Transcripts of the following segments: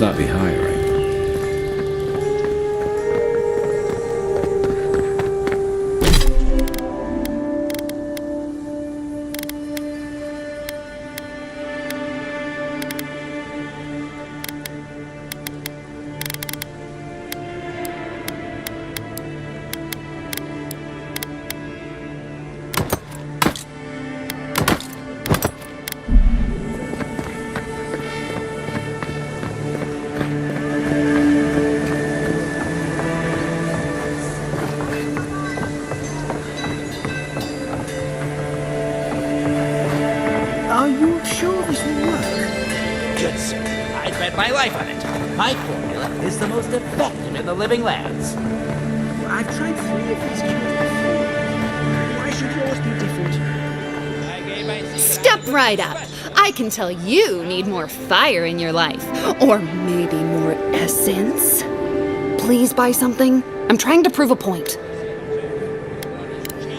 not be high, right? Are you sure this will work? Good sir, I'd bet my life on it. My formula is the most effective in the living lands. I've tried 3 of these cures before. Why should yours be different? Step right up. I can tell you need more fire in your life. Or maybe more essence. Please buy something. I'm trying to prove a point.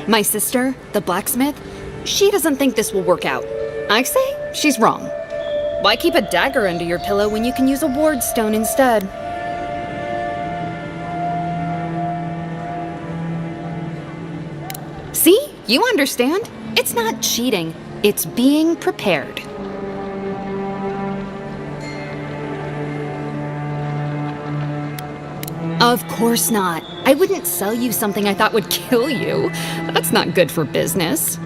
My sister, the blacksmith, she doesn't think this will work out. I say she's wrong. Why keep a dagger under your pillow when you can use a ward stone instead? See? You understand? It's not cheating. It's being prepared. Of course not. I wouldn't sell you something I thought would kill you. That's not good for business.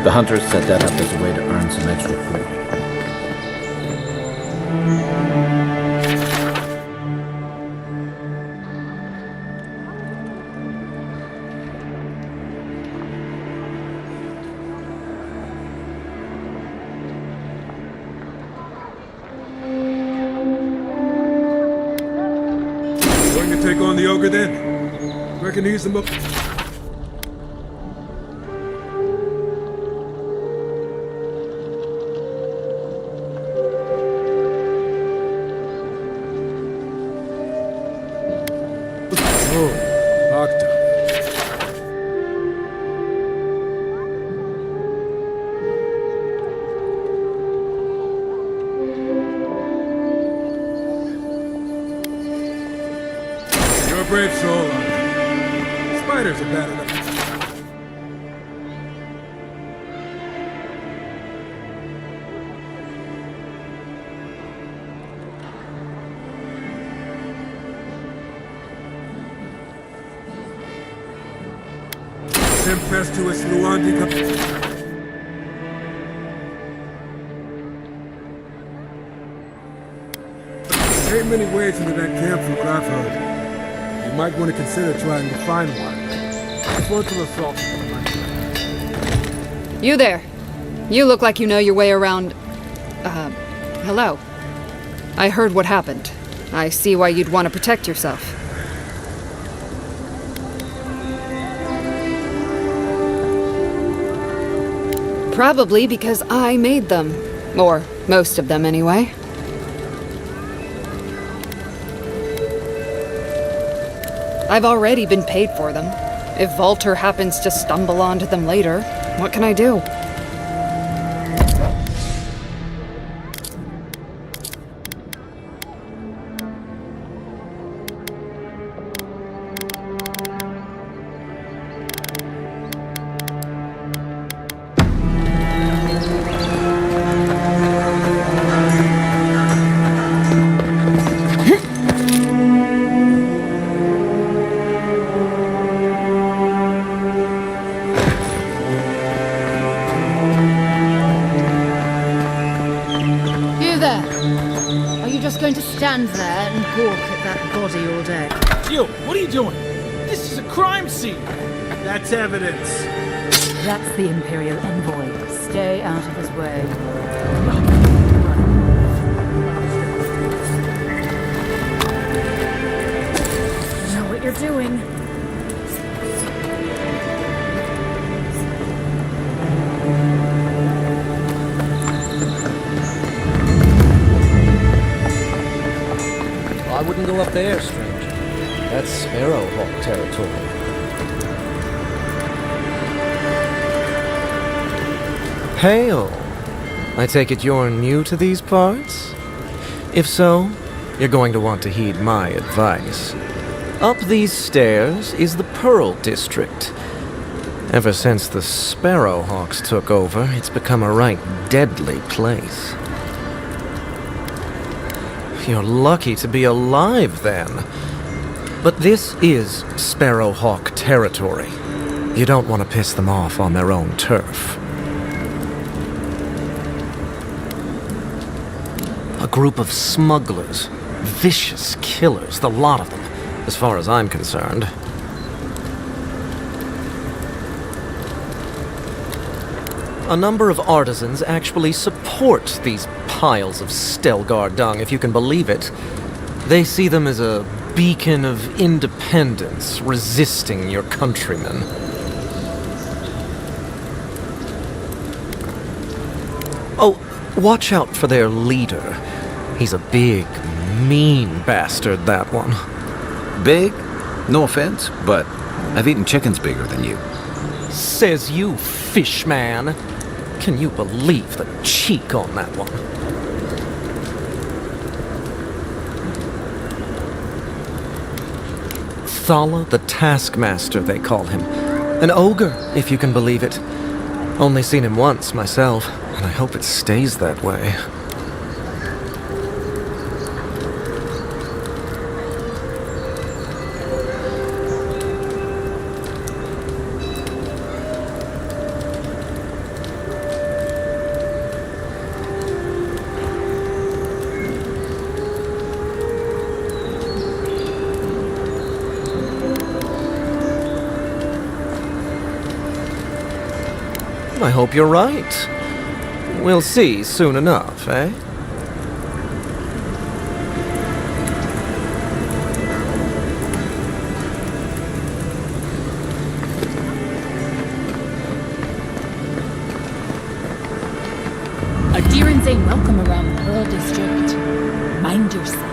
The hunters set that up as a way to earn some extra food. Going to take on the ogre then? Reckon he's the most... You're a brave soul, Arthur. Spiders are bad enough. Tempestuous Luandi. There ain't many ways into that camp from what I've heard. You might want to consider trying to find one. Frontal assault. You there. You look like you know your way around... hello. I heard what happened. I see why you'd want to protect yourself. Probably because I made them. Or most of them, anyway. I've already been paid for them. If Volter happens to stumble onto them later, what can I do? Going to stand there and gawk at that body all day. You, what are you doing? This is a crime scene. That's evidence. That's the Imperial envoy. Stay out of his way. You know what you're doing. I wouldn't go up there, stranger. That's Sparrowhawk territory. Hail! I take it you're new to these parts? If so, you're going to want to heed my advice. Up these stairs is the Pearl District. Ever since the Sparrowhawks took over, it's become a right deadly place. You're lucky to be alive, then. But this is Sparrowhawk territory. You don't want to piss them off on their own turf. A group of smugglers. Vicious killers, the lot of them, as far as I'm concerned. A number of artisans actually support these piles of Stelgar dung, if you can believe it. They see them as a beacon of independence, resisting your countrymen. Oh, watch out for their leader. He's a big, mean bastard, that one. Big? No offense, but I've eaten chickens bigger than you. Says you, fishman. Can you believe the cheek on that one? Thala the Taskmaster, they call him. An ogre, if you can believe it. Only seen him once, myself, and I hope it stays that way. I hope you're right. We'll see soon enough, eh? Adherents ain't welcome around the Pearl District. Mind yourself.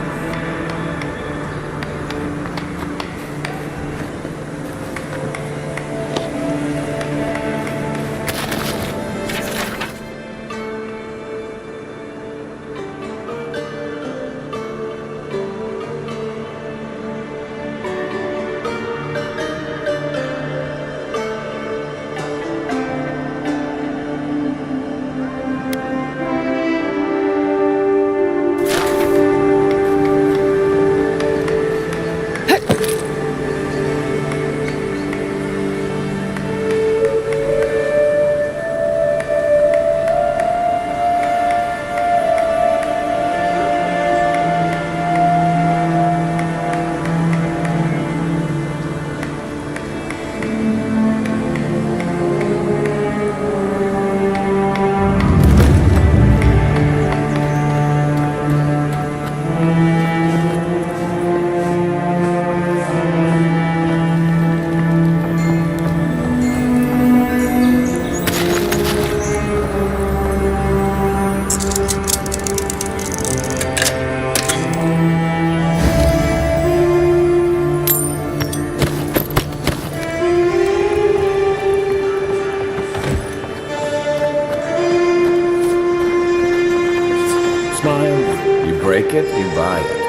smile. You break it, you buy it.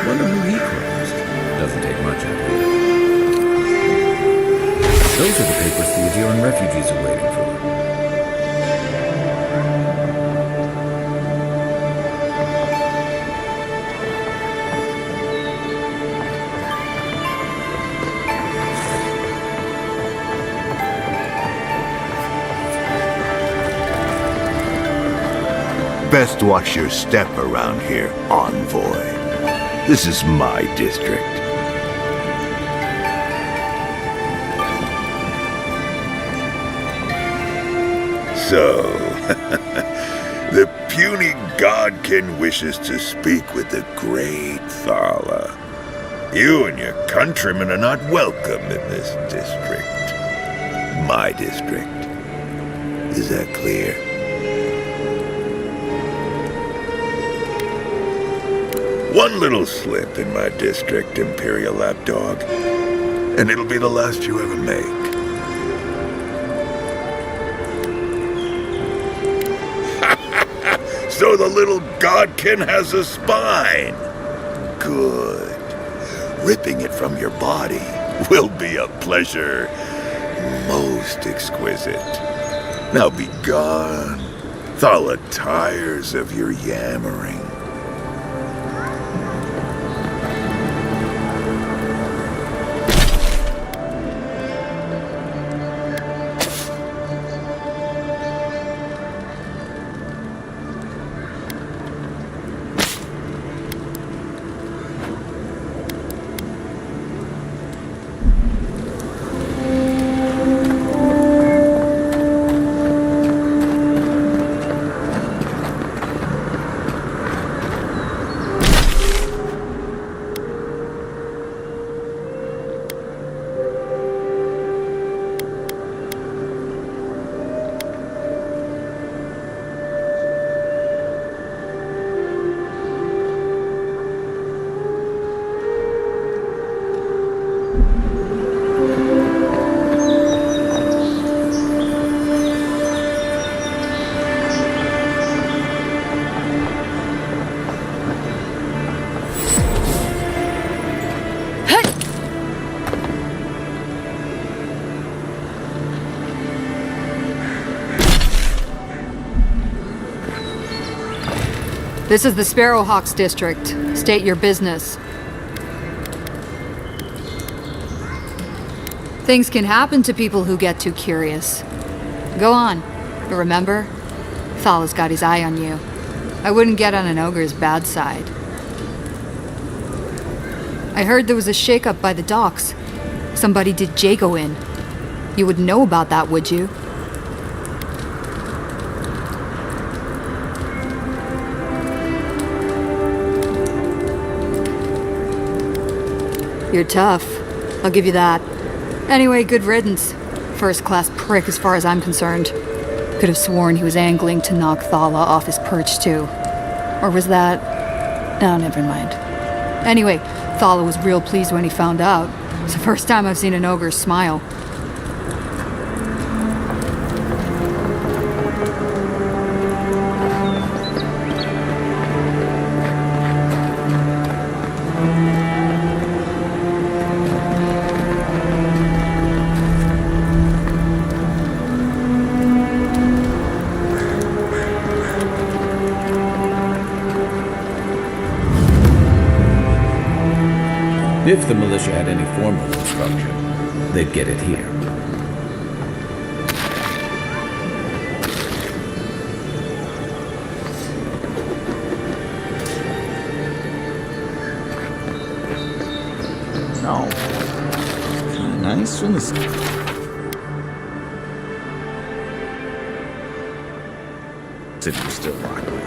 Wonder who he closed. Doesn't take much out of you. Those are the papers the Eoran refugees are waiting for. Best watch your step around here, envoy. This is my district. So, the puny godkin wishes to speak with the great Thala. You and your countrymen are not welcome in this district. My district. Is that clear? One little slip in my district, Imperial Lapdog, and it'll be the last you ever make. So the little godkin has a spine. Good. Ripping it from your body will be a pleasure most exquisite. Now be gone. Thala tires of your yammering. This is the Sparrowhawks district. State your business. Things can happen to people who get too curious. Go on. But remember, Thala's got his eye on you. I wouldn't get on an ogre's bad side. I heard there was a shakeup by the docks. Somebody did Jago in. You would know about that, would you? You're tough. I'll give you that. Anyway, good riddance. First-class prick as far as I'm concerned. Could have sworn he was angling to knock Thala off his perch, too. Or was that... Oh, never mind. Anyway, Thala was real pleased when he found out. It's the first time I've seen an ogre smile. If the militia had any formal instruction, they'd get it here. No. Nice on the... City's still locked down.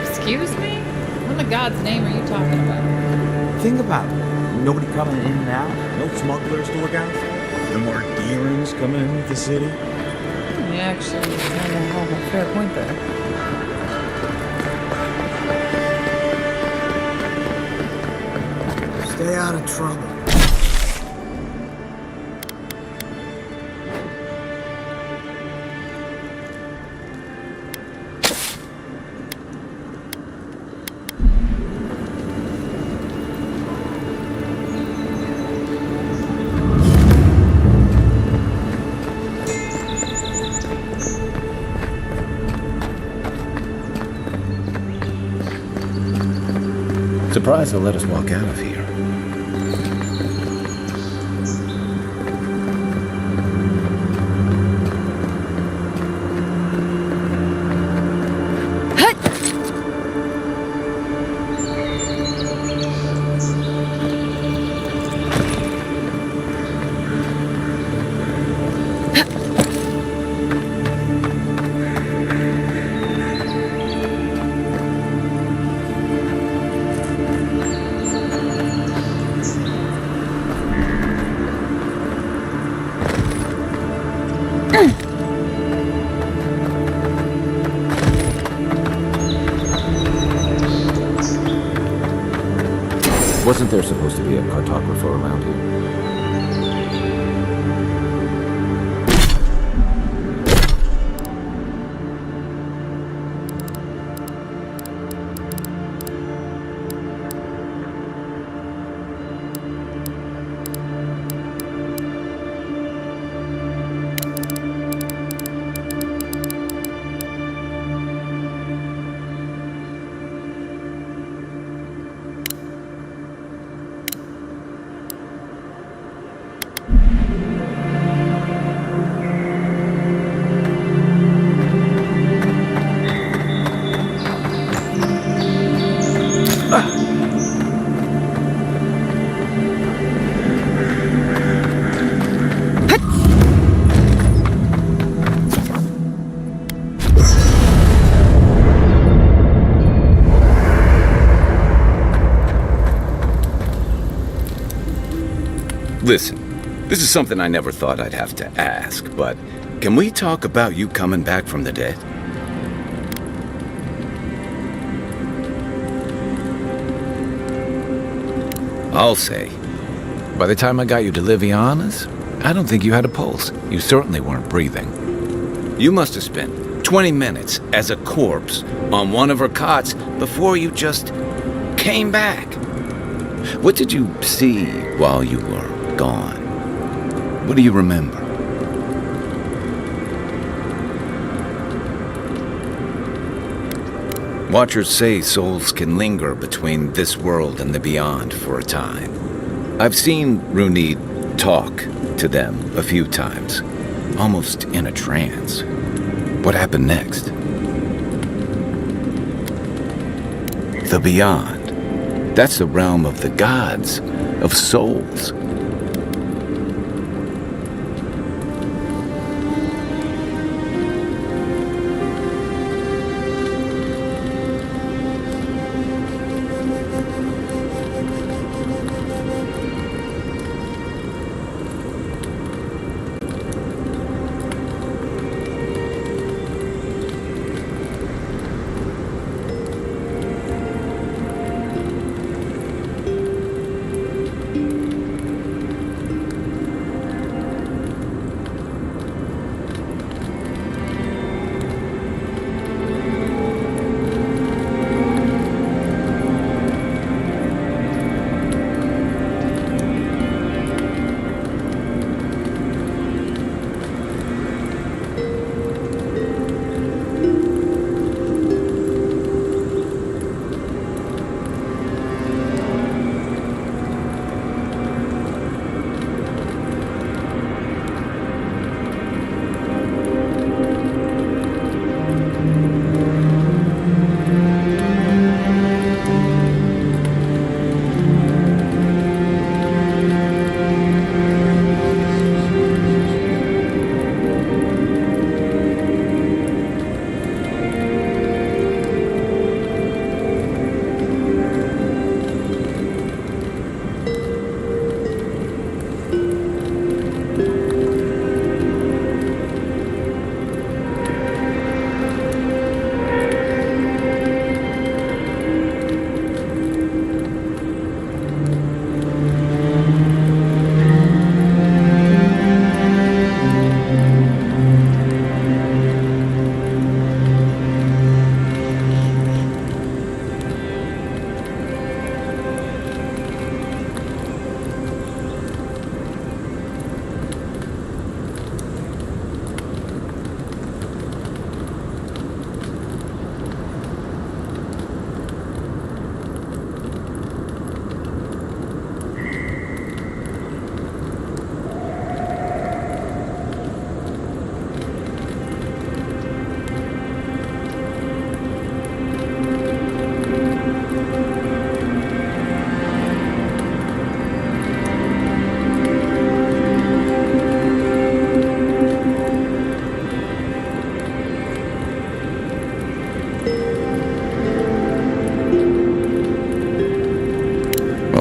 Excuse me? What in the God's name are you talking about? Think about it. Nobody coming in and out. No smugglers to look out for. No more Eorans coming into the city. You actually kind of have a fair point there. Stay out of trouble. Surprised they'll let us walk out of here. Wasn't there supposed to be a cartographer around here? Listen, this is something I never thought I'd have to ask, but can we talk about you coming back from the dead? I'll say, by the time I got you to Liviana's, I don't think you had a pulse. You certainly weren't breathing. You must have spent 20 minutes as a corpse on one of her cots before you just came back. What did you see while you were gone? What do you remember? Watchers say souls can linger between this world and the beyond for a time. I've seen Runid talk to them a few times, almost in a trance. What happened next? The beyond. That's the realm of the gods, of souls.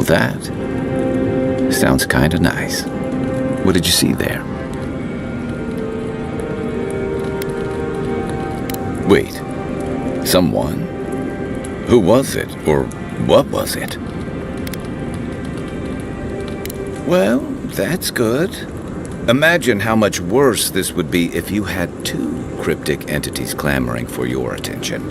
that sounds kinda nice. What did you see there? Wait, someone? Who was it, or what was it? Well, that's good. Imagine how much worse this would be if you had two cryptic entities clamoring for your attention.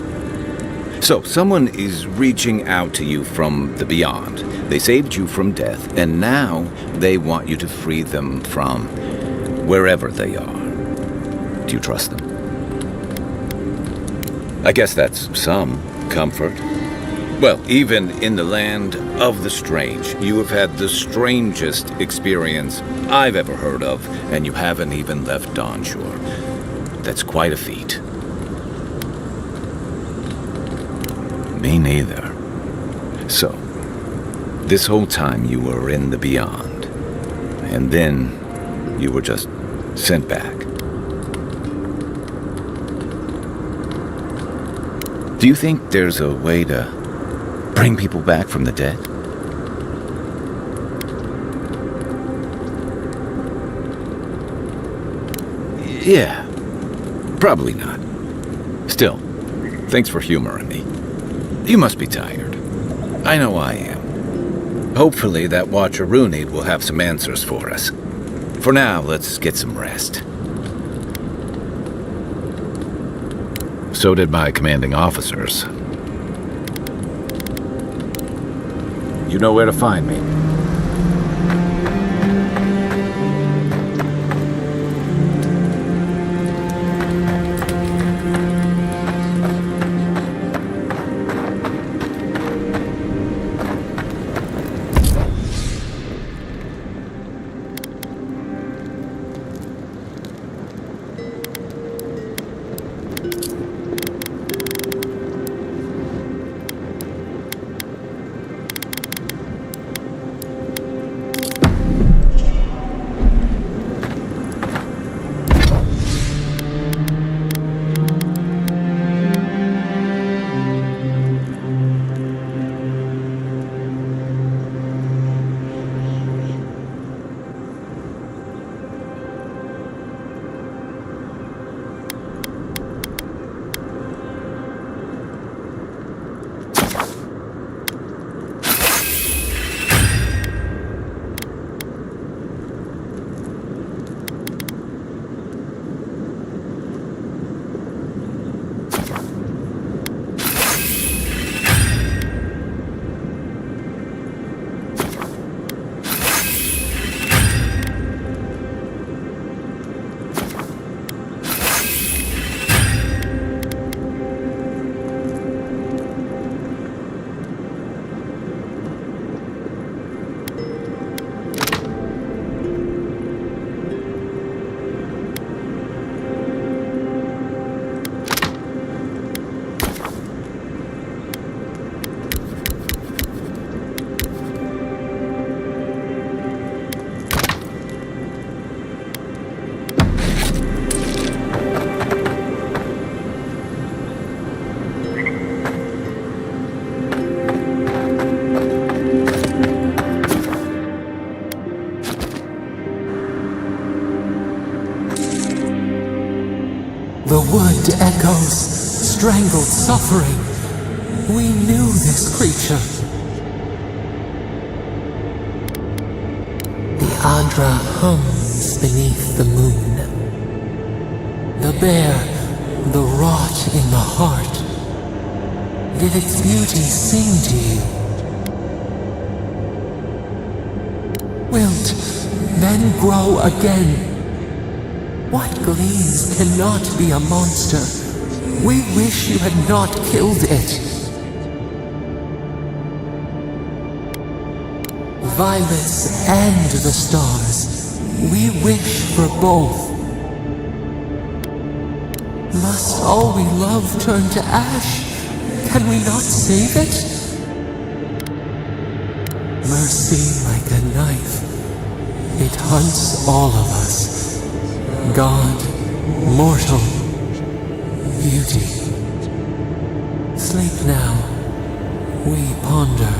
So, someone is reaching out to you from the beyond. They saved you from death, and now they want you to free them from wherever they are. Do you trust them? I guess that's some comfort. Well, even in the land of the strange, you have had the strangest experience I've ever heard of, and you haven't even left Dawn Shore. That's quite a feat. Me neither. So, this whole time you were in the beyond, and then you were just sent back. Do you think there's a way to bring people back from the dead? Yeah, probably not. Still, thanks for humoring me. You must be tired. I know I am. Hopefully that Watcher Rooney will have some answers for us. For now, let's get some rest. So did my commanding officers. You know where to find me. The wood echoes, strangled suffering. We knew this creature. The Adra hums beneath the moon. The bear, the rot in the heart. Did its beauty sing to you? Wilt then grow again. What gleams cannot be a monster? We wish you had not killed it. Violets and the stars, we wish for both. Must all we love turn to ash? Can we not save it? Mercy like a knife, it hunts all of us. God, mortal, beauty. Sleep now, we ponder.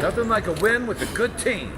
Nothing like a win with a good team.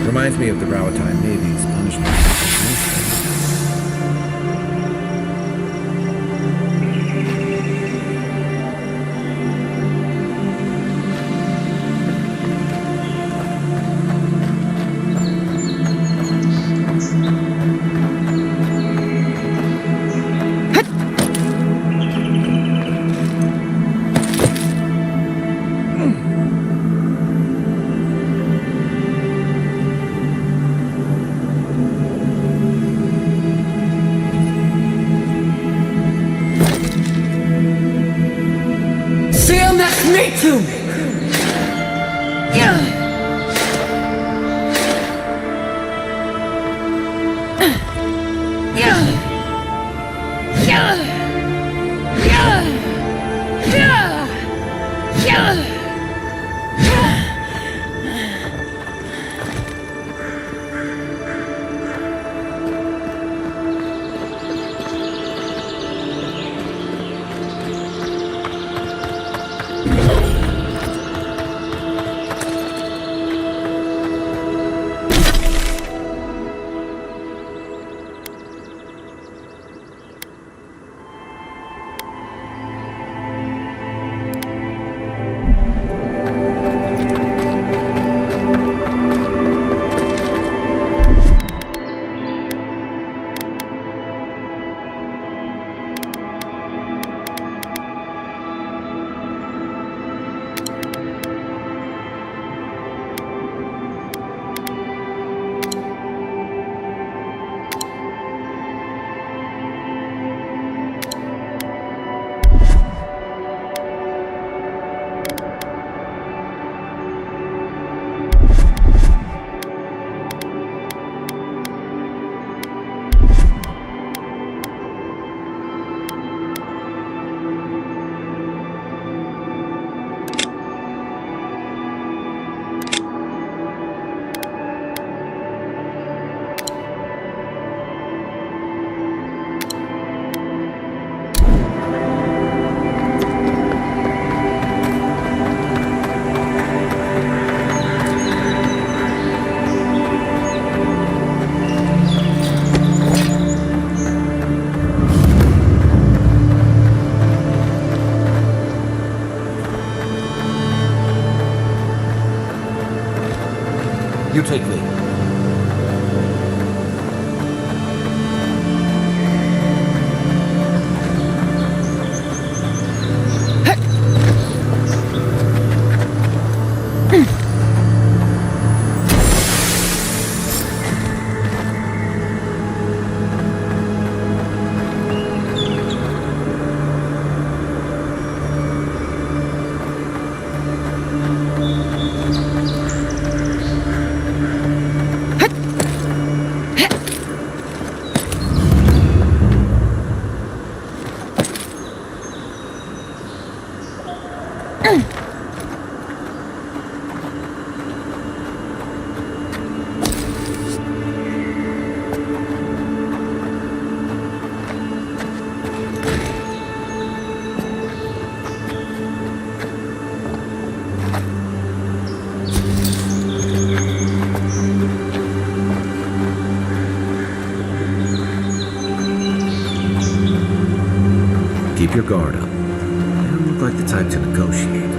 Reminds me of the Rowatine Navy's punishment. You take lead. Keep your guard up. You don't look like the type to negotiate.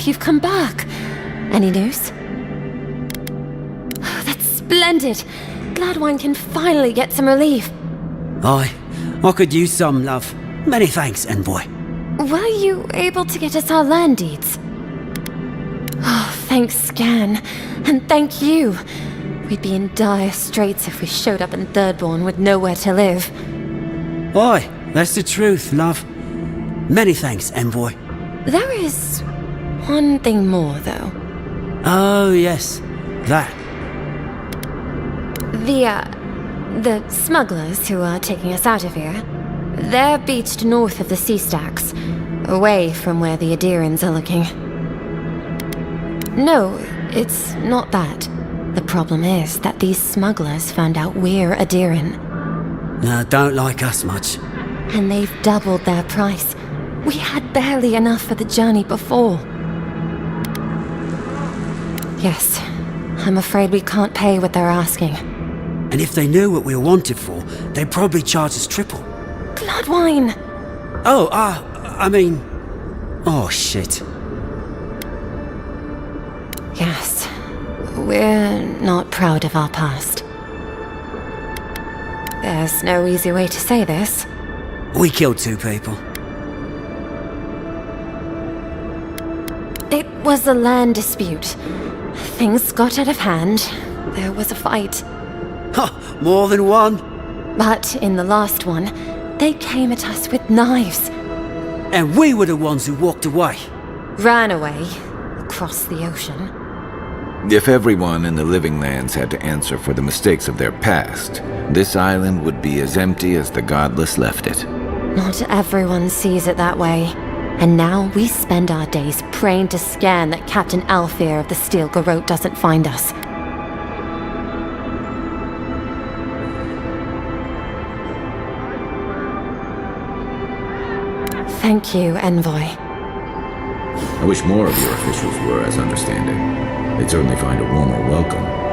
You've come back. Any news? Oh, that's splendid. Glad one can finally get some relief. Aye, I could use some, love. Many thanks, envoy. Were you able to get us our land deeds? Oh, thanks, Scan. And thank you. We'd be in dire straits if we showed up in Thirdborn with nowhere to live. Aye, that's the truth, love. Many thanks, envoy. There is one thing more, though. Oh, yes. That. The smugglers who are taking us out of here, they're beached north of the sea stacks, away from where the Adirans are looking. No, it's not that. The problem is that these smugglers found out we're Adiran. No, don't like us much. And they've doubled their price. We had barely enough for the journey before. Yes, I'm afraid we can't pay what they're asking. And if they knew what we were wanted for, they'd probably charge us triple. Bloodwine! Oh, I mean... Oh, shit. Yes, we're not proud of our past. There's no easy way to say this. We killed 2 people. It was a land dispute. Things got out of hand. There was a fight. Ha! More than one? But in the last one, they came at us with knives. And we were the ones who walked away. Ran away. Across the ocean. If everyone in the Living Lands had to answer for the mistakes of their past, this island would be as empty as the Godless left it. Not everyone sees it that way. And now we spend our days praying to Scan that Captain Alfear of the Steel Garrote doesn't find us. Thank you, Envoy. I wish more of your officials were as understanding. They'd certainly find a warmer welcome.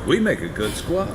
We make a good squad.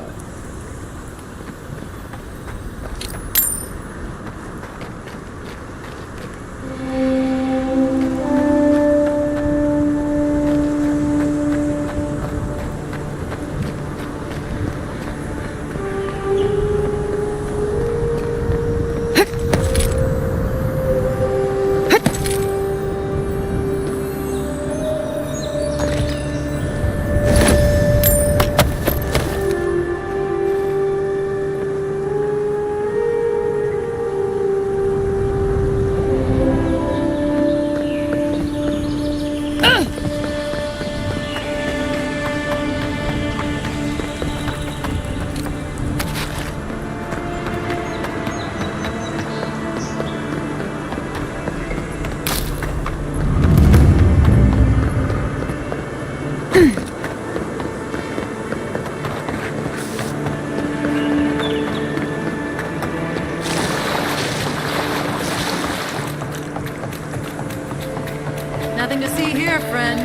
Nothing to see here, friend.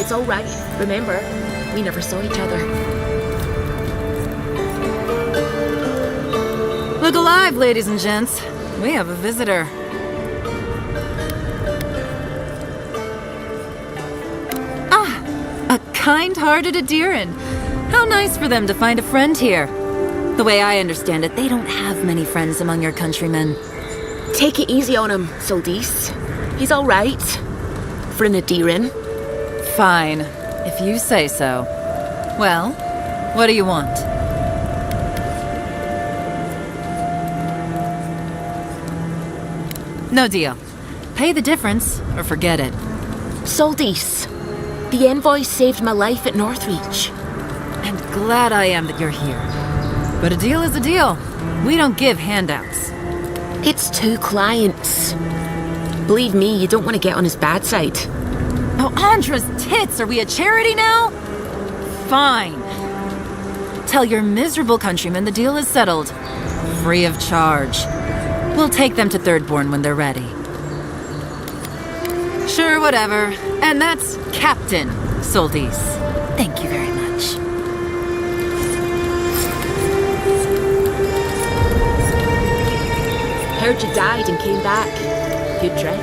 It's all right. Remember, we never saw each other. Look alive, ladies and gents. We have a visitor. Ah, a kind-hearted Adiran. How nice for them to find a friend here. The way I understand it, they don't have many friends among your countrymen. Take it easy on him, Soldis. He's all right. For an Adiran. Fine, if you say so. Well, what do you want? No deal. Pay the difference, or forget it. Soldis, the envoy saved my life at Northreach. And glad I am that you're here. But a deal is a deal. We don't give handouts. It's 2 clients. Believe me, you don't want to get on his bad side. Oh, Andra's tits! Are we a charity now? Fine. Tell your miserable countrymen the deal is settled. Free of charge. We'll take them to Thirdborn when they're ready. Sure, whatever. And that's Captain Soldis. Thank you very much. Heard you died and came back. Good trick.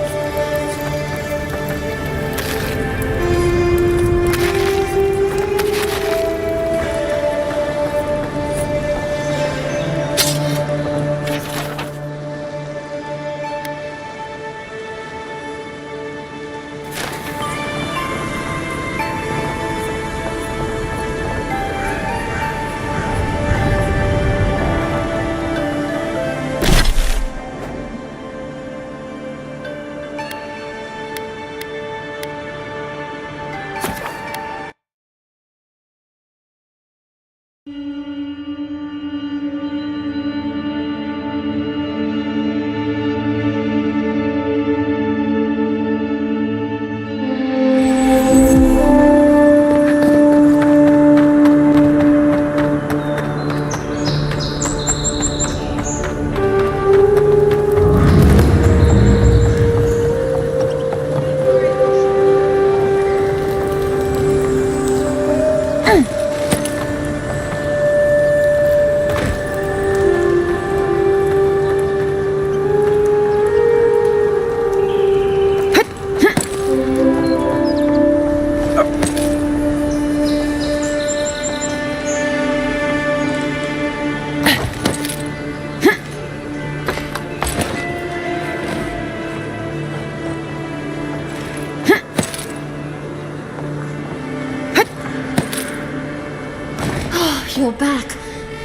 You're back.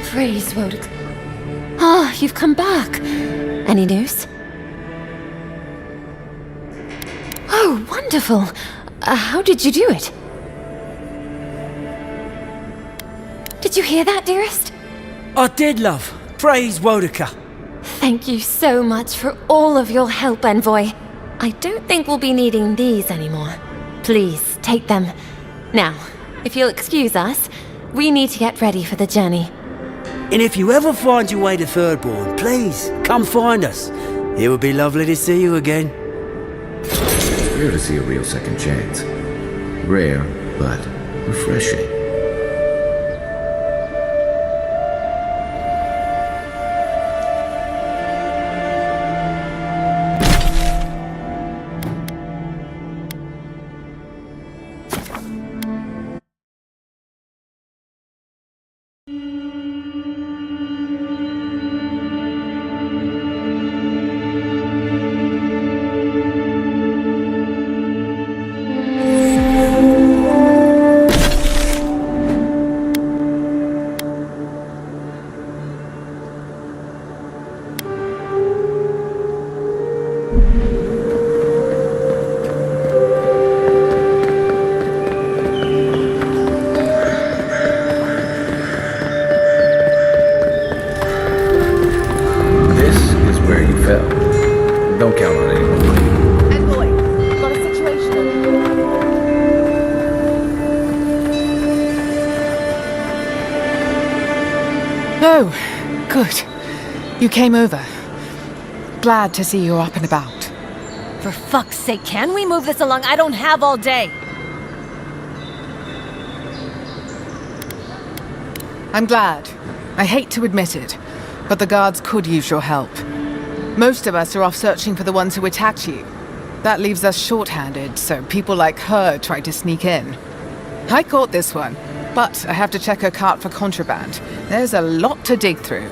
Praise Wodek. Ah, you've come back. Any news? Oh, wonderful. How did you do it? Did you hear that, dearest? I did, love. Praise Wodeka. Thank you so much for all of your help, Envoy. I don't think we'll be needing these anymore. Please, take them. Now, if you'll excuse us, we need to get ready for the journey. And if you ever find your way to Thirdborn, please, come find us. It would be lovely to see you again. It's rare to see a real second chance. Rare, but refreshing. You came over. Glad to see you're up and about. For fuck's sake, can we move this along? I don't have all day. I'm glad. I hate to admit it, but the guards could use your help. Most of us are off searching for the ones who attacked you. That leaves us short-handed, so people like her try to sneak in. I caught this one, but I have to check her cart for contraband. There's a lot to dig through.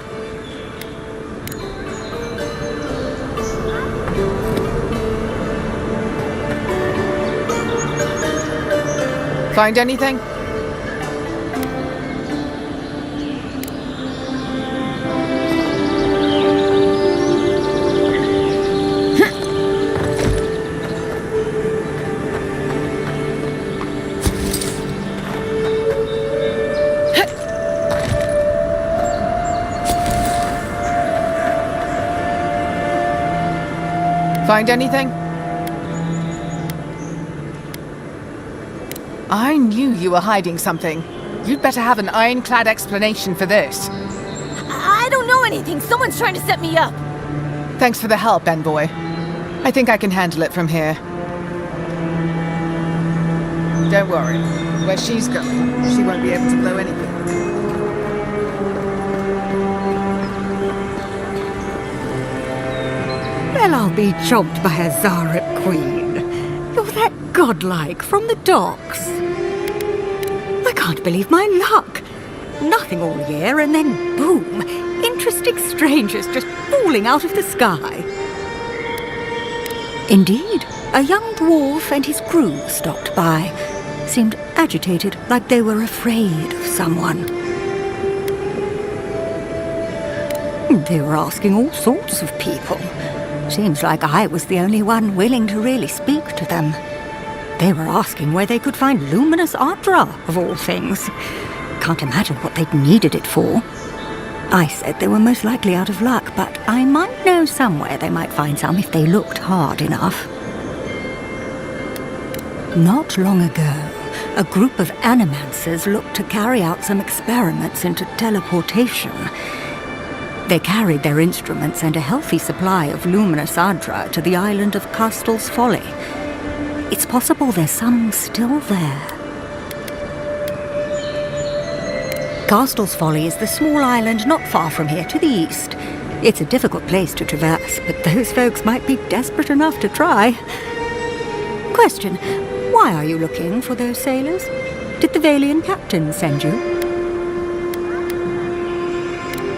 Find anything? Find anything? I knew you were hiding something. You'd better have an ironclad explanation for this. I don't know anything. Someone's trying to set me up. Thanks for the help, Envoy. I think I can handle it from here. Don't worry. Where she's going, she won't be able to blow anything. Well, I'll be chomped by a Zaret queen. You're that godlike from the docks. I can't believe my luck. Nothing all year, and then boom, interesting strangers just falling out of the sky. Indeed, a young dwarf and his crew stopped by. Seemed agitated, like they were afraid of someone. They were asking all sorts of people. Seems like I was the only one willing to really speak to them. They were asking where they could find luminous Adra, of all things. Can't imagine what they'd needed it for. I said they were most likely out of luck, but I might know somewhere they might find some if they looked hard enough. Not long ago, a group of animancers looked to carry out some experiments into teleportation. They carried their instruments and a healthy supply of luminous Adra to the island of Castel's Folly. It's possible there's some still there. Castel's Folly is the small island not far from here to the east. It's a difficult place to traverse, but those folks might be desperate enough to try. Question, why are you looking for those sailors? Did the Valian captain send you?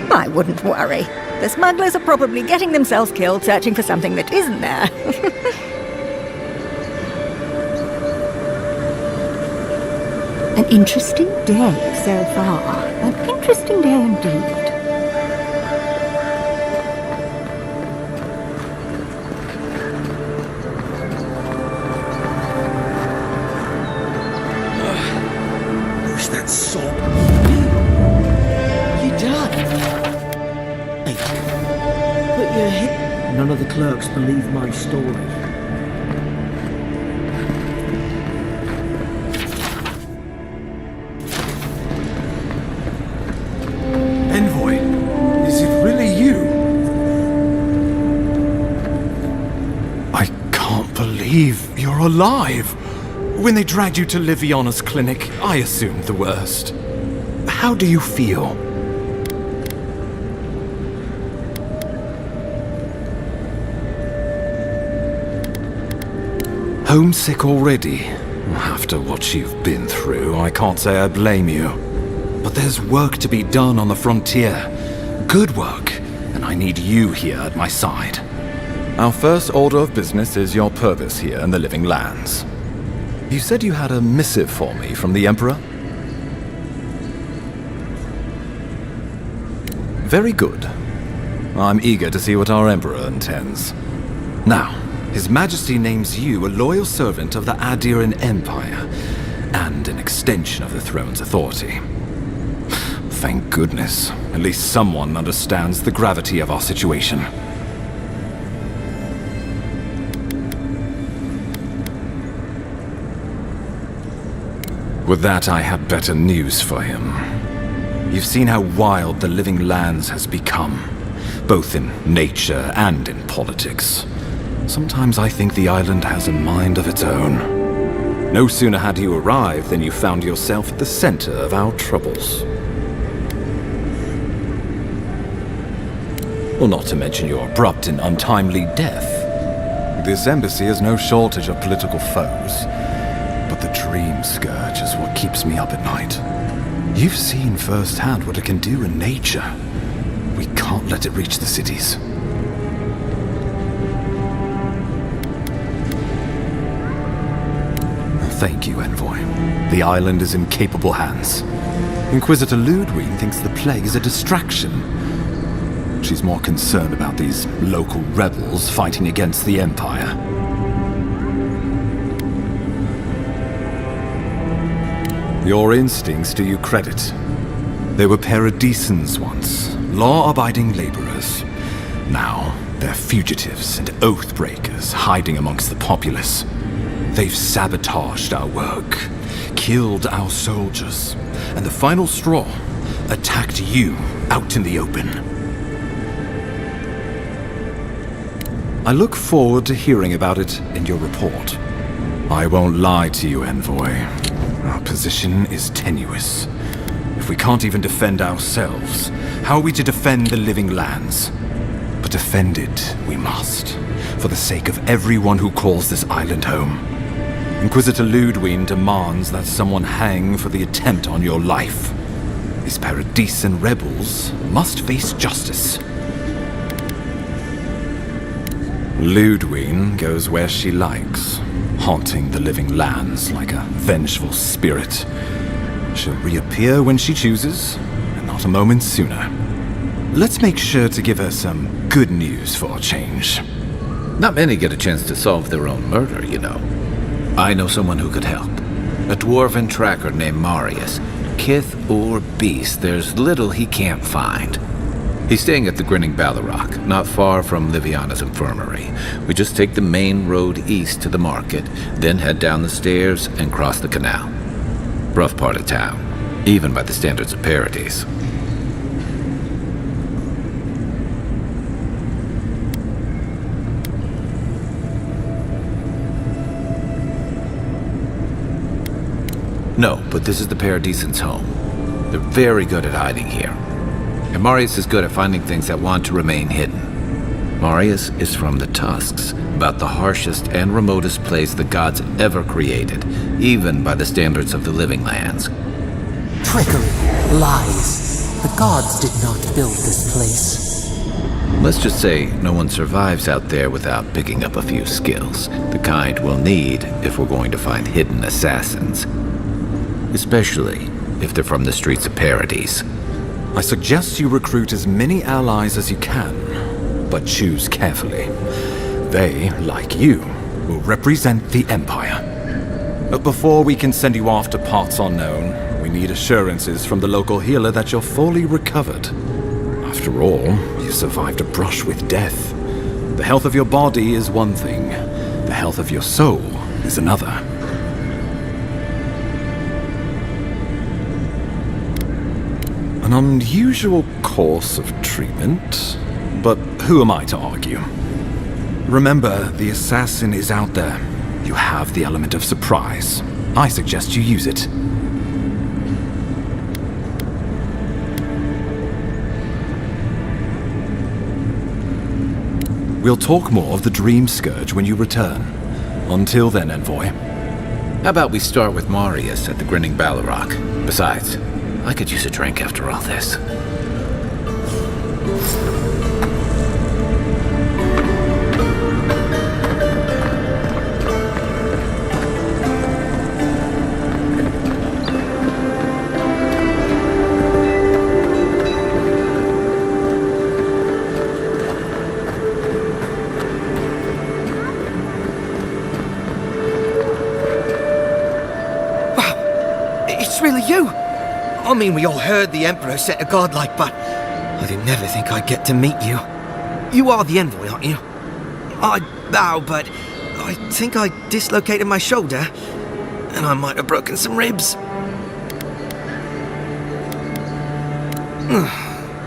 I wouldn't worry. The smugglers are probably getting themselves killed searching for something that isn't there. An interesting day so far. An interesting day indeed. Where's that soul? You done? But you're hit. None of the clerks believe my story. Envoy, is it really you? I can't believe you're alive. When they dragged you to Liviana's clinic, I assumed the worst. How do you feel? Homesick already? After what you've been through, I can't say I blame you. But there's work to be done on the frontier. Good work, and I need you here at my side. Our first order of business is your purpose here in the Living Lands. You said you had a missive for me from the Emperor? Very good. I'm eager to see what our Emperor intends. Now, His Majesty names you a loyal servant of the Adiran Empire, and an extension of the throne's authority. Thank goodness. At least someone understands the gravity of our situation. With that, I have better news for him. You've seen how wild the Living Lands has become. both in nature and in politics. Sometimes I think the island has a mind of its own. No sooner had you arrived than you found yourself at the center of our troubles. Well, not to mention your abrupt and untimely death. This embassy has no shortage of political foes, but the dream scourge is what keeps me up at night. You've seen firsthand what it can do in nature. We can't let it reach the cities. Thank you, Envoy. The island is in capable hands. Inquisitor Ludwig thinks the plague is a distraction. She's more concerned about these local rebels fighting against the Empire. Your instincts do you credit. They were paradisans once, law-abiding laborers. Now, they're fugitives and oath-breakers hiding amongst the populace. They've sabotaged our work, killed our soldiers, and the final straw, attacked you out in the open. I look forward to hearing about it in your report. I won't lie to you, Envoy. Our position is tenuous. If we can't even defend ourselves, how are we to defend the living lands? But defend it we must, for the sake of everyone who calls this island home. Inquisitor Ludwig demands that someone hang for the attempt on your life. These Paradisan rebels must face justice. Ludwig goes where she likes, haunting the living lands like a vengeful spirit. She'll reappear when she chooses, and not a moment sooner. Let's make sure to give her some good news for a change. Not many get a chance to solve their own murder, you know. I know someone who could help. A dwarven tracker named Marius. Kith or beast, there's little he can't find. He's staying at the Grinning Ballarrock, not far from Liviana's infirmary. We just take the main road east to the market, then head down the stairs and cross the canal. Rough part of town, even by the standards of Paradise. No, but this is the Paradisans' home. They're very good at hiding here. And Marius is good at finding things that want to remain hidden. Marius is from the Tusks, about the harshest and remotest place the gods ever created, even by the standards of the living lands. Trickery, lies. The gods did not build this place. Let's just say no one survives out there without picking up a few skills, the kind we'll need if we're going to find hidden assassins. Especially if they're from the streets of Paradise. I suggest you recruit as many allies as you can, but choose carefully. They, like you, will represent the Empire. But before we can send you off to parts unknown, we need assurances from the local healer that you're fully recovered. After all, you survived a brush with death. The health of your body is one thing, the health of your soul is another. An unusual course of treatment, but who am I to argue? Remember, the assassin is out there. You have the element of surprise. I suggest you use it. We'll talk more of the Dream Scourge when you return. Until then, Envoy. How about we start with Marius at the Grinning Ballarrock? Besides, I could use a drink after all this. It's really you! I mean, we all heard the Emperor set a godlike, but I didn't never think I'd get to meet you. You are the Envoy, aren't you? I bow, but I think I dislocated my shoulder, and I might have broken some ribs.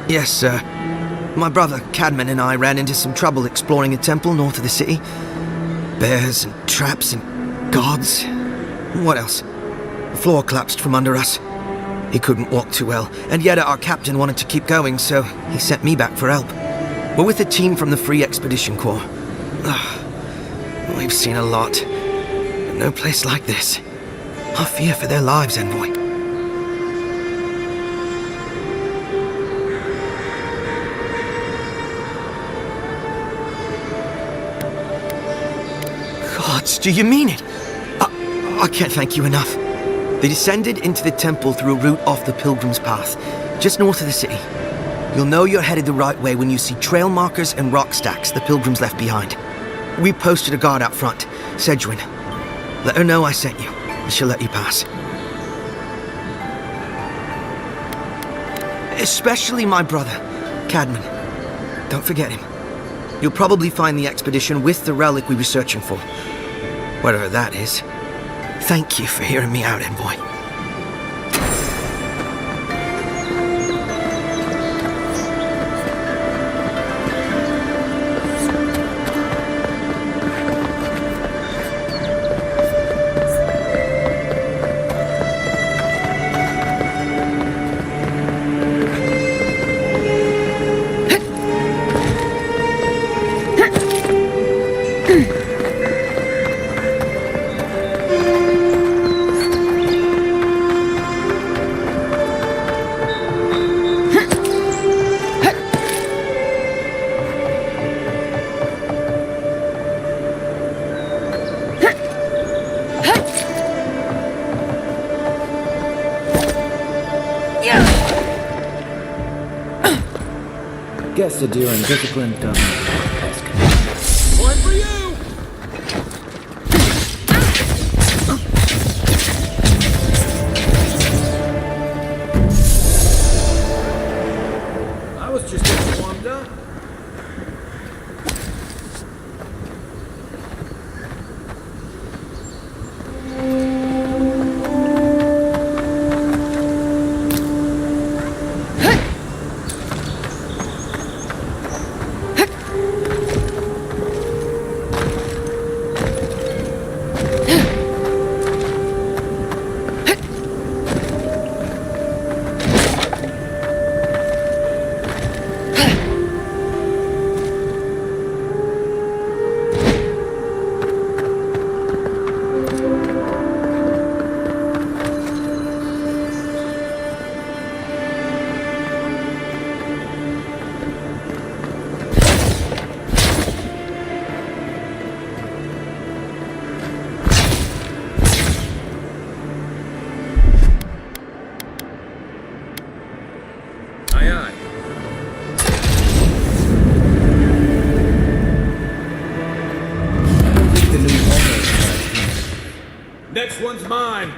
Yes, sir. My brother, Cadman, and I ran into some trouble exploring a temple north of the city. Bears and traps and guards. What else? The floor collapsed from under us. He couldn't walk too well, and yet our captain wanted to keep going, so he sent me back for help. We're with a team from the Free Expedition Corps. We've seen a lot, but no place like this. I fear for their lives, Envoy. Gods, do you mean it? I can't thank you enough. They descended into the temple through a route off the Pilgrim's Path, just north of the city. You'll know you're headed the right way when you see trail markers and rock stacks the Pilgrims left behind. We posted a guard out front, Sedgwin. Let her know I sent you, and she'll let you pass. Especially my brother, Cadman. Don't forget him. You'll probably find the expedition with the relic we were searching for. Whatever that is. Thank you for hearing me out, Envoy. Guess the deer and discipline doesn't ask. One for you! I was just getting warmed up. Next one's mine.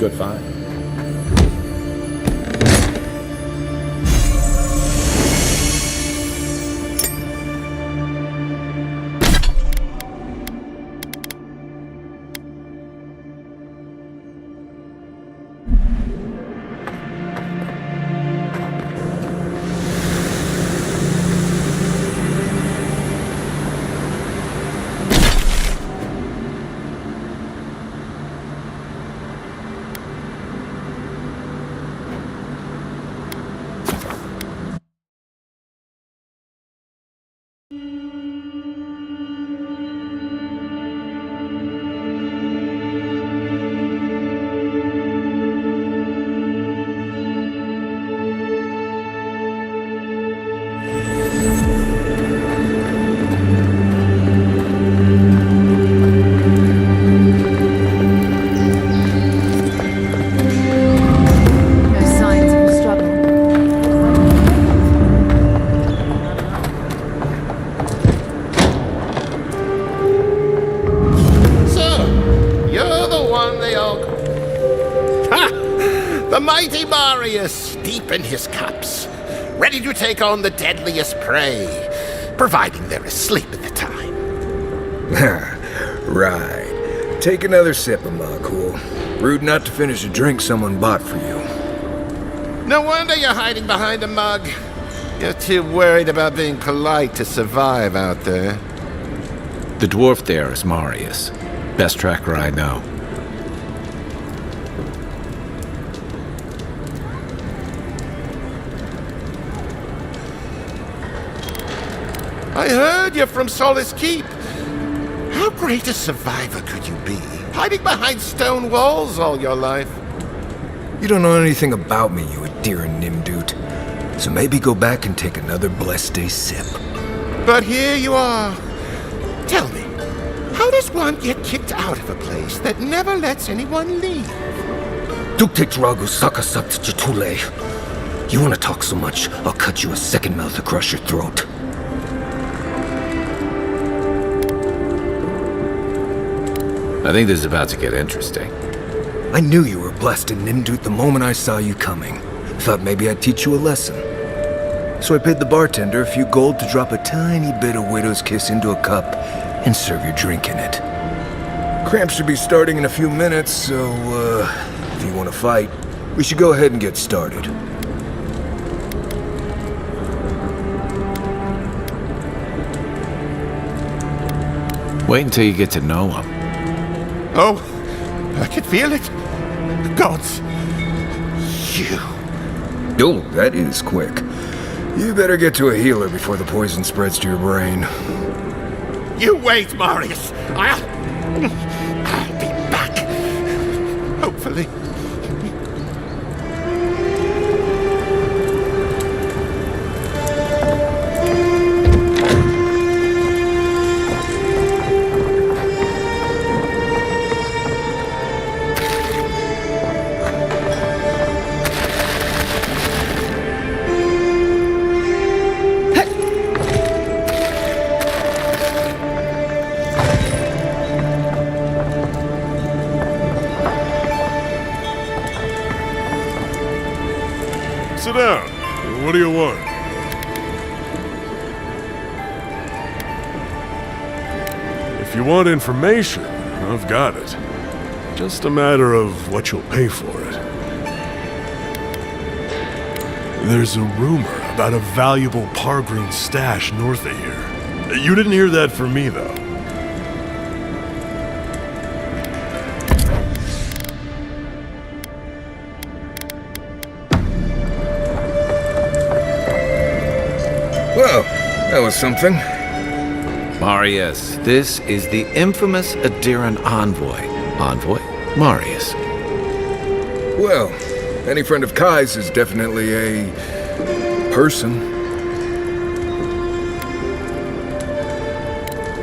Good find. The mighty Marius, deep in his cups, ready to take on the deadliest prey, providing they're asleep at the time. Right. Take another sip, Amakul. Rude not to finish a drink someone bought for you. No wonder you're hiding behind a mug. You're too worried about being polite to survive out there. The dwarf there is Marius. Best tracker I know. I heard you're from Solace Keep. How great a survivor could you be, hiding behind stone walls all your life? You don't know anything about me, you Adira Nimdut. So maybe go back and take another blessed day sip. But here you are. Tell me, how does one get kicked out of a place that never lets anyone leave? Duktik Dragu Sakasapt Jatule. You wanna talk so much, I'll cut you a second mouth across your throat. I think this is about to get interesting. I knew you were blessed in Nimdut the moment I saw you coming. Thought maybe I'd teach you a lesson. So I paid the bartender a few gold to drop a tiny bit of Widow's Kiss into a cup and serve your drink in it. Cramps should be starting in a few minutes, so, if you want to fight, we should go ahead and get started. Wait until you get to know him. Oh, I can feel it. Gods, you. Oh, that is quick. You better get to a healer before the poison spreads to your brain. You wait, Marius. I'll be back. Hopefully. Sit down. What do you want? If you want information, I've got it. Just a matter of what you'll pay for it. There's a rumor about a valuable Pargroon stash north of here. You didn't hear that from me, though. Well, that was something. Marius, this is the infamous Adiran envoy. Envoy? Marius. Well, any friend of Kai's is definitely a person.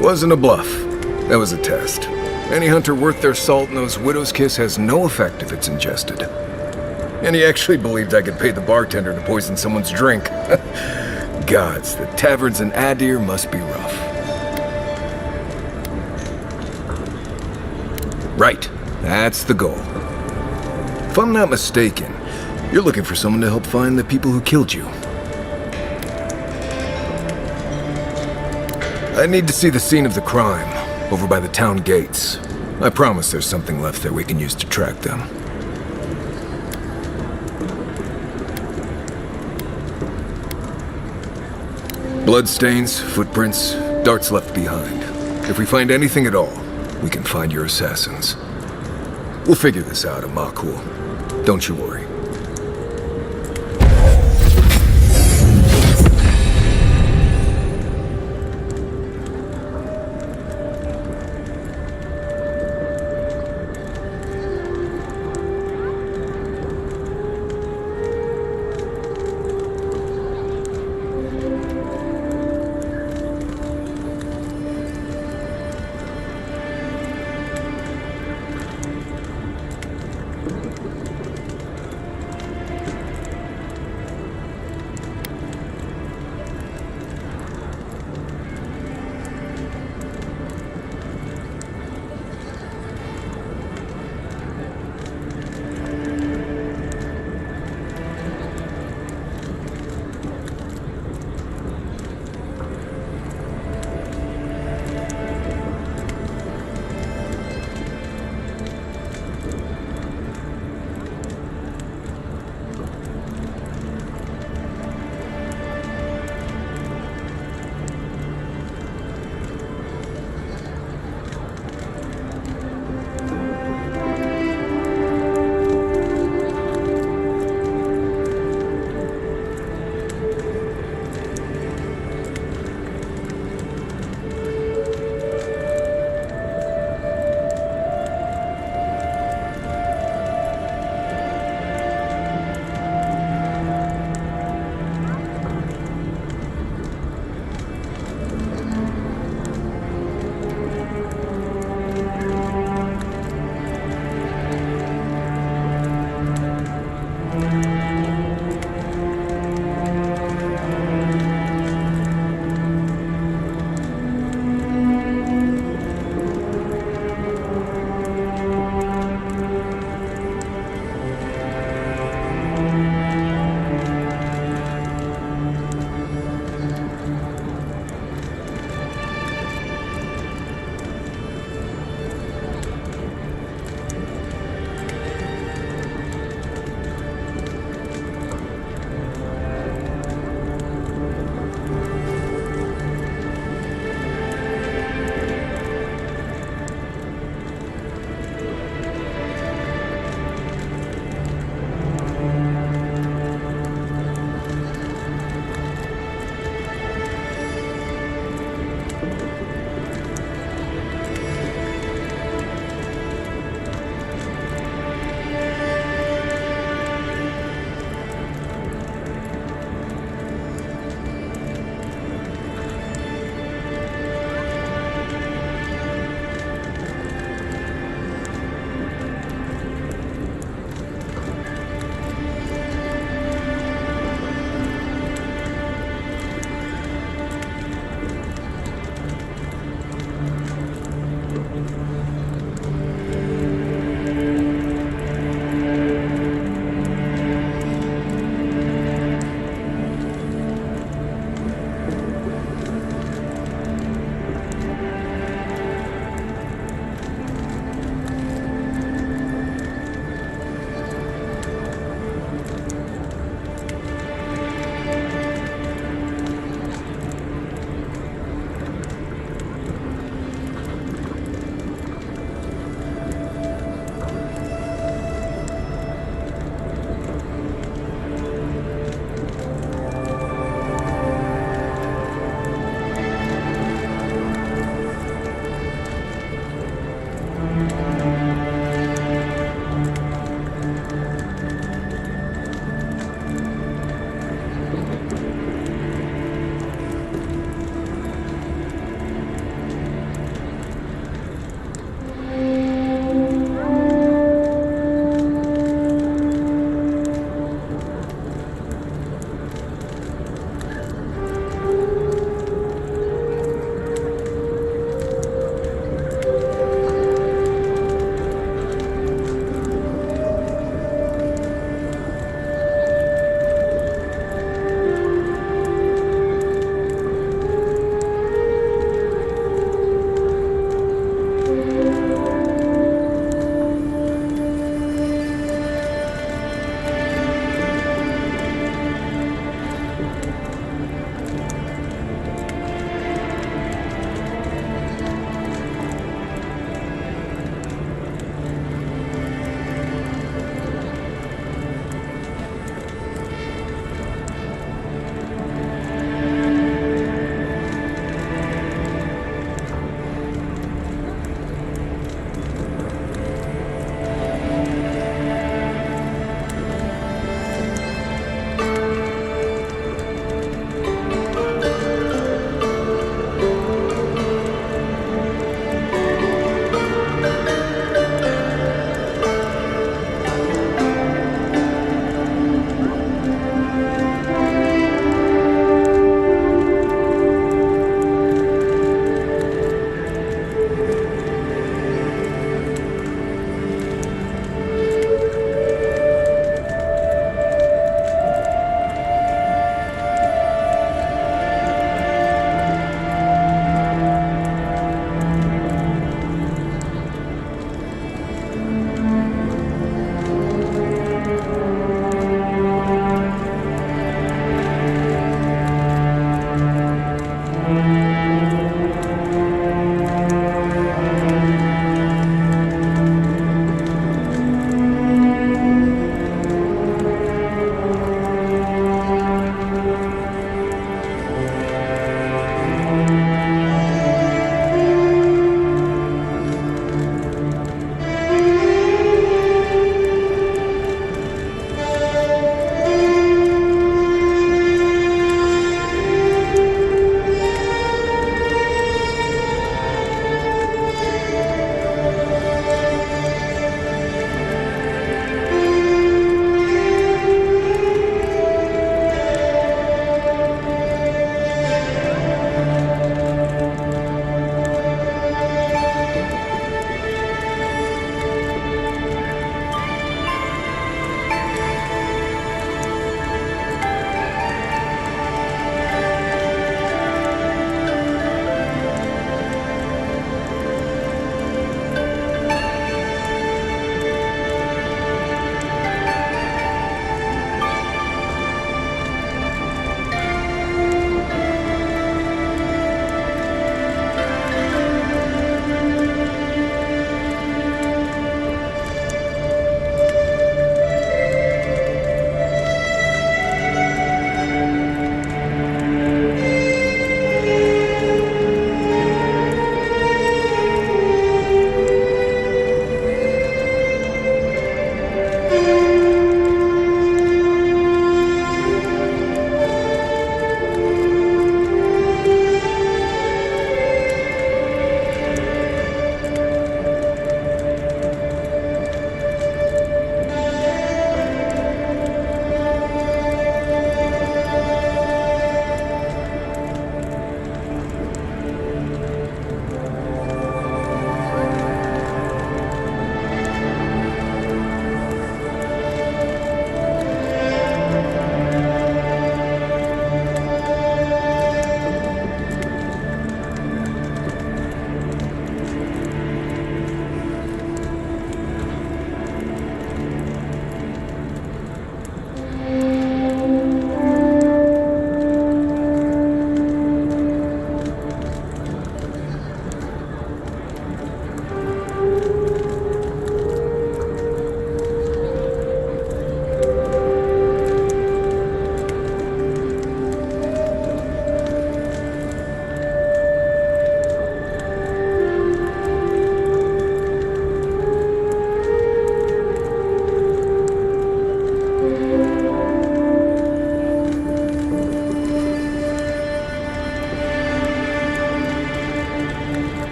Wasn't a bluff. That was a test. Any hunter worth their salt knows Widow's Kiss has no effect if it's ingested. And he actually believed I could pay the bartender to poison someone's drink. Gods, the taverns in Adir must be rough. Right, that's the goal. If I'm not mistaken, you're looking for someone to help find the people who killed you. I need to see the scene of the crime, over by the town gates. I promise there's something left there we can use to track them. Bloodstains, footprints, darts left behind. If we find anything at all, we can find your assassins. We'll figure this out, Amakul. Don't you worry.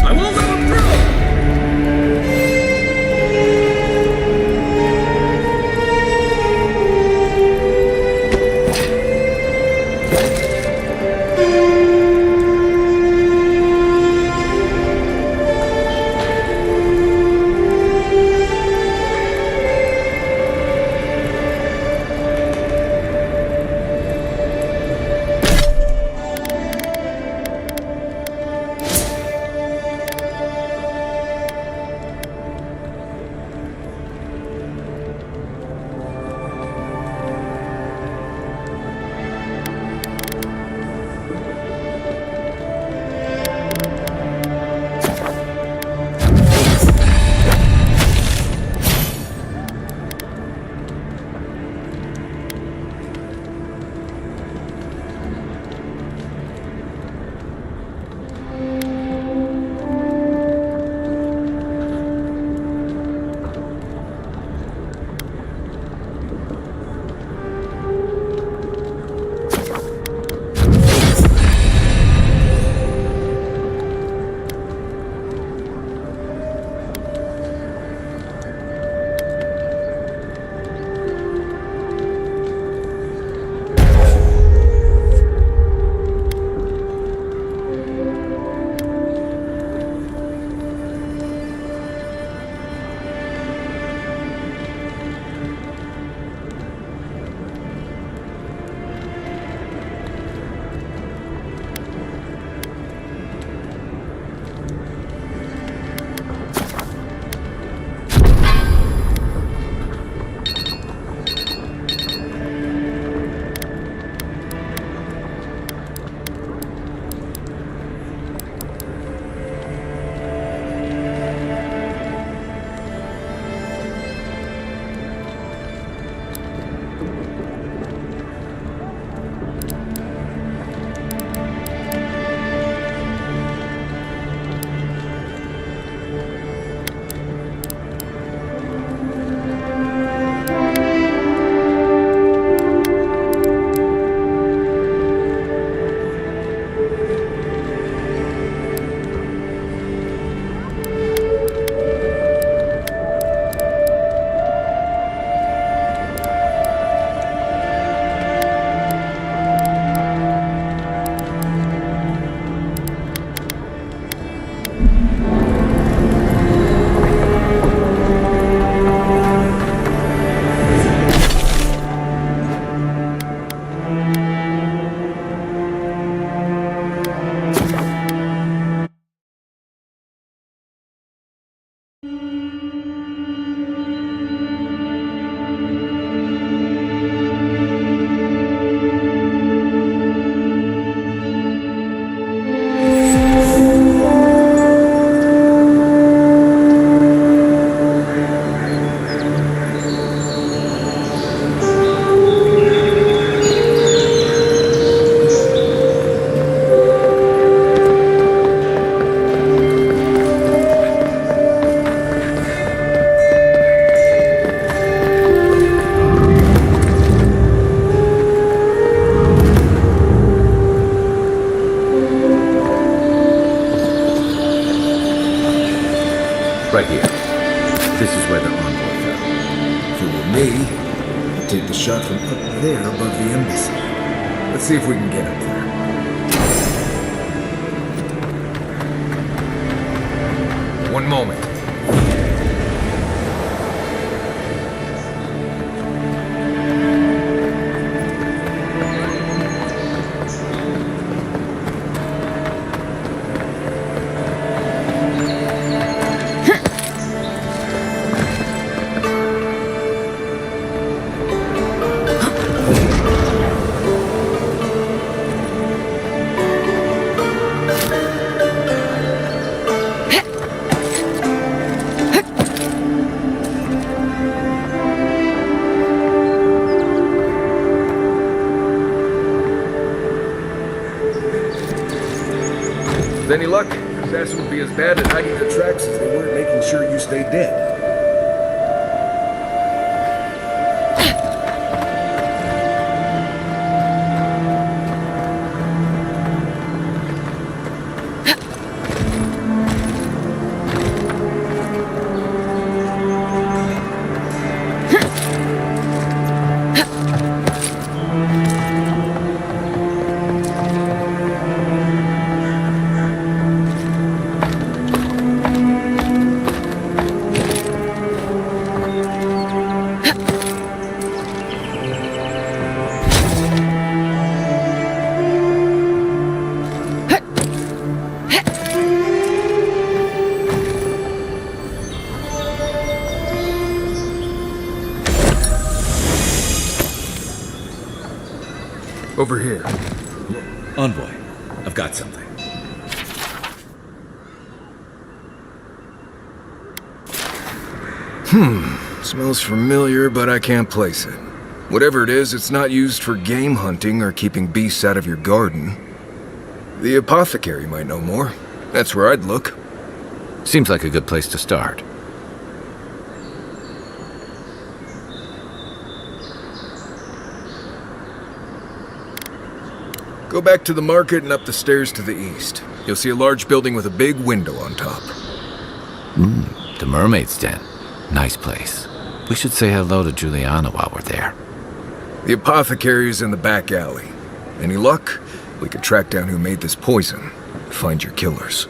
I won't let him through! Right here. This is where the envoy fell. If it were me, I'd take the shot from up there above the embassy. Let's see if we can get up there. One moment. With any luck, assassins would be as bad at hiding their tracks as they were at making sure you stayed dead. Over here. Envoy, I've got something. Smells familiar, but I can't place it. Whatever it is, it's not used for game hunting or keeping beasts out of your garden. The apothecary might know more. That's where I'd look. Seems like a good place to start. Go back to the market and up the stairs to the east. You'll see a large building with a big window on top. The Mermaid's Den. Nice place. We should say hello to Juliana while we're there. The apothecary's in the back alley. Any luck? We could track down who made this poison. Find your killers.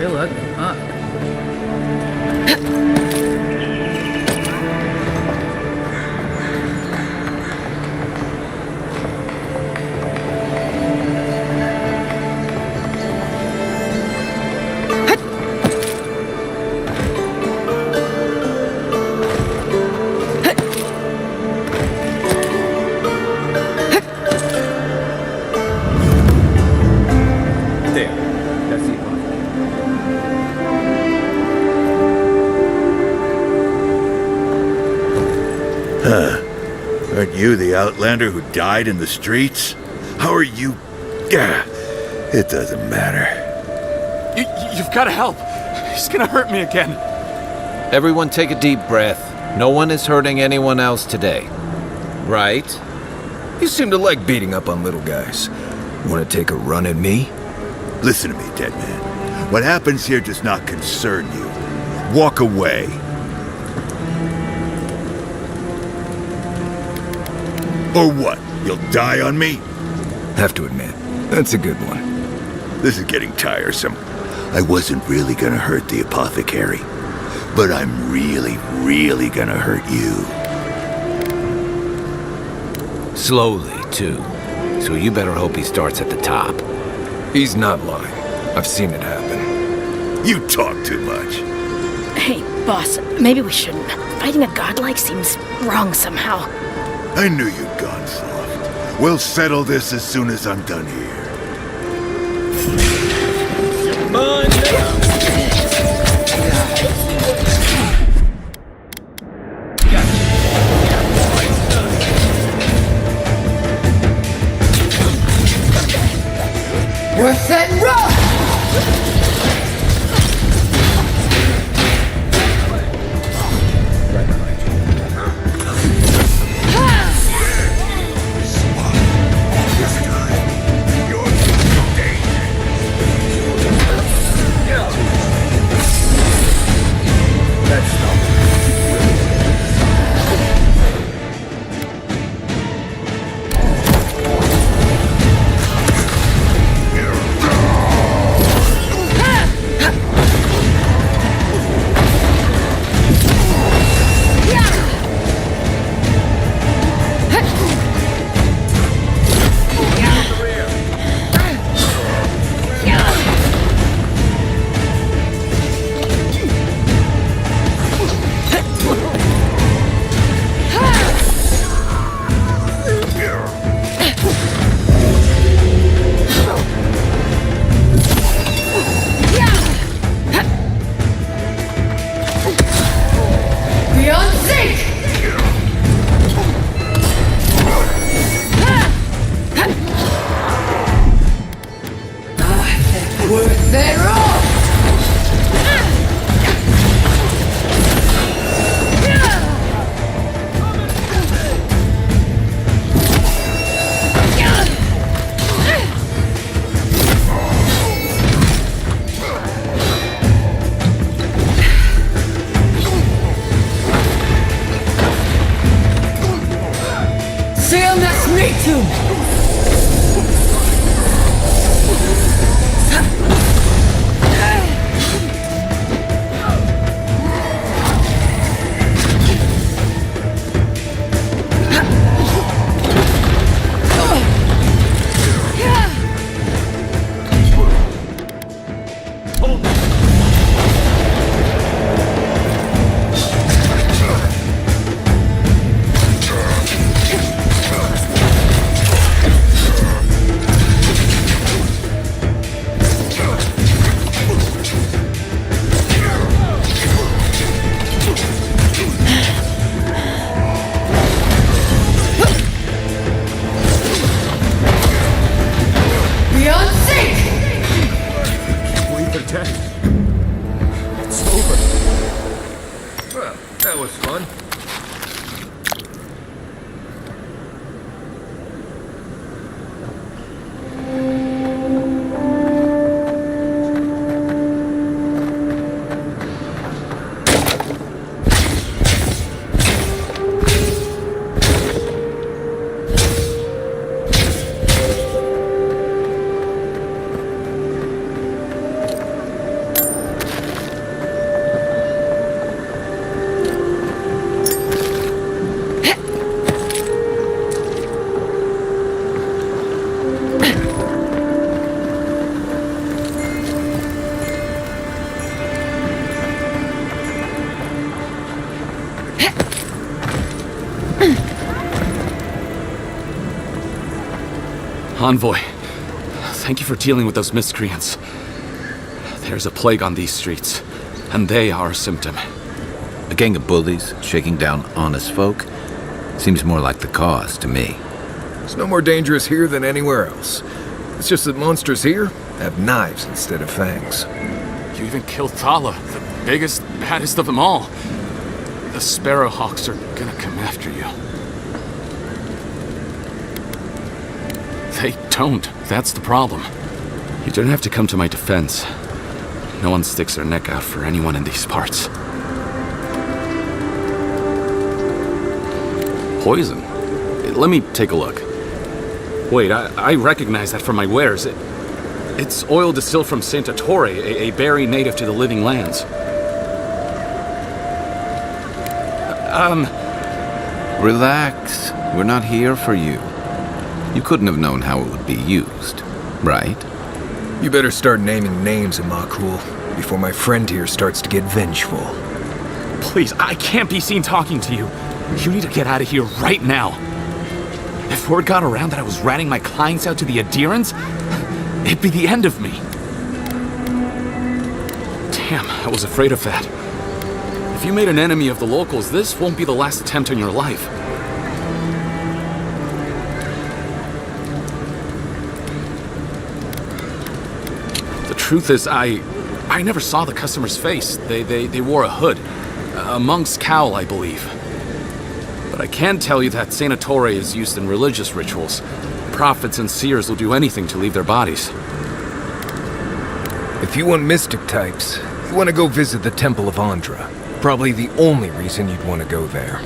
Real ugly, huh? Aren't you the outlander who died in the streets? How are you? It doesn't matter. You've got to help. He's gonna hurt me again. Everyone take a deep breath. No one is hurting anyone else today. Right? You seem to like beating up on little guys. Want to take a run at me? Listen to me, dead man. What happens here does not concern you. Walk away. Or what? You'll die on me? Have to admit, that's a good one. This is getting tiresome. I wasn't really gonna hurt the apothecary, but I'm really, really gonna hurt you. Slowly, too. So you better hope he starts at the top. He's not lying. I've seen it happen. You talk too much. Hey, boss, maybe we shouldn't. Fighting a godlike seems wrong somehow. I knew you'd gone soft. We'll settle this as soon as I'm done here. Worth that rock! That was fun. Envoy, thank you for dealing with those miscreants. There's a plague on these streets, and they are a symptom. A gang of bullies shaking down honest folk? Seems more like the cause to me. It's no more dangerous here than anywhere else. It's just that monsters here have knives instead of fangs. You even killed Thala, the biggest, baddest of them all. The Sparrowhawks are gonna come after you. They don't. That's the problem. You don't have to come to my defense. No one sticks their neck out for anyone in these parts. Poison? Let me take a look. Wait, I recognize that from my wares. It's oil distilled from Santa Torre, a berry native to the Living Lands. Relax. We're not here for you. You couldn't have known how it would be used, right? You better start naming names, Amakul, before my friend here starts to get vengeful. Please, I can't be seen talking to you. You need to get out of here right now. If word got around that I was ratting my clients out to the adherents, it'd be the end of me. Damn, I was afraid of that. If you made an enemy of the locals, this won't be the last attempt in your life. The truth is, I never saw the customer's face. They wore a hood. A monk's cowl, I believe. But I can tell you that Sanatore is used in religious rituals. Prophets and seers will do anything to leave their bodies. If you want mystic types, you want to go visit the Temple of Andra. Probably the only reason you'd want to go there.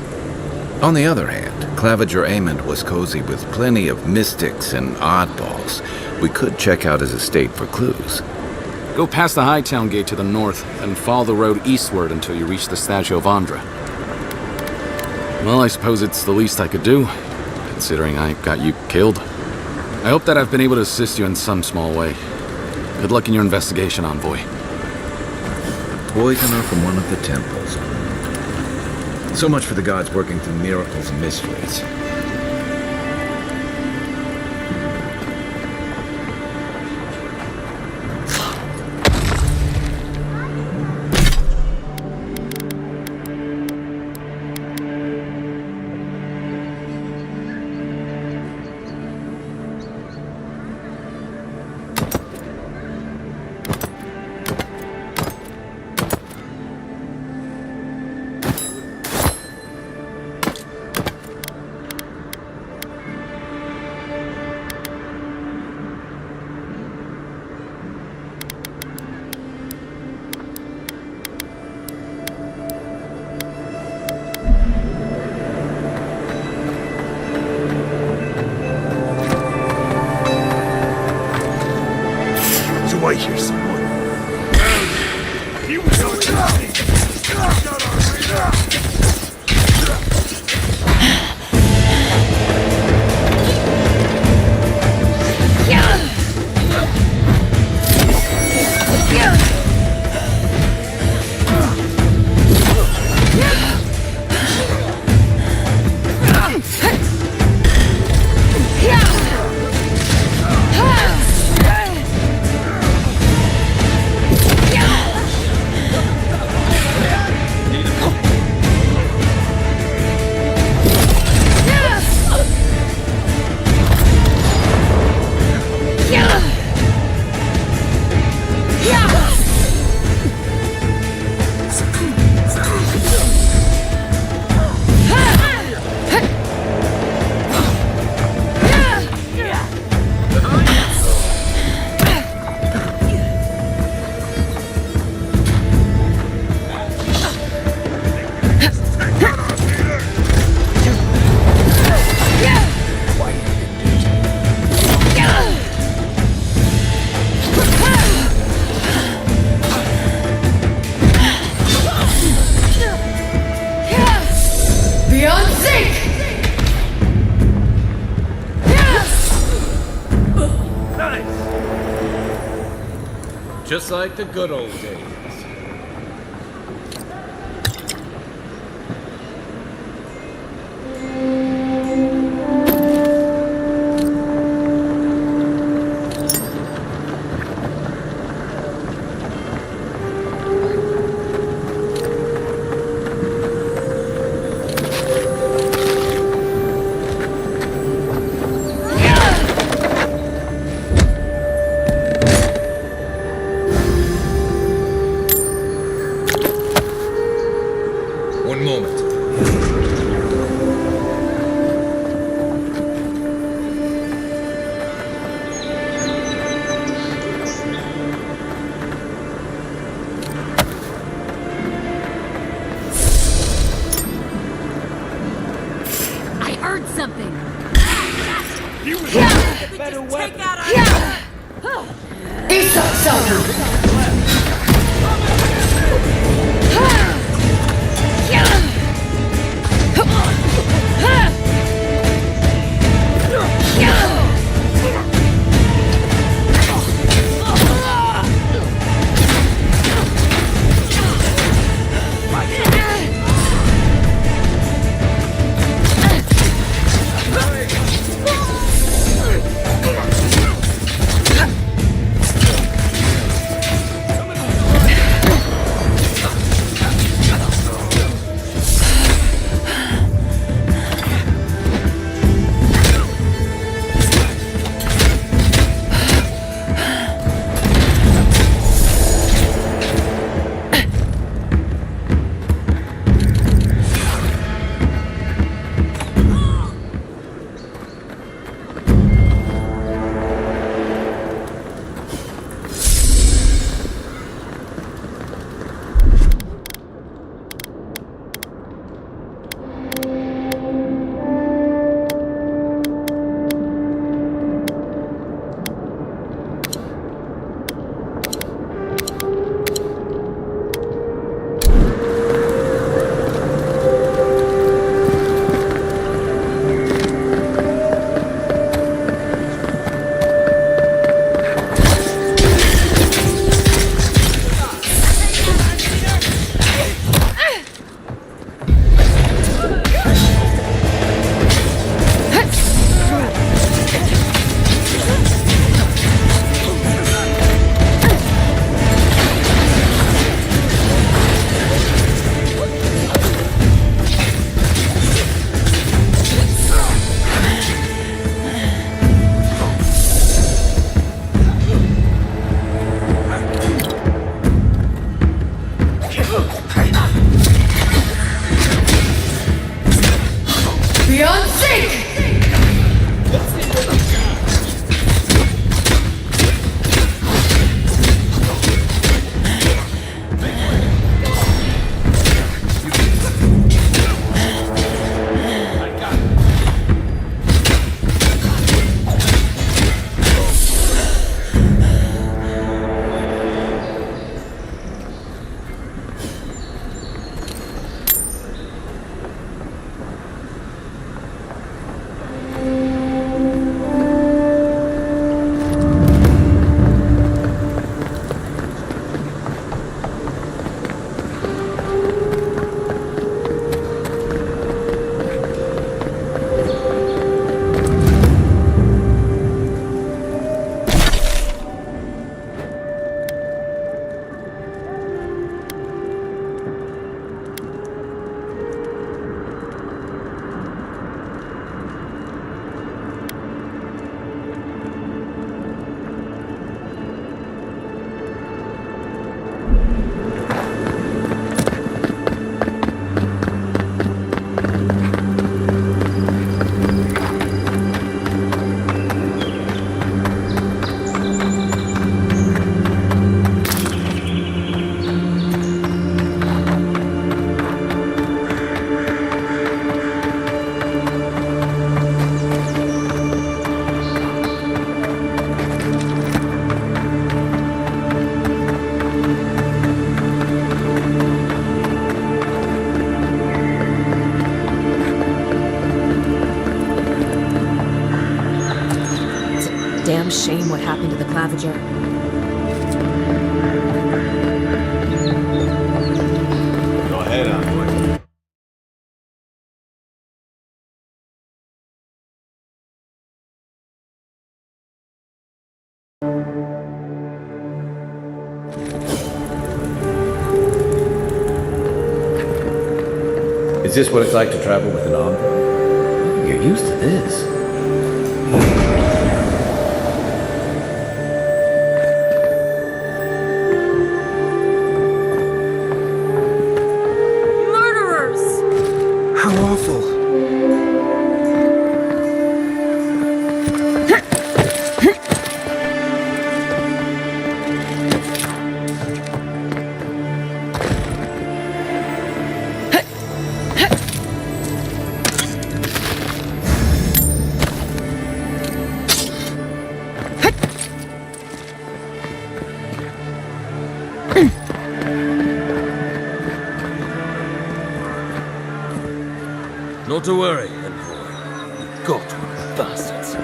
On the other hand, Claviger Amond was cozy with plenty of mystics and oddballs. We could check out his estate for clues. Go past the Hightown Gate to the north, and follow the road eastward until you reach the statue of Andra. Well, I suppose it's the least I could do, considering I got you killed. I hope that I've been able to assist you in some small way. Good luck in your investigation, Envoy. Poisoner from one of the temples. So much for the gods working through miracles and mysteries. I hear someone. Just like the good old days. Ravager. Go ahead, Envoy. Is this what it's like to travel with an envoy? You're used to this. Murderers! How awful. Not to worry, Envoy. We've got one of the bastards.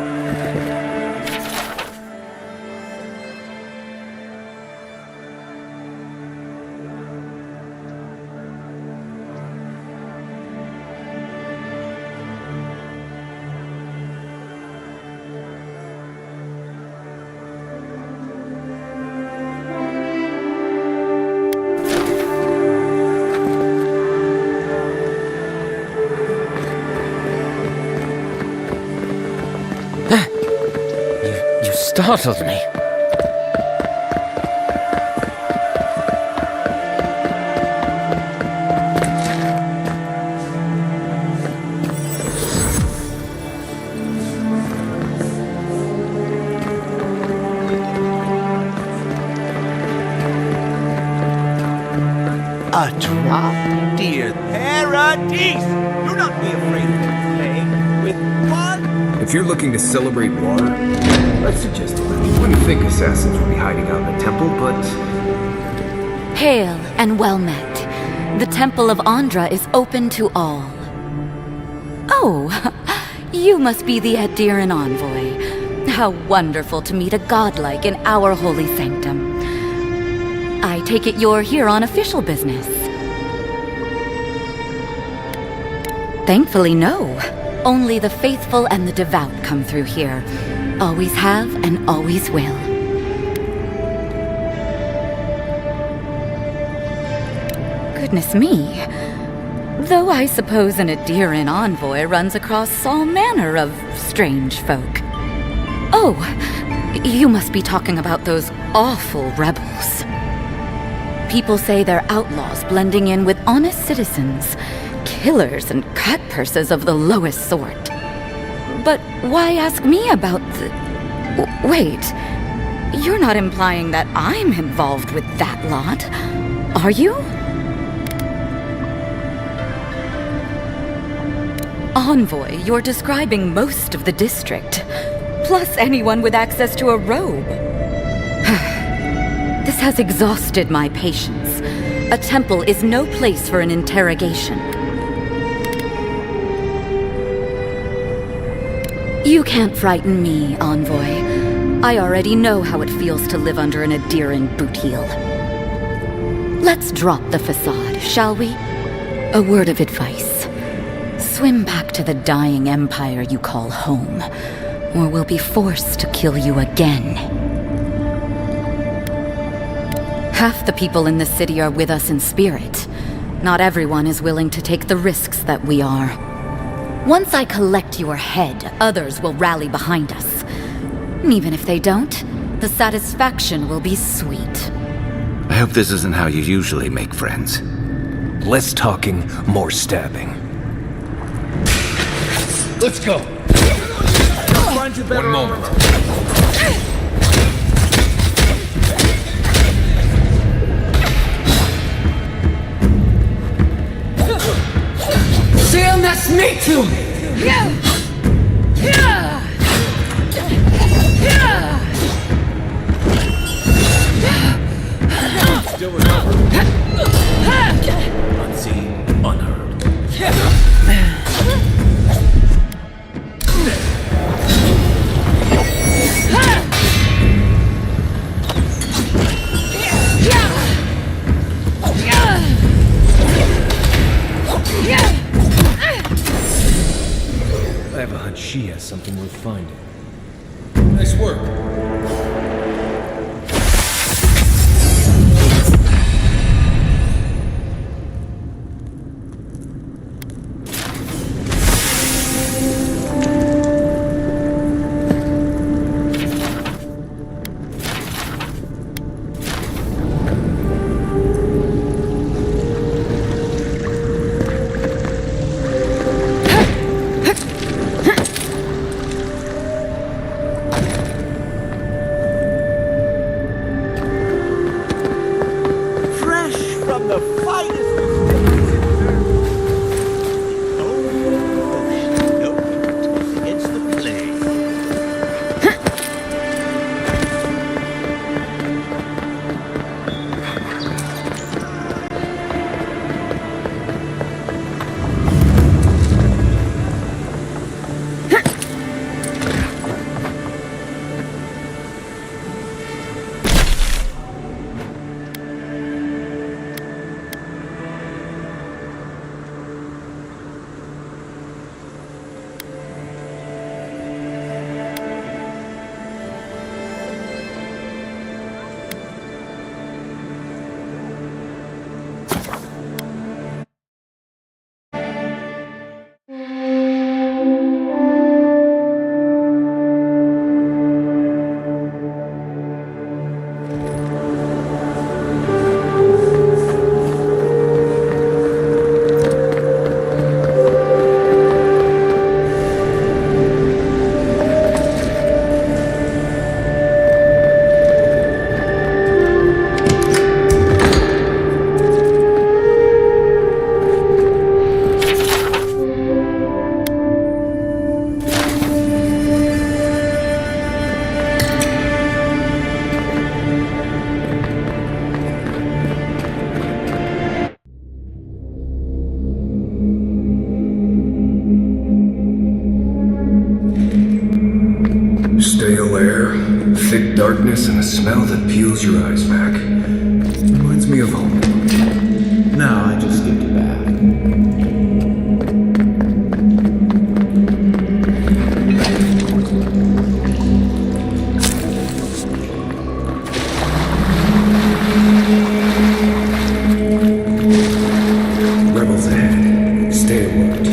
Startled me. A trap, dear Paradise! Do not be afraid of playing with fun. If you're looking to celebrate water, I'd suggest you wouldn't think assassins would be hiding out in the temple, but... Hail and well met. The Temple of Andra is open to all. Oh, you must be the Adiran envoy. How wonderful to meet a godlike in our holy sanctum. I take it you're here on official business. Thankfully, no. Only the faithful and the devout come through here. Always have and always will. Goodness me. Though I suppose an Adiran envoy runs across all manner of strange folk. Oh, you must be talking about those awful rebels. People say they're outlaws blending in with honest citizens, killers and cut-purses of the lowest sort. But why ask me about the... Wait, you're not implying that I'm involved with that lot, are you? Envoy, you're describing most of the district, plus anyone with access to a robe. This has exhausted my patience. A temple is no place for an interrogation. You can't frighten me, Envoy. I already know how it feels to live under an Adiran boot heel. Let's drop the facade, shall we? A word of advice. Swim back to the dying empire you call home, or we'll be forced to kill you again. Half the people in the city are with us in spirit. Not everyone is willing to take the risks that we are. Once I collect your head, others will rally behind us. And even if they don't, the satisfaction will be sweet. I hope this isn't how you usually make friends. Less talking, more stabbing. Let's go. Find you better. One moment. Damn, that's me too! Still remember. Unseen, unheard. find it. Nice work. Stale air, thick darkness, and a smell that peels your eyes back. Reminds me of home. No, I just skipped a bath. Rebels ahead. Stay alert.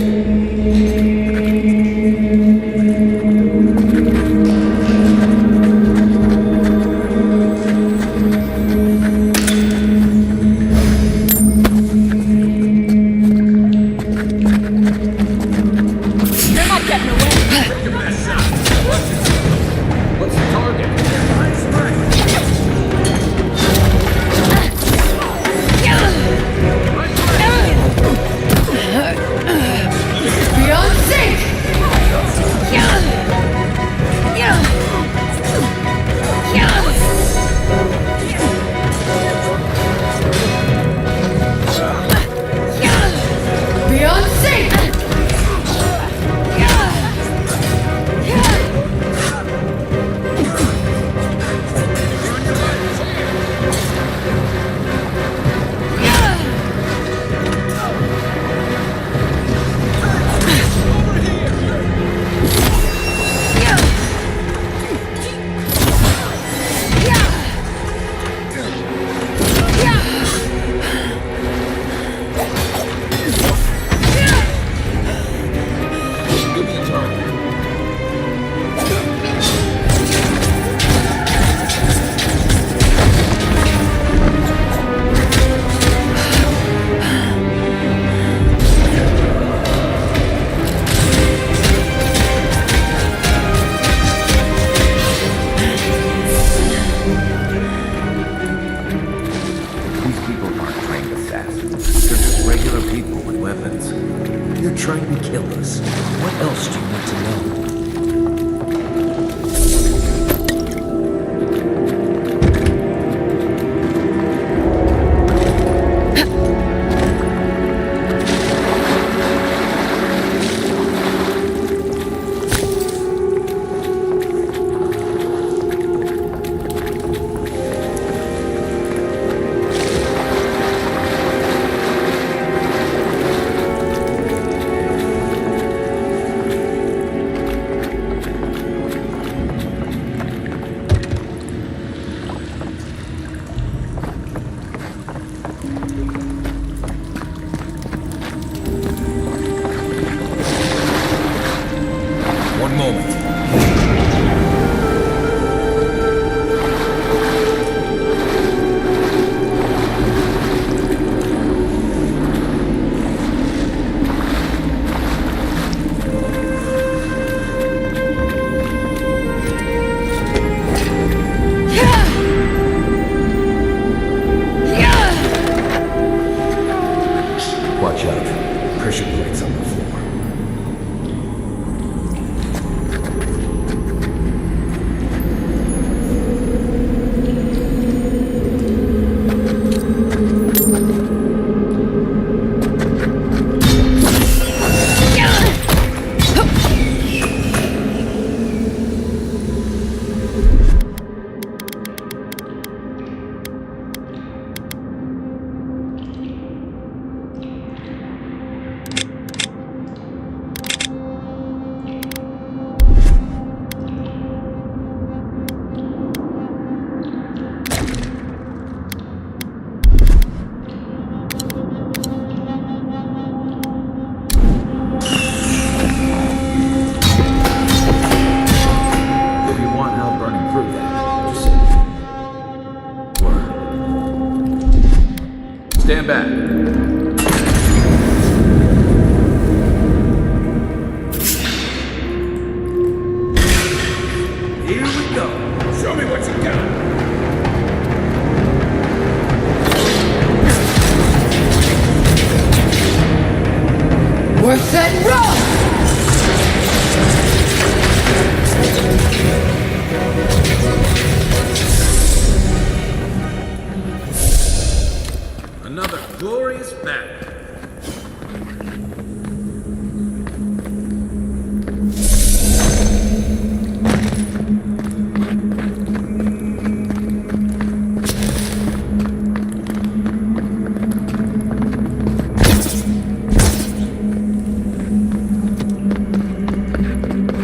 Stand back. Here we go. Show me what you got. Worth that rock! Another glorious battle.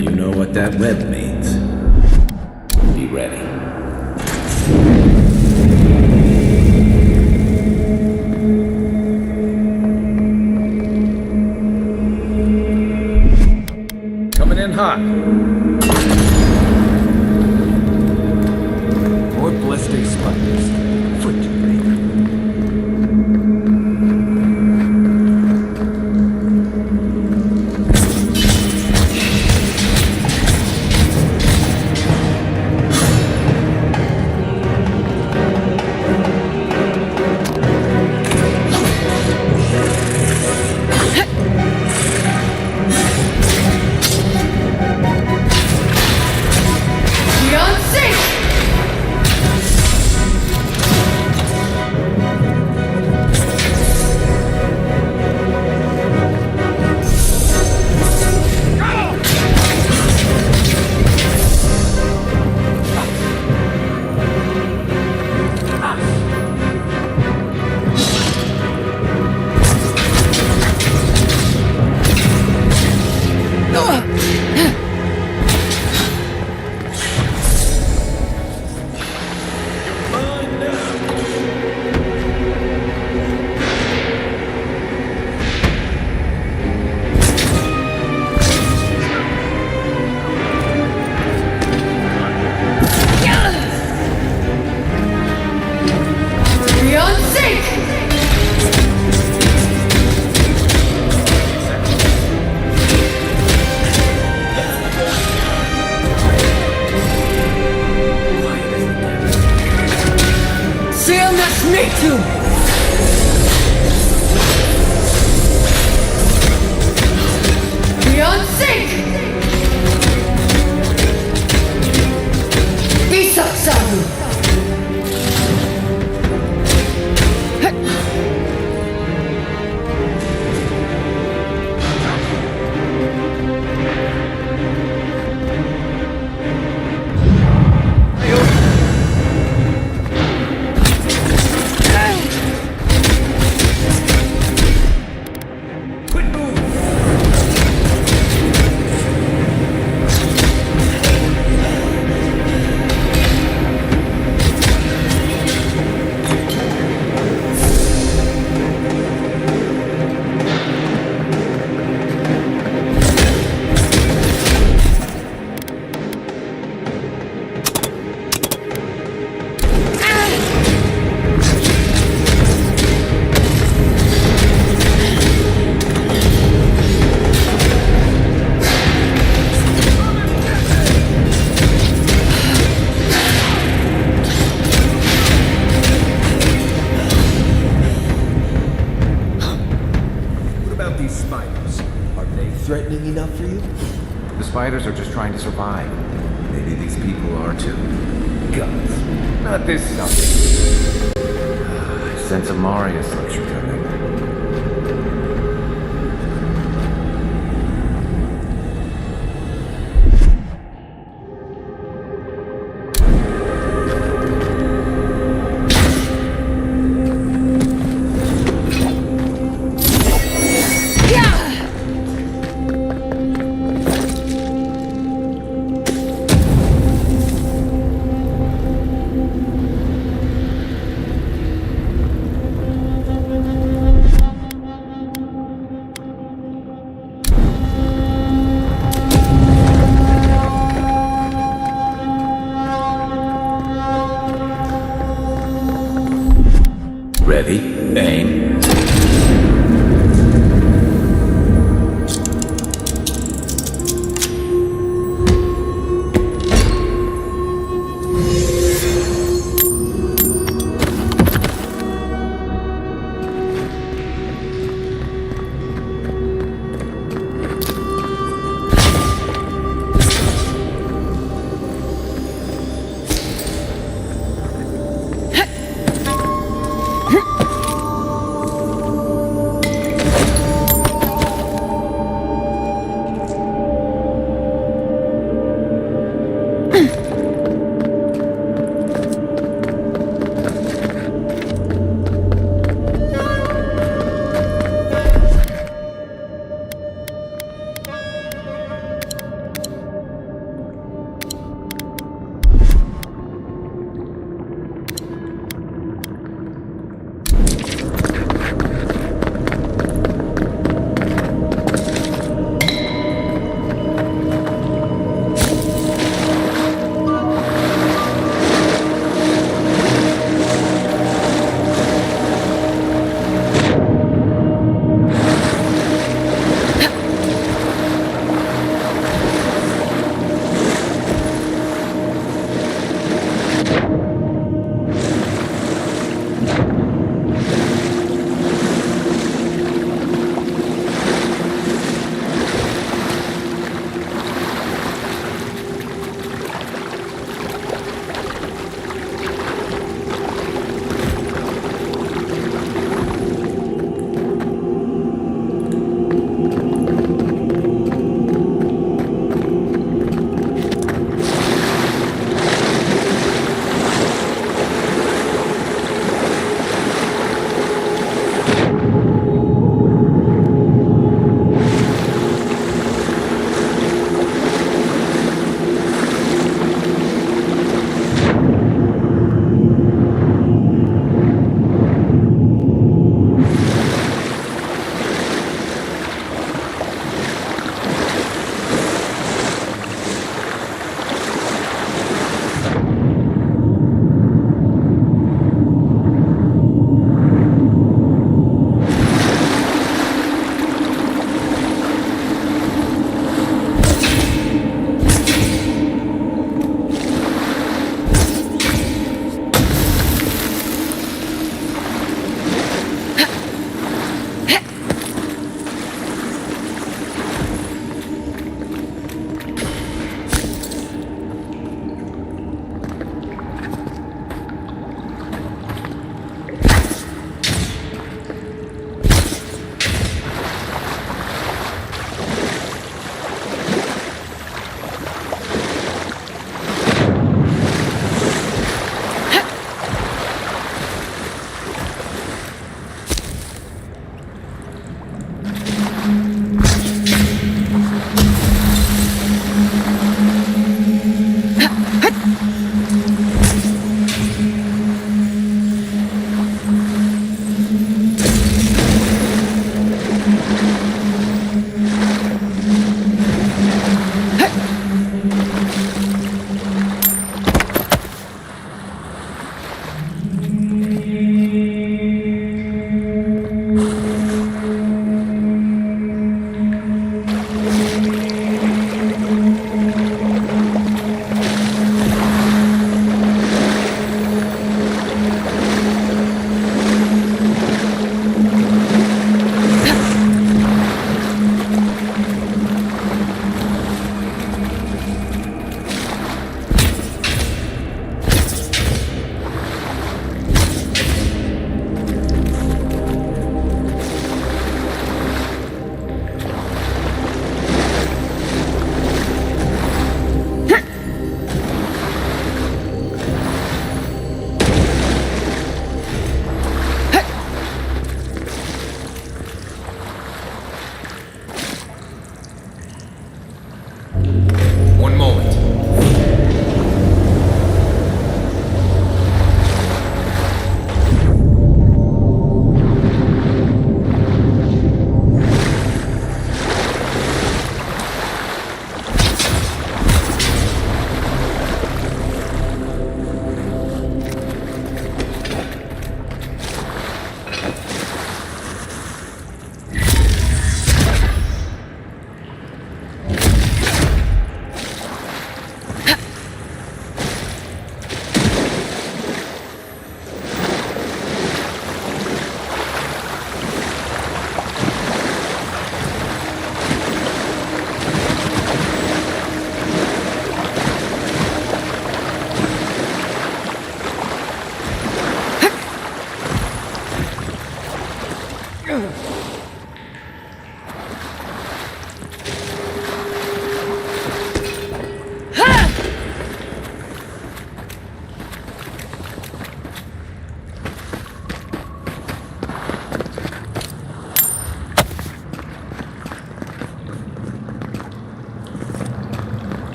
You know what that web means. Be ready. Coming in hot. More ballistic spiders. Foot you, baby. threatening enough for you? The spiders are just trying to survive. Maybe these people are too. Guns. Not this summer. I sense a Marius lecture coming. Ready? Aim.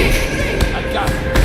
I got it.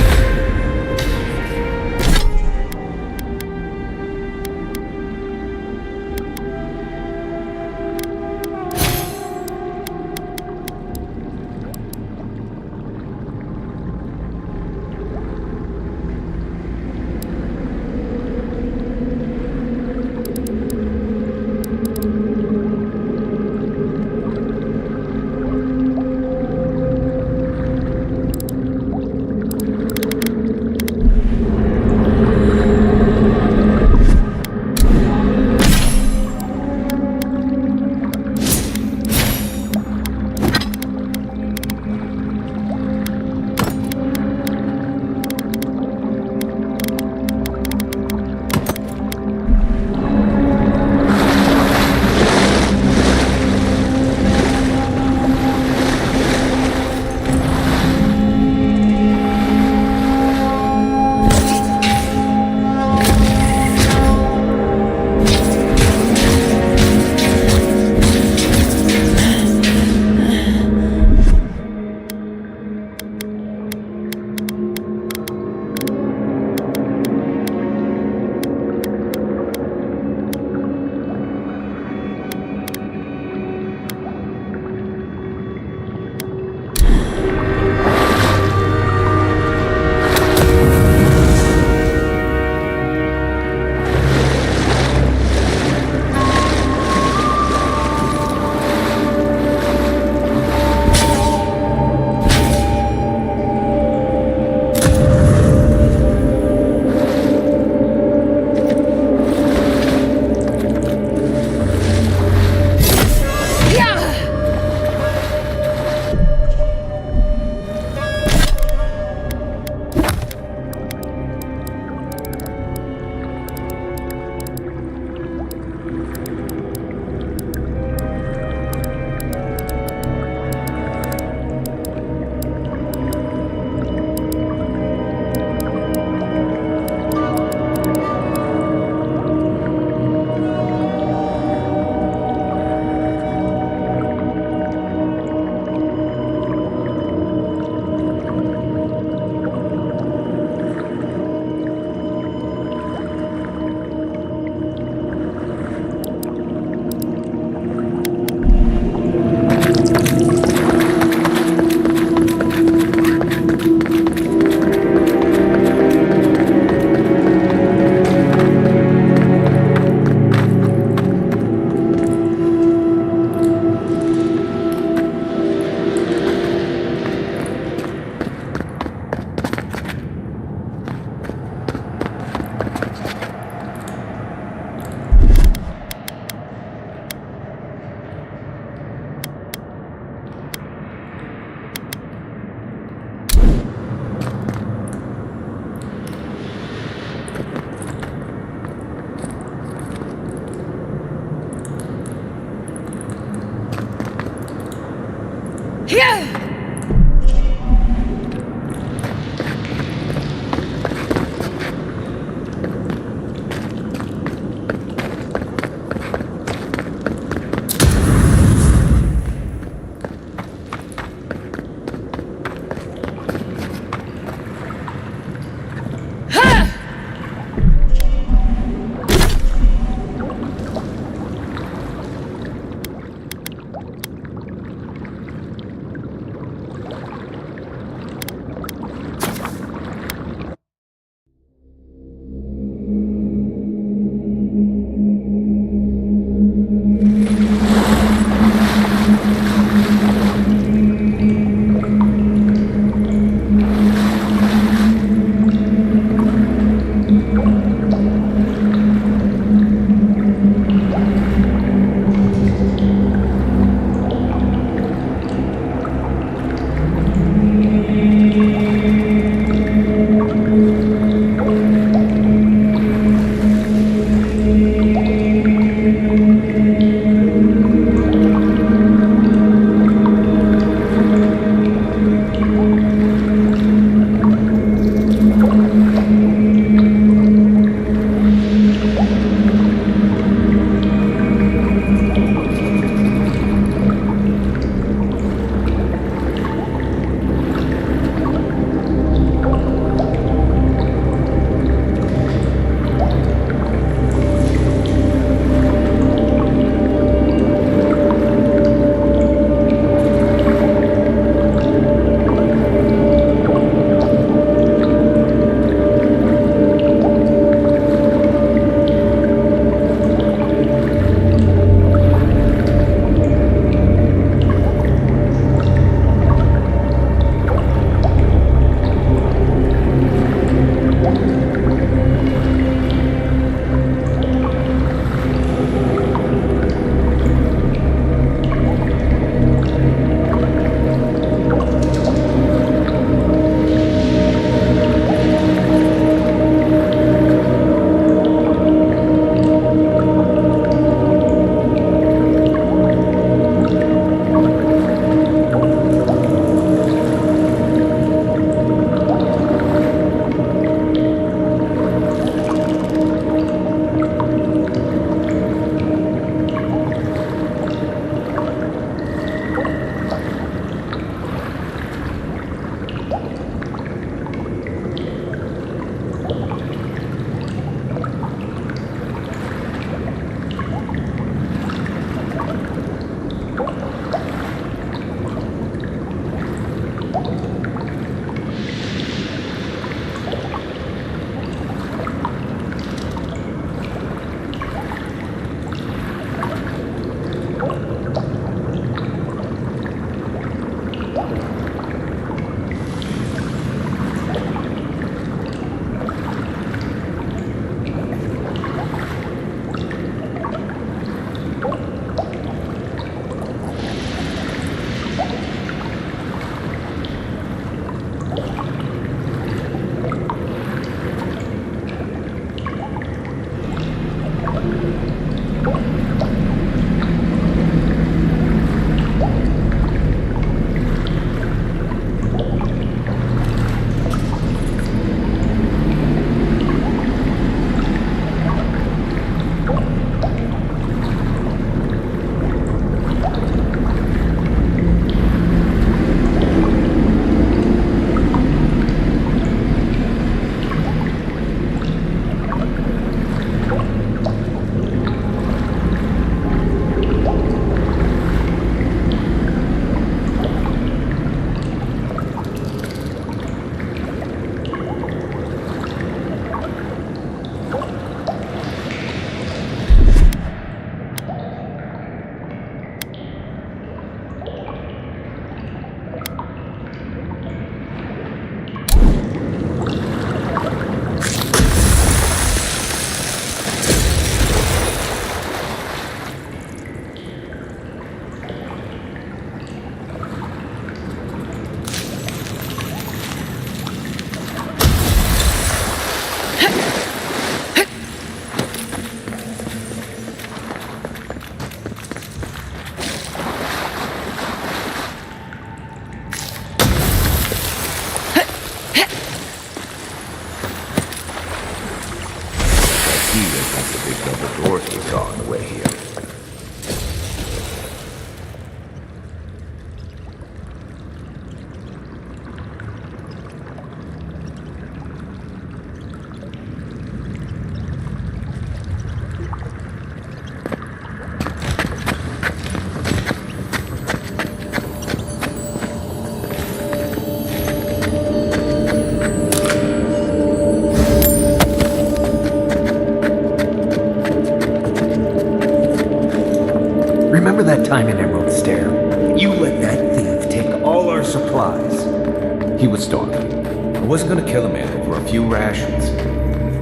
He was starving. I wasn't gonna kill a man over a few rations.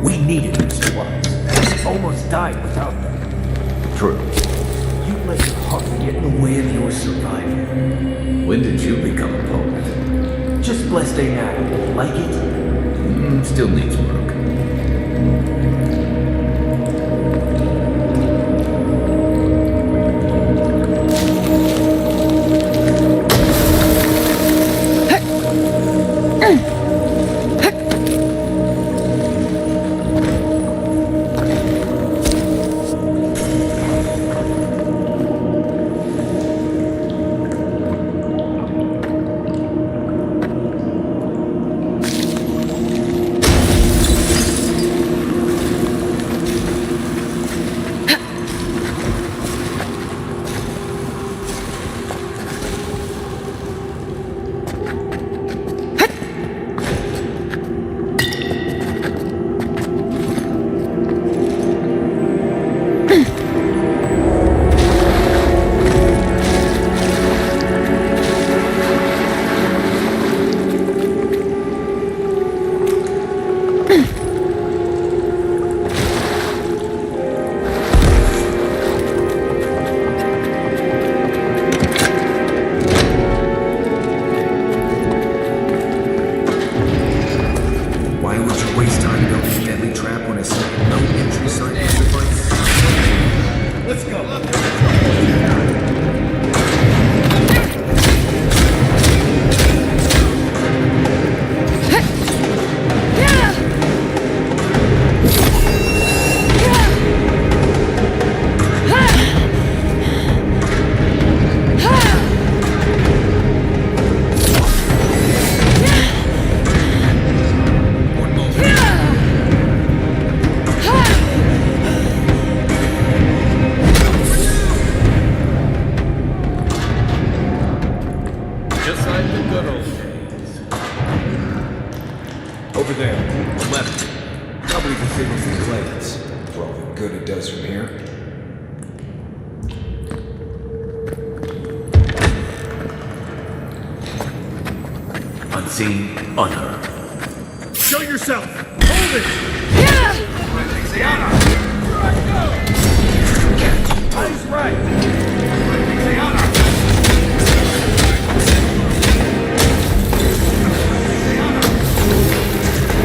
We needed his supplies. He almost died without them. True. You let your heart get in the way of your survival. When did you become a poet? Just blessed day now. Like it? Still needs work. Over there, left. Probably the signal from the clans. For all the good it does from here. Unseen, unheard. Show yourself! Hold it! Eyes right!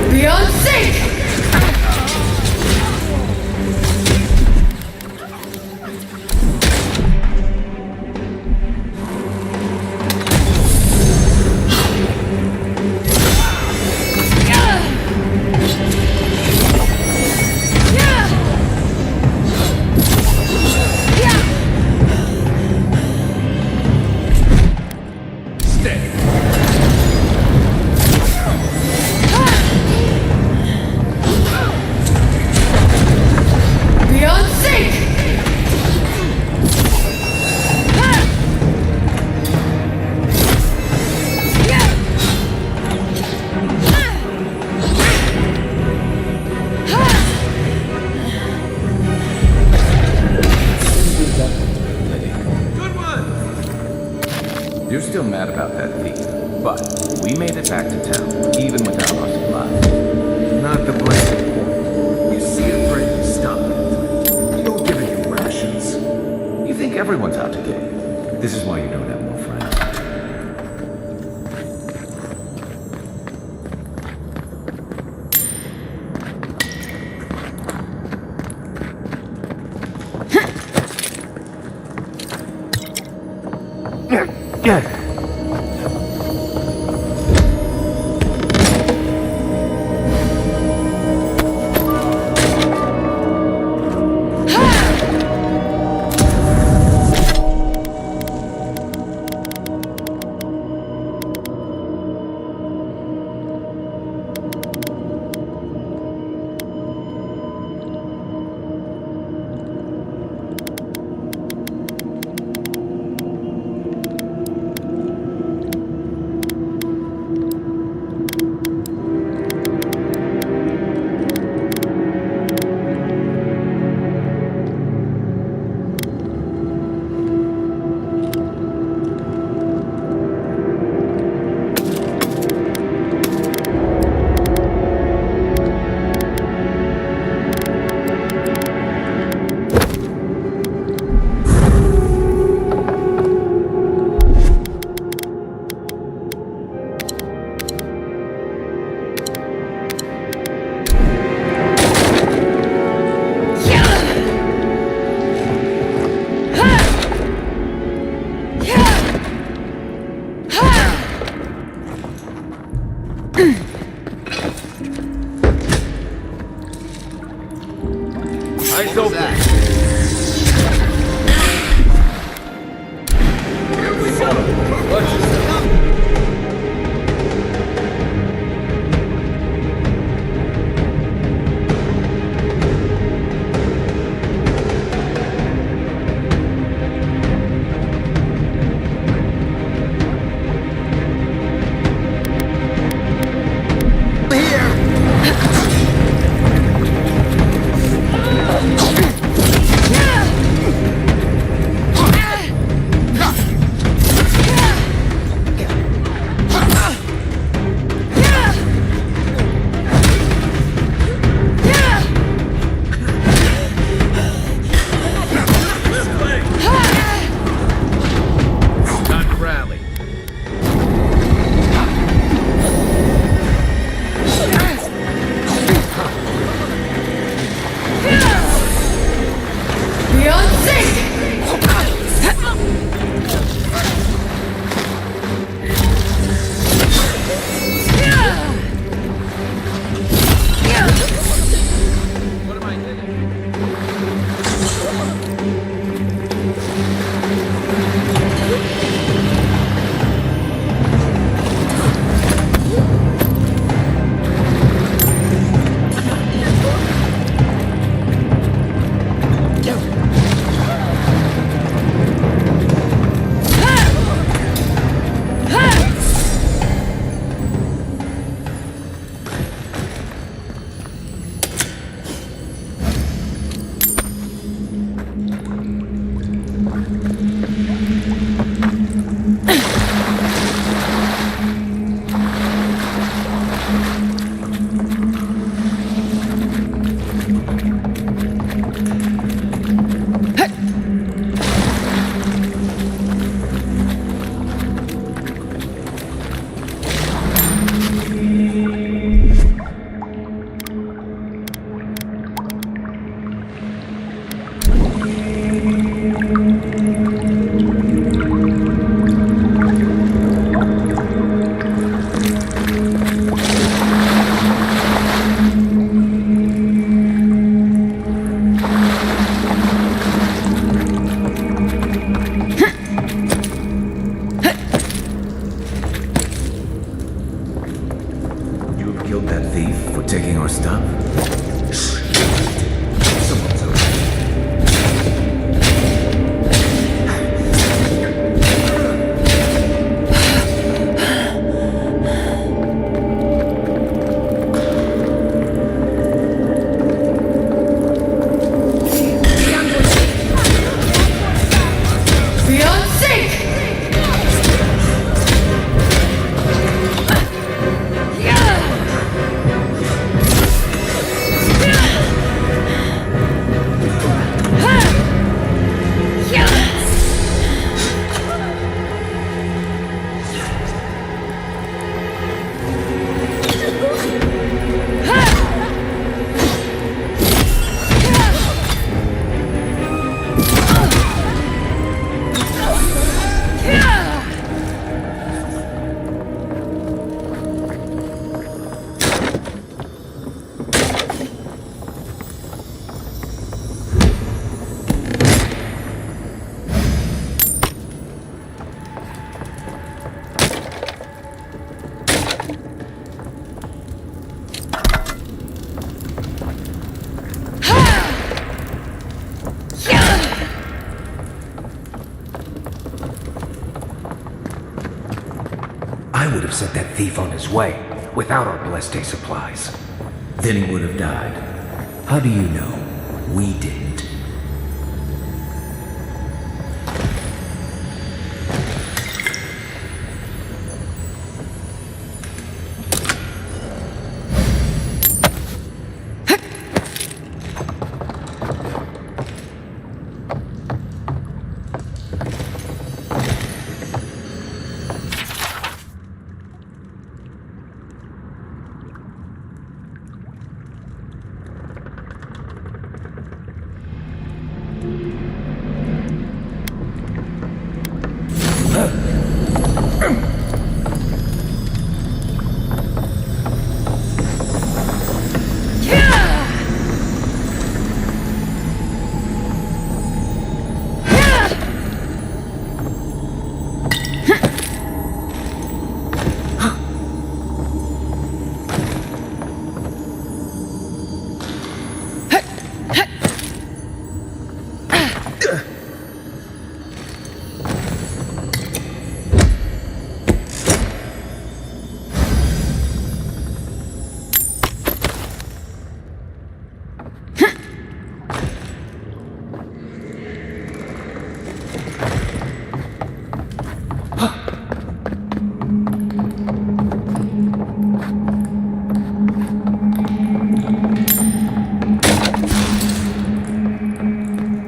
Beyond sync! You're still mad about that thief, but we made it back to town, even without our supplies. Not the blessed point. You see a threat, you stop it. You don't give it your rations. You think everyone's out to get you. This is why you don't have more friends. Eyes open. Here we go. Watch yourself. I would have sent that thief on his way without our ballistic supplies. Then he would have died. How do you know? We didn't.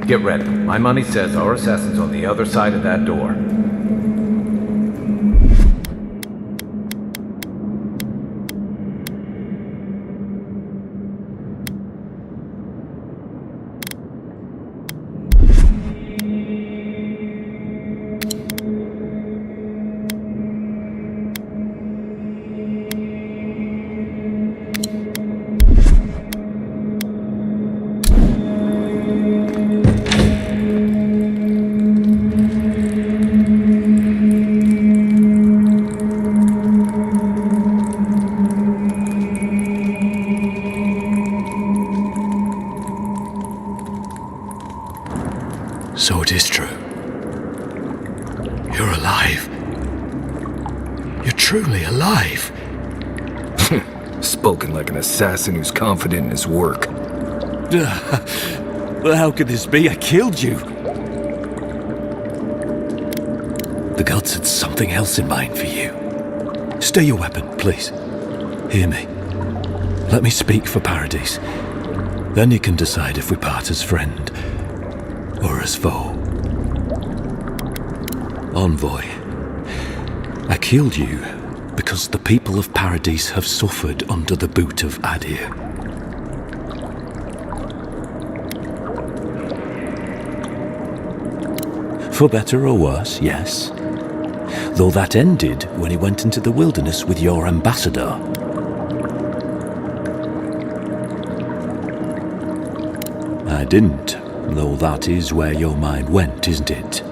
Get ready. My money says our assassin's on the other side of that door. So it is true. You're alive. You're truly alive. Spoken like an assassin who's confident in his work. Well, how could this be? I killed you. The gods had something else in mind for you. Stay your weapon, please. Hear me. Let me speak for Paradise. Then you can decide if we part as friend or as foe. Envoy, I killed you because the people of Paradise have suffered under the boot of Adir. For better or worse, yes. Though that ended when he went into the wilderness with your ambassador. I didn't, though that is where your mind went, isn't it?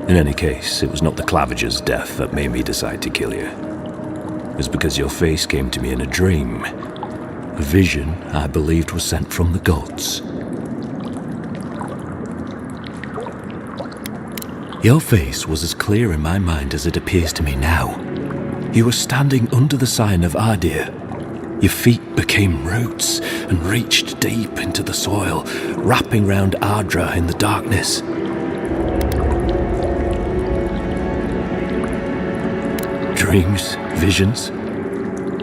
In any case, it was not the Clavager's death that made me decide to kill you. It was because your face came to me in a dream. A vision I believed was sent from the gods. Your face was as clear in my mind as it appears to me now. You were standing under the sign of Adir. Your feet became roots and reached deep into the soil, wrapping round Ardra in the darkness. Dreams, visions,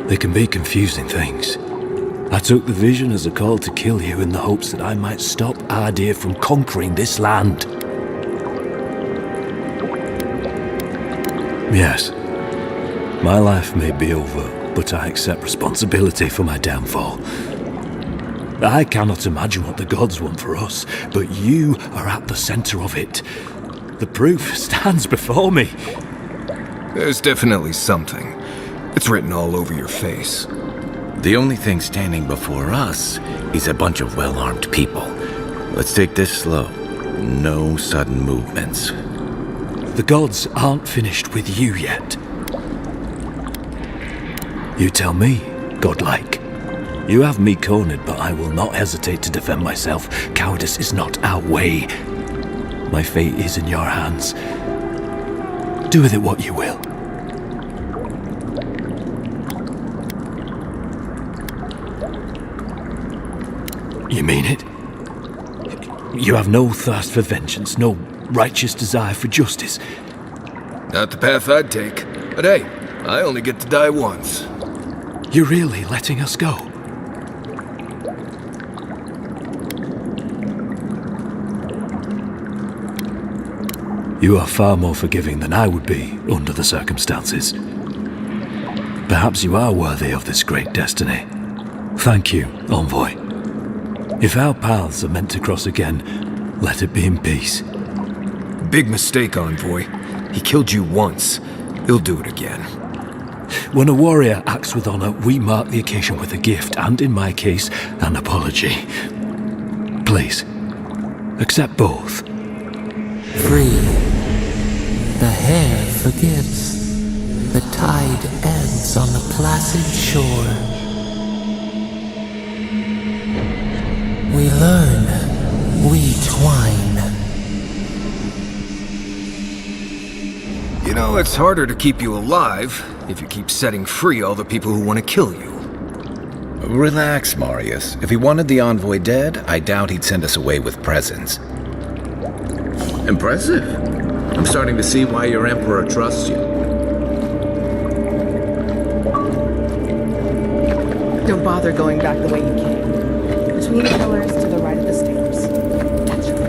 they can be confusing things. I took the vision as a call to kill you in the hopes that I might stop Adir from conquering this land. Yes, my life may be over, but I accept responsibility for my downfall. I cannot imagine what the gods want for us, but you are at the center of it. The proof stands before me. There's definitely something. It's written all over your face. The only thing standing before us is a bunch of well-armed people. Let's take this slow. No sudden movements. The gods aren't finished with you yet. You tell me, godlike. You have me cornered, but I will not hesitate to defend myself. Cowardice is not our way. My fate is in your hands. Do with it what you will. You mean it? You have no thirst for vengeance, no righteous desire for justice. Not the path I'd take. But hey, I only get to die once. You're really letting us go? You are far more forgiving than I would be under the circumstances. Perhaps you are worthy of this great destiny. Thank you, Envoy. If our paths are meant to cross again, let it be in peace. Big mistake, Envoy. He killed you once. He'll do it again. When a warrior acts with honor, we mark the occasion with a gift, and in my case, an apology. Please, accept both. Free. The hair forgives. The tide ebbs on the placid shore. We learn. We twine. You know, it's harder to keep you alive if you keep setting free all the people who want to kill you. Relax, Marius. If he wanted the envoy dead, I doubt he'd send us away with presents. Impressive. I'm starting to see why your emperor trusts you. Don't bother going back the way you came. Between the pillars to the right of the stairs. That's your way.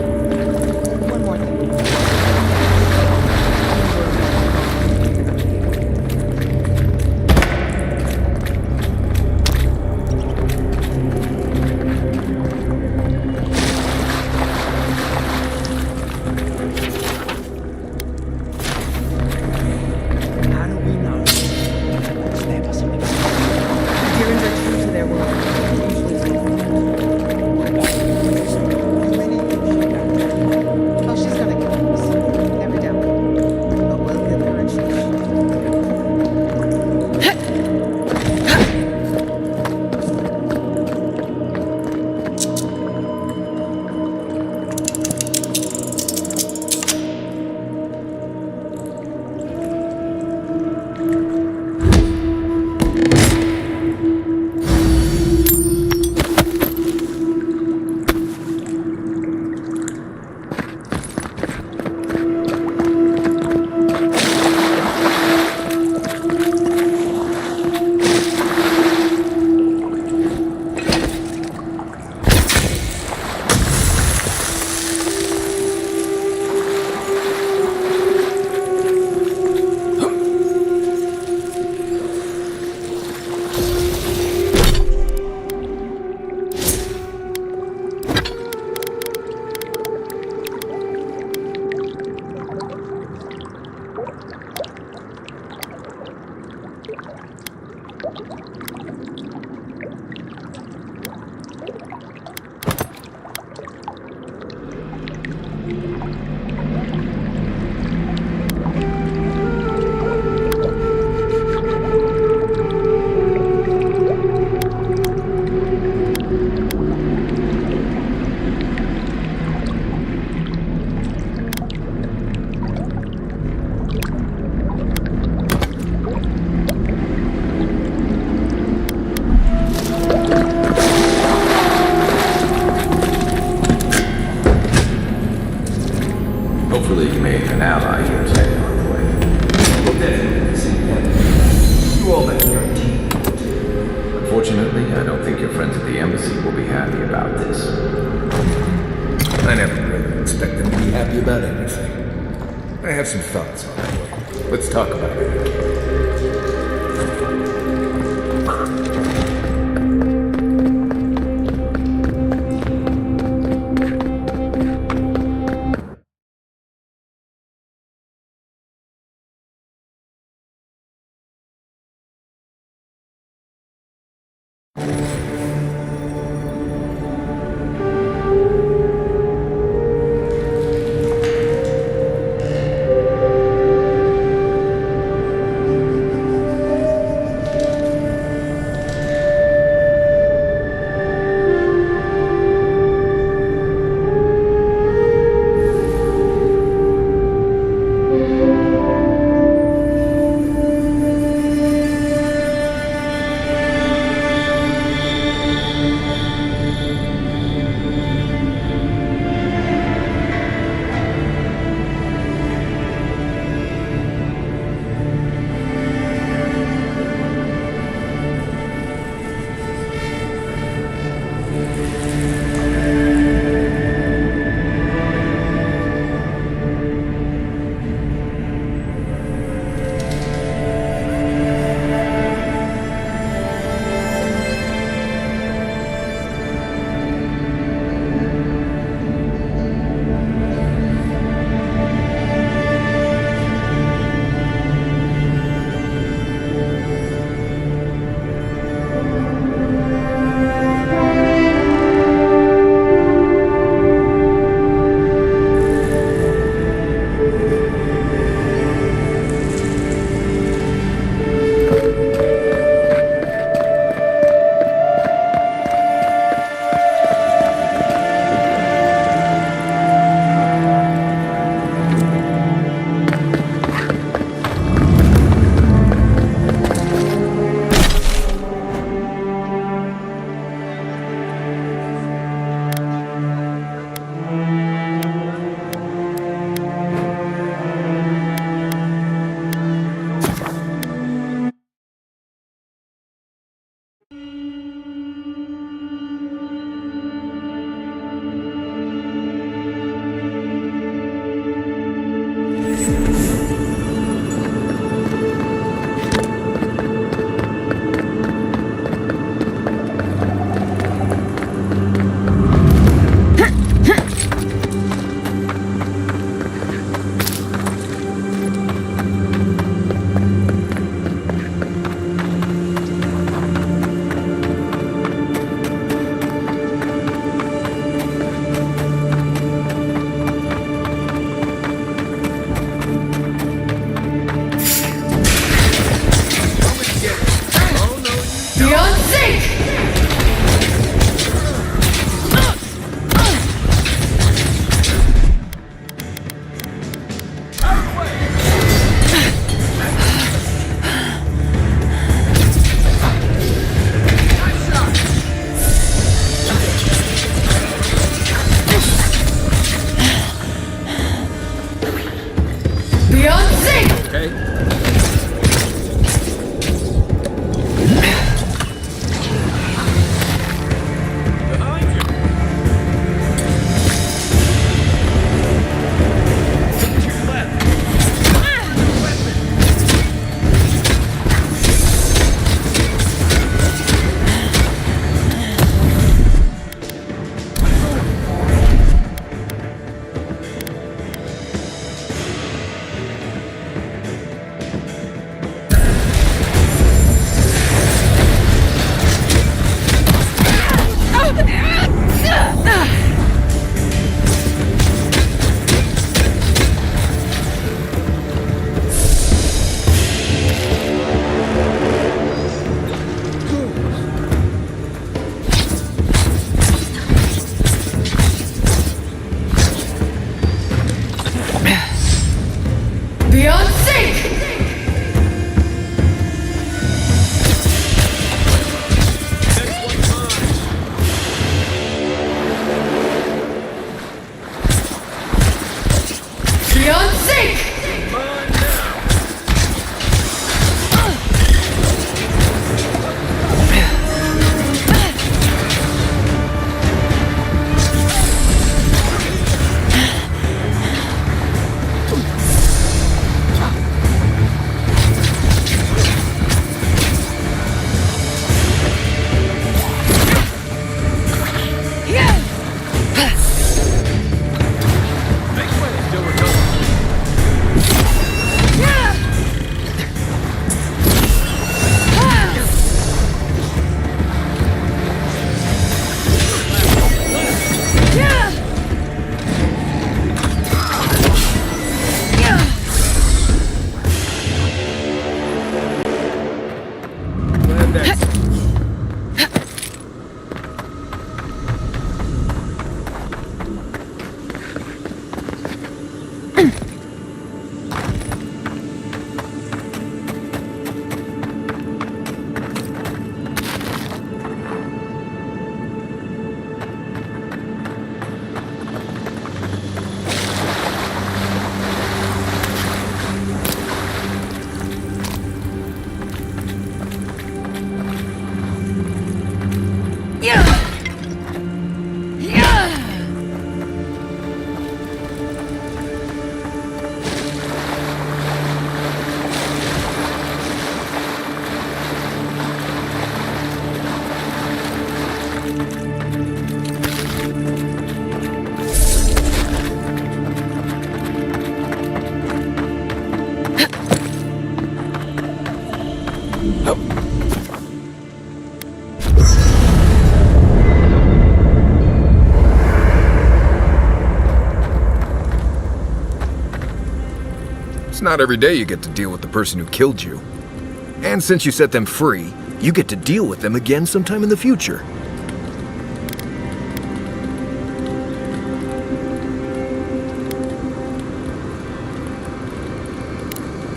Unfortunately, I don't think your friends at the embassy will be happy about this. I never really expect them to be happy about anything. I have some thoughts on it. Let's talk about it. It's not every day you get to deal with the person who killed you. And since you set them free, you get to deal with them again sometime in the future.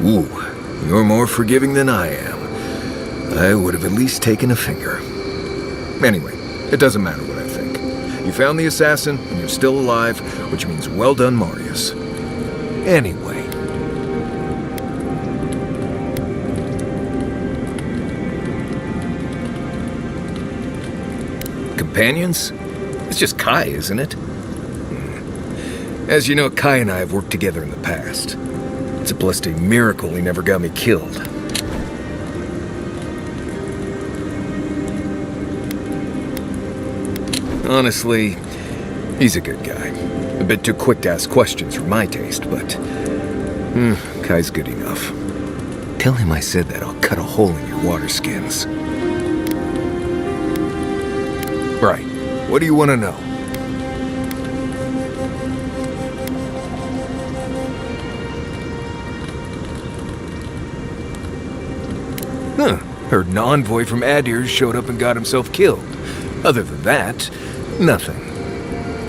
Ooh, you're more forgiving than I am. I would have at least taken a finger. Anyway, it doesn't matter what I think. You found the assassin, and you're still alive, which means well done, Marius. Anyway. Companions? It's just Kai, isn't it? As you know, Kai and I have worked together in the past. It's a blessed miracle he never got me killed. Honestly, he's a good guy. A bit too quick to ask questions for my taste, but Kai's good enough. Tell him I said that I'll cut a hole in your water skins. Right. What do you want to know? Heard an envoy from Adir showed up and got himself killed. Other than that, nothing.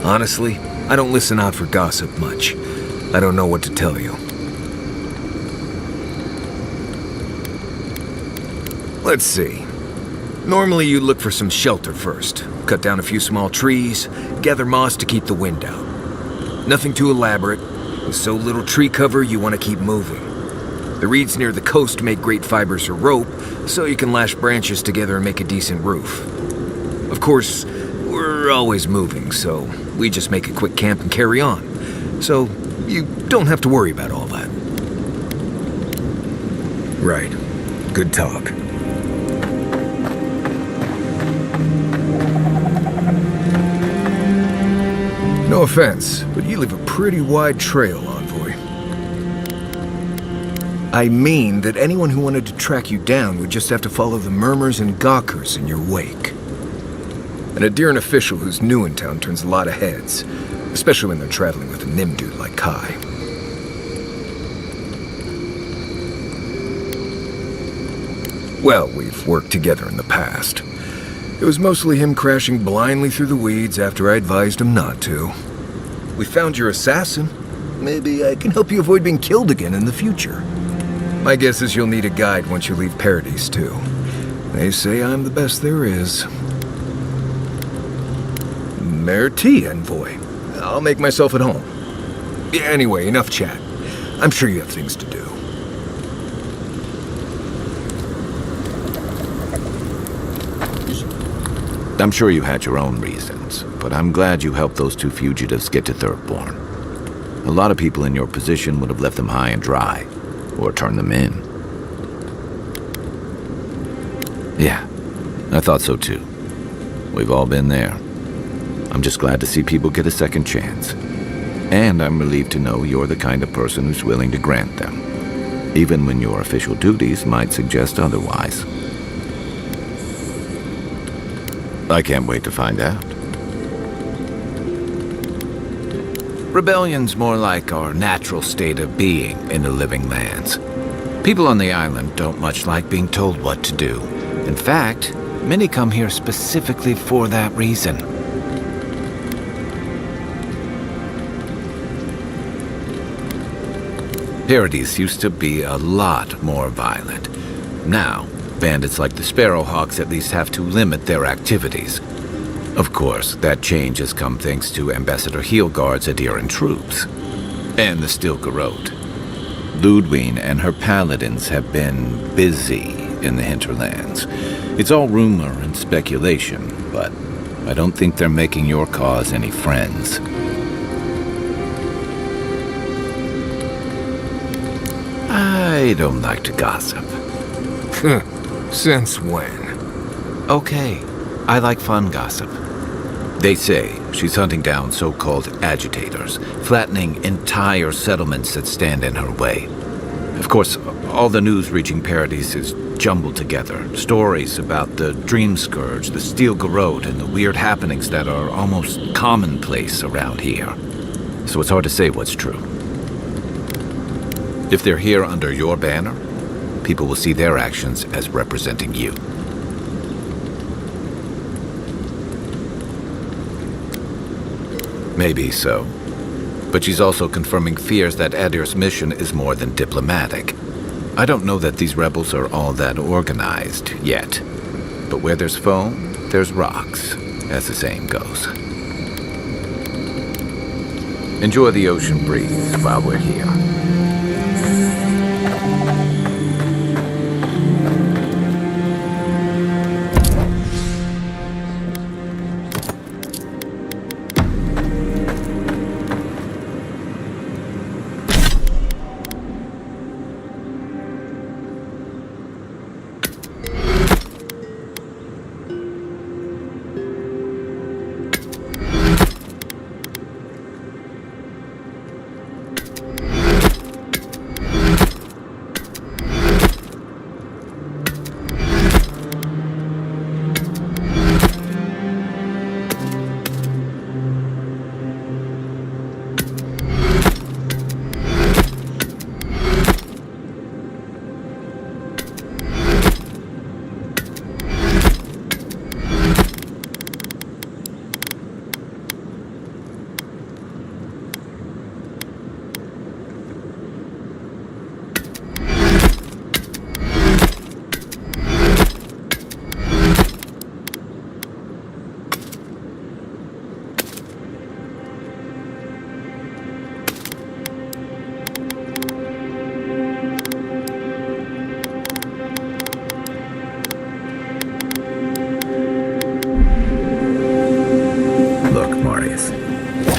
Honestly, I don't listen out for gossip much. I don't know what to tell you. Let's see. Normally you look for some shelter first. Cut down a few small trees, gather moss to keep the wind out. Nothing too elaborate. With so little tree cover, you want to keep moving. The reeds near the coast make great fibers for rope, so you can lash branches together and make a decent roof. Of course, we're always moving, so we just make a quick camp and carry on. So you don't have to worry about all that. Right. Good talk. No offense, but you leave a pretty wide trail, Envoy. I mean that anyone who wanted to track you down would just have to follow the murmurs and gawkers in your wake. An Adiran official who's new in town turns a lot of heads, especially when they're traveling with a Nimdude like Kai. Well, we've worked together in the past. It was mostly him crashing blindly through the weeds after I advised him not to. We found your assassin. Maybe I can help you avoid being killed again in the future. My guess is you'll need a guide once you leave Paradise, too. They say I'm the best there is. Merci, Envoy. I'll make myself at home. Anyway, enough chat. I'm sure you have things to do. I'm sure you had your own reasons, but I'm glad you helped those two fugitives get to Thirdborn. A lot of people in your position would have left them high and dry, or turned them in. Yeah, I thought so too. We've all been there. I'm just glad to see people get a second chance. And I'm relieved to know you're the kind of person who's willing to grant them, even when your official duties might suggest otherwise. I can't wait to find out. Rebellion's more like our natural state of being in the living lands. People on the island don't much like being told what to do, In fact, many come here specifically for that reason. Paradis used to be a lot more violent. Now, bandits like the Sparrowhawks at least have to limit their activities. Of course, that change has come thanks to Ambassador Heelguard's Adiran troops. And the Steel Garrote. Ludwine and her paladins have been busy in the hinterlands. It's all rumor and speculation, but I don't think they're making your cause any friends. I don't like to gossip. Since when? Okay, I like fun gossip. They say she's hunting down so-called agitators, flattening entire settlements that stand in her way. Of course, all the news reaching Paradis is jumbled together. Stories about the Dream Scourge, the Steel Garrote, and the weird happenings that are almost commonplace around here. So it's hard to say what's true. If they're here under your banner, people will see their actions as representing you. Maybe so. But she's also confirming fears that Adir's mission is more than diplomatic. I don't know that these rebels are all that organized yet. But where there's foam, there's rocks, as the saying goes. Enjoy the ocean breeze while we're here.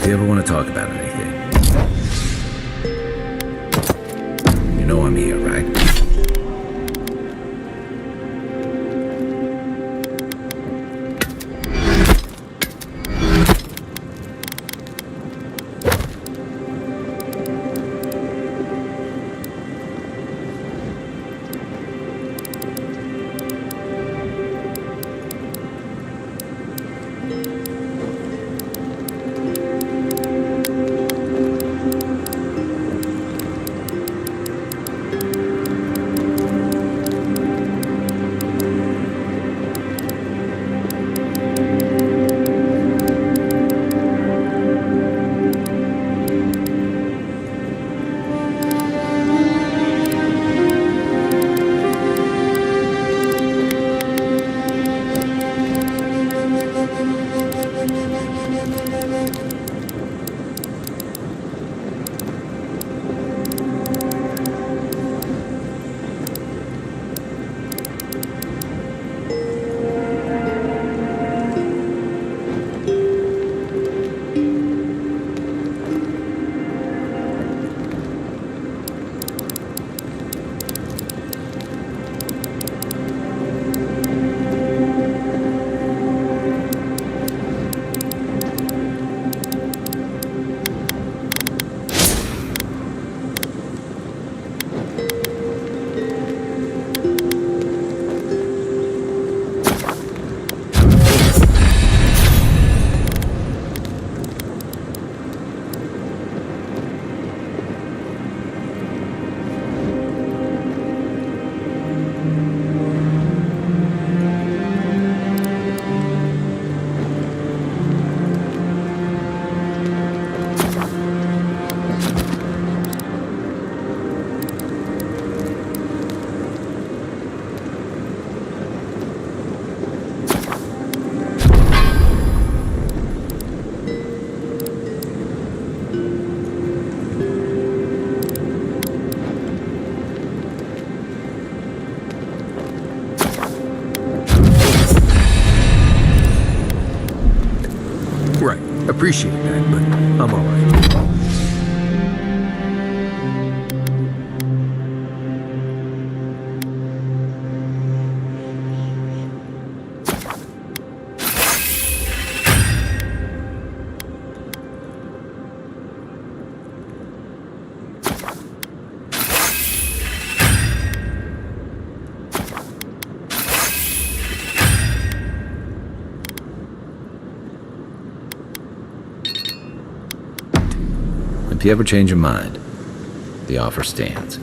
If you ever want to talk about anything, you know I'm here, right? appreciate that, but I'm alright. If you ever change your mind, the offer stands.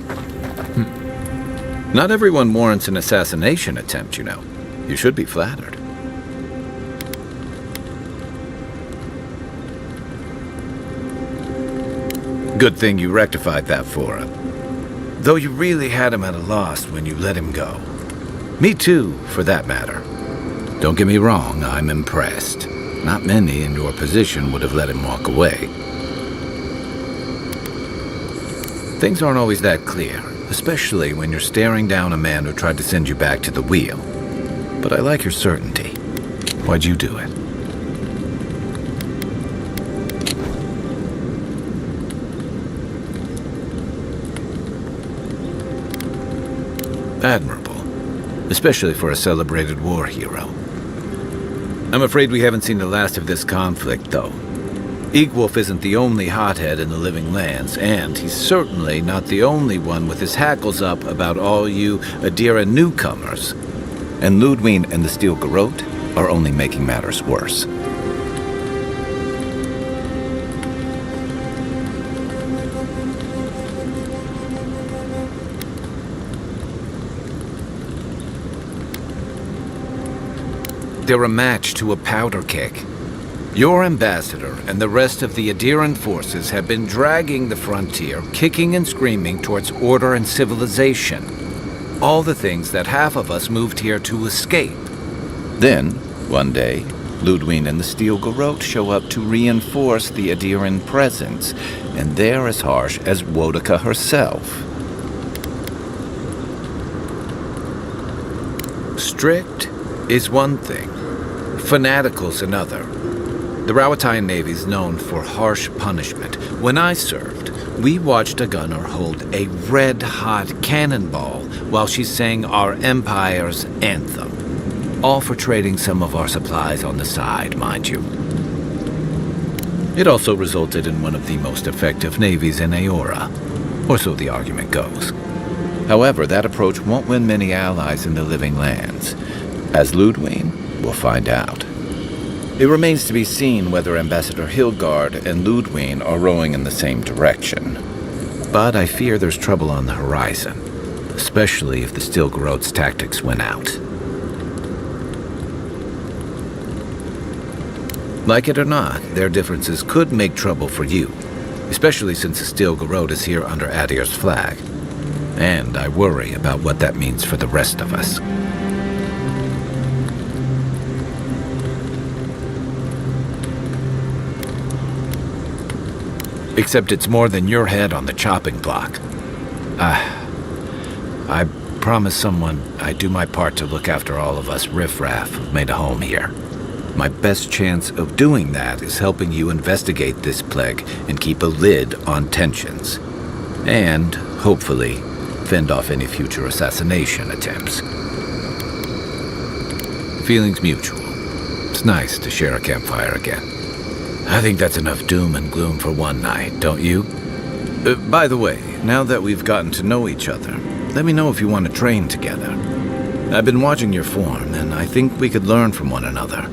Not everyone warrants an assassination attempt, you know. You should be flattered. Good thing you rectified that for him. Though you really had him at a loss when you let him go. Me too, for that matter. Don't get me wrong, I'm impressed. Not many in your position would have let him walk away. Things aren't always that clear, especially when you're staring down a man who tried to send you back to the wheel. But I like your certainty. Why'd you do it? Admirable, especially for a celebrated war hero. I'm afraid we haven't seen the last of this conflict, though. Eagwolf isn't the only hothead in the Living Lands, and he's certainly not the only one with his hackles up about all you Eora newcomers. And Ludwig and the Steel Garrote are only making matters worse. They're a match to a powder keg. Your ambassador and the rest of the Eoran forces have been dragging the frontier, kicking and screaming towards order and civilization. All the things that half of us moved here to escape. Then, one day, Ludwig and the Steel Garrote show up to reinforce the Eoran presence, and they're as harsh as Woedica herself. Strict is one thing, fanatical's another. The Rawatayan Navy's known for harsh punishment. When I served, we watched a gunner hold a red-hot cannonball while she sang our empire's anthem. All for trading some of our supplies on the side, mind you. It also resulted in one of the most effective navies in Eora, or so the argument goes. However, that approach won't win many allies in the Living Lands. As Ludwig will find out. It remains to be seen whether Ambassador Hilgard and Ludwig are rowing in the same direction. But I fear there's trouble on the horizon, especially if the Steel Garrote's tactics win out. Like it or not, their differences could make trouble for you, especially since the Steel Garrote is here under Adir's flag. And I worry about what that means for the rest of us. Except it's more than your head on the chopping block. I promised someone I'd do my part to look after all of us riffraff who've made a home here. My best chance of doing that is helping you investigate this plague and keep a lid on tensions. And, hopefully, fend off any future assassination attempts. Feelings mutual. It's nice to share a campfire again. I think that's enough doom and gloom for one night, don't you? By the way, now that we've gotten to know each other, let me know if you want to train together. I've been watching your form, and I think we could learn from one another.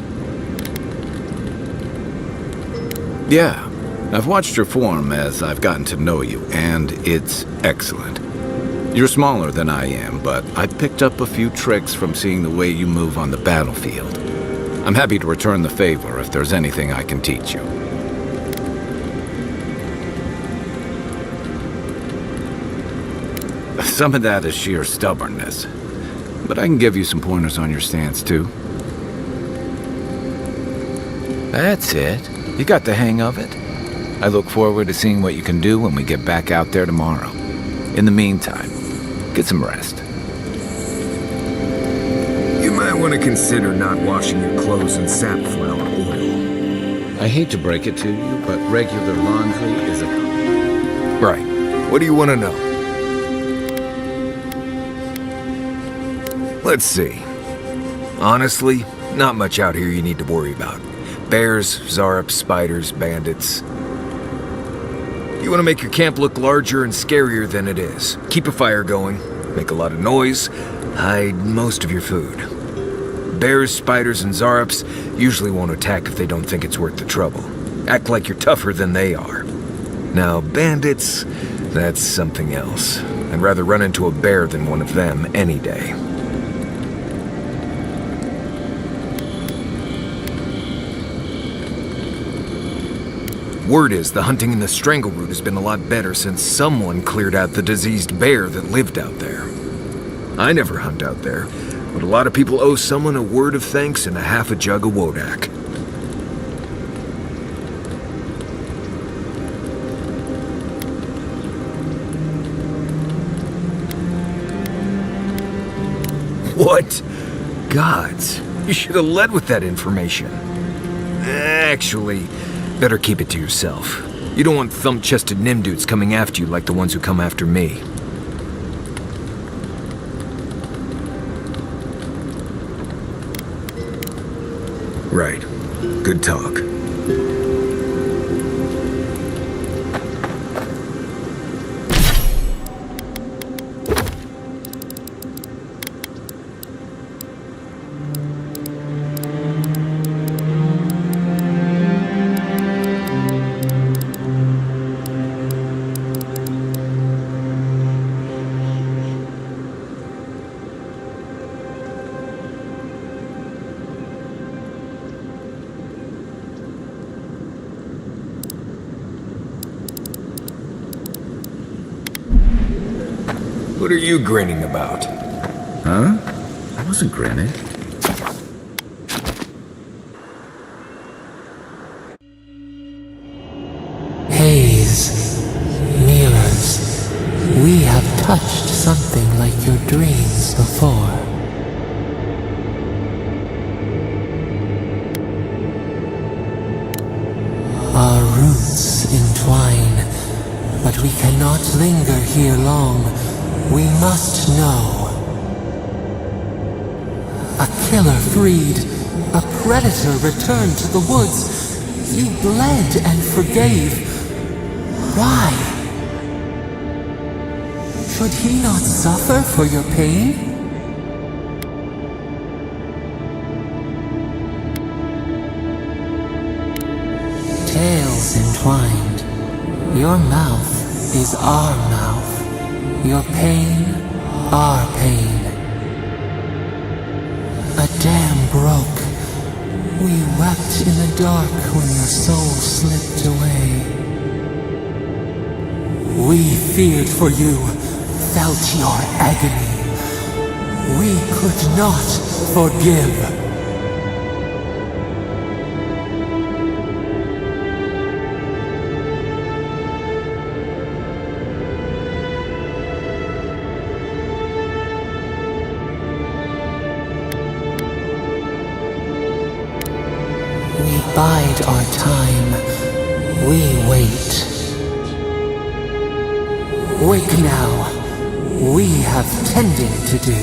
Yeah, I've watched your form as I've gotten to know you, and it's excellent. You're smaller than I am, but I picked up a few tricks from seeing the way you move on the battlefield. I'm happy to return the favor if there's anything I can teach you. Some of that is sheer stubbornness, but I can give you some pointers on your stance, too. That's it. You got the hang of it. I look forward to seeing what you can do when we get back out there tomorrow. In the meantime, get some rest. You might want to consider not washing your clothes in safflower oil. I hate to break it to you, but regular laundry is a... Right. What do you want to know? Let's see. Honestly, not much out here you need to worry about. Bears, Zarups, spiders, bandits. You want to make your camp look larger and scarier than it is. Keep a fire going, make a lot of noise, hide most of your food. Bears, spiders, and Zarups usually won't attack if they don't think it's worth the trouble. Act like you're tougher than they are. Now, bandits, that's something else. I'd rather run into a bear than one of them any day. Word is the hunting in the Strangleroot has been a lot better since someone cleared out the diseased bear that lived out there. I never hunt out there, but a lot of people owe someone a word of thanks and a half a jug of Wodak. What? Gods, you should have led with that information. Actually, better keep it to yourself. You don't want thump-chested Nimdudes coming after you like the ones who come after me. Right. Good talk. What are you grinning about? Huh? I wasn't grinning. Haze, mirrors, we have touched something like your dreams before. Our roots entwine, but we cannot linger here long. We must know. A killer freed, a predator returned to the woods. You bled and forgave. Why? Should he not suffer for your pain? Tales entwined. Your mouth is our mouth. Your pain, our pain. A dam broke. We wept in the dark when your soul slipped away. We feared for you, felt your agony. We could not forgive. Bide our time. We wait. Wake now. We have tending to do.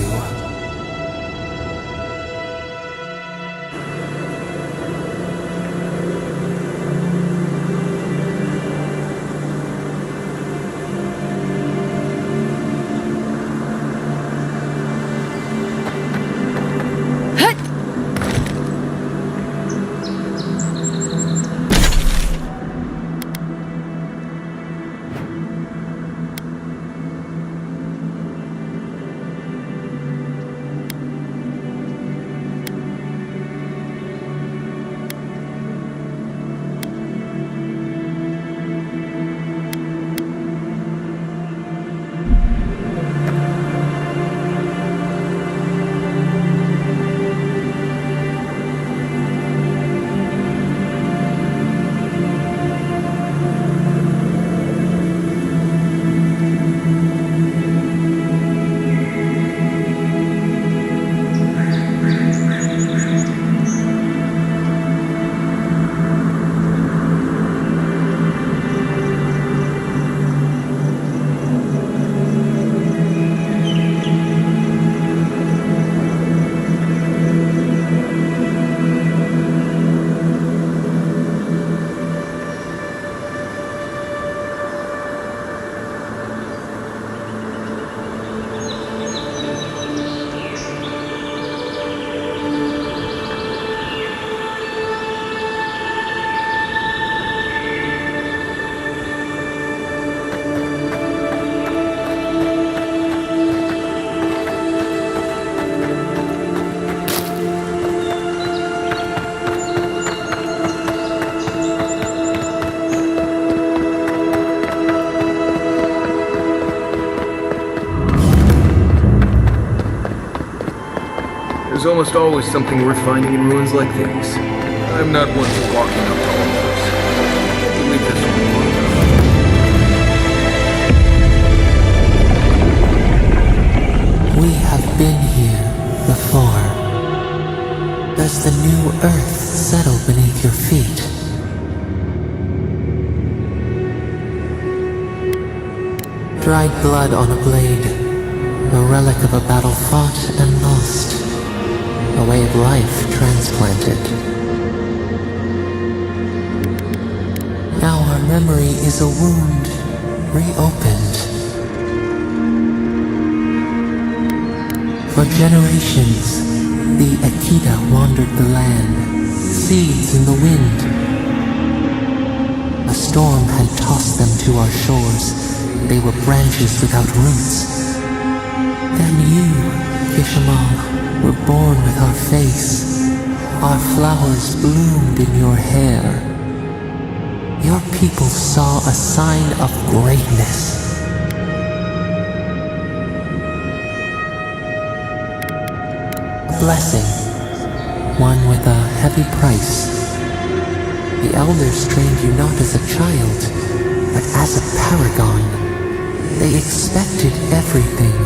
There's almost always something worth finding in ruins like these. I'm not one for walking up to altars. I believe this one. We have been here before. Does the new earth settle beneath your feet? Dried blood on a blade, a relic of a battle fought and lost, a way of life transplanted. Now our memory is a wound reopened. For generations, the Akita wandered the land, seeds in the wind. A storm had tossed them to our shores. They were branches without roots. Then you, Kishimal, were born with our face. Our flowers bloomed in your hair. Your people saw a sign of greatness. Blessing, one with a heavy price. The elders trained you not as a child, but as a paragon. They expected everything.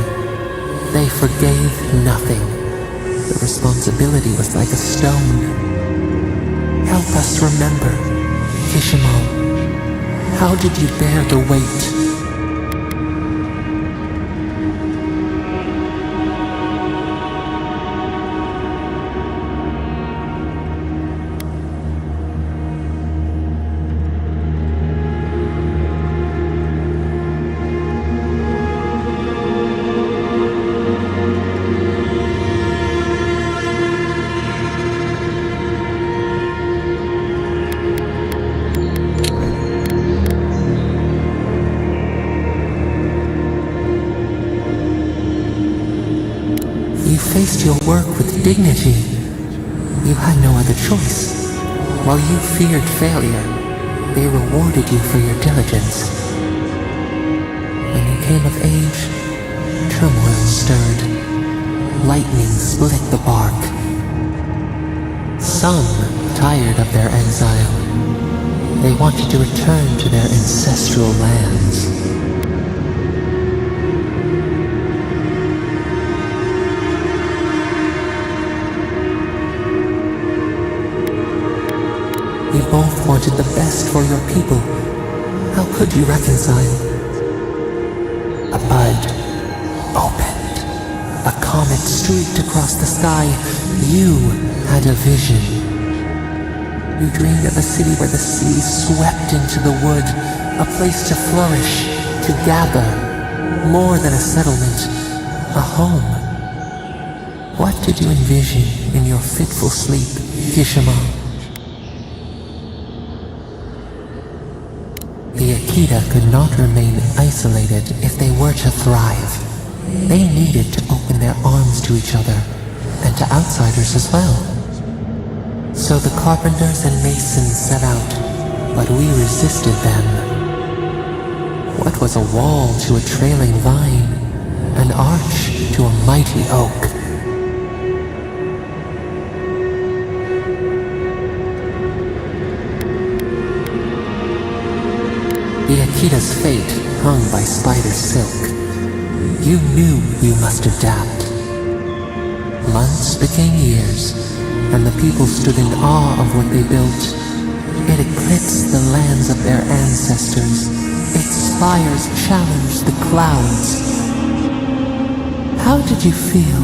They forgave nothing. The responsibility was like a stone. Help us remember, Kishimal. How did you bear the weight? Faced your work with dignity. You had no other choice. While you feared failure, they rewarded you for your diligence. When you came of age, turmoil stirred. Lightning split the bark. Some tired of their exile. They wanted to return to their ancestral lands. You both wanted the best for your people. How could you reconcile? A bud opened. A comet streaked across the sky. You had a vision. You dreamed of a city where the sea swept into the wood. A place to flourish, to gather. More than a settlement. A home. What did you envision in your fitful sleep, Kishimal? The Akita could not remain isolated if they were to thrive. They needed to open their arms to each other, and to outsiders as well. So the carpenters and masons set out, but we resisted them. What was a wall to a trailing vine? An arch to a mighty oak? The Akita's fate hung by spider silk. You knew you must adapt. Months became years, and the people stood in awe of what they built. It eclipsed the lands of their ancestors. Its spires challenged the clouds. How did you feel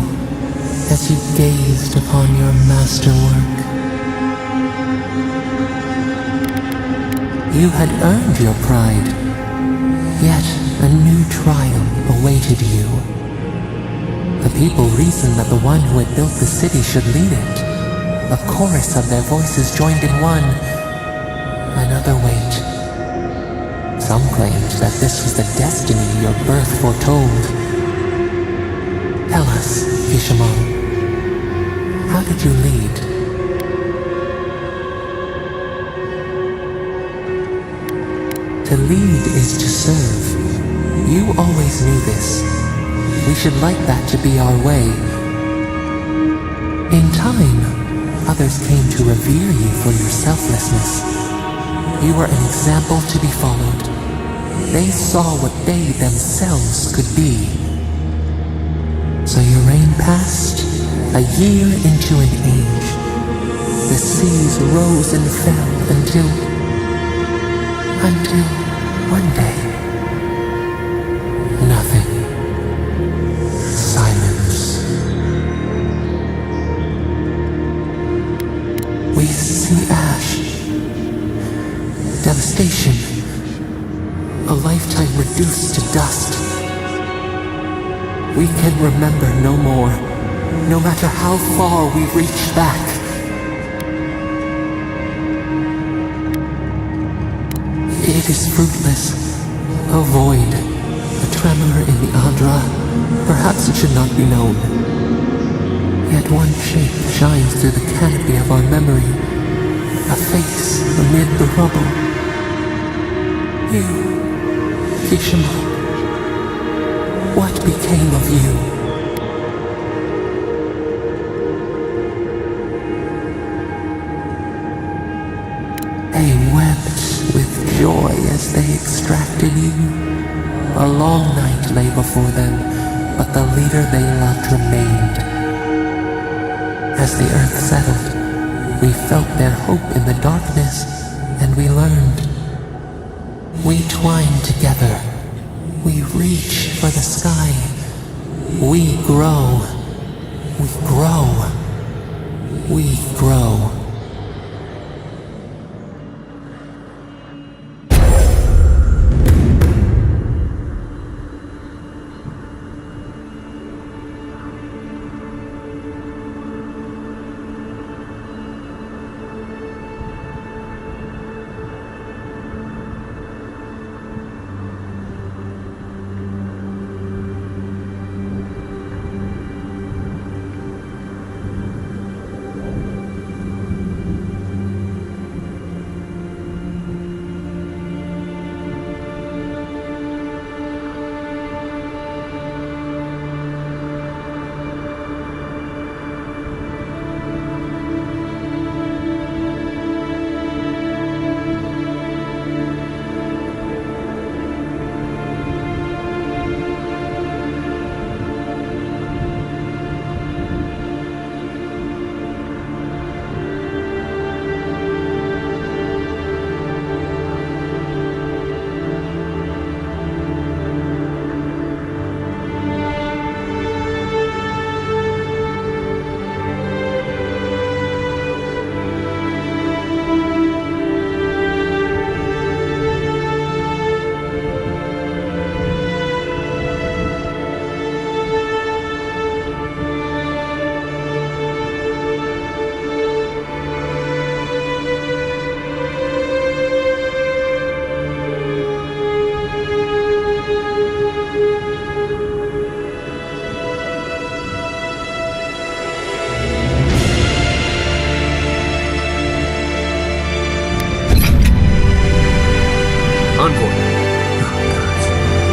as you gazed upon your masterwork? You had earned your pride, yet a new trial awaited you. The people reasoned that the one who had built the city should lead it. A chorus of their voices joined in one. Another wait. Some claimed that this was the destiny your birth foretold. Tell us, Kishimal, how did you lead? To lead is to serve. You always knew this. We should like that to be our way. In time, others came to revere you for your selflessness. You were an example to be followed. They saw what they themselves could be. So your reign passed, a year into an age. The seas rose and fell until one day, nothing. Silence. We see ash. Devastation. A lifetime reduced to dust. We can remember no more, no matter how far we reach back. It is fruitless. A void. A tremor in the Andra. Perhaps it should not be known. Yet one shape shines through the canopy of our memory. A face amid the rubble. You, Kishima. What became of you? They wept with joy as they extracted you. A long night lay before them, but the leader they loved remained. As the earth settled, we felt their hope in the darkness, and we learned. We twined together. We reach for the sky. We grow. We grow. We grow.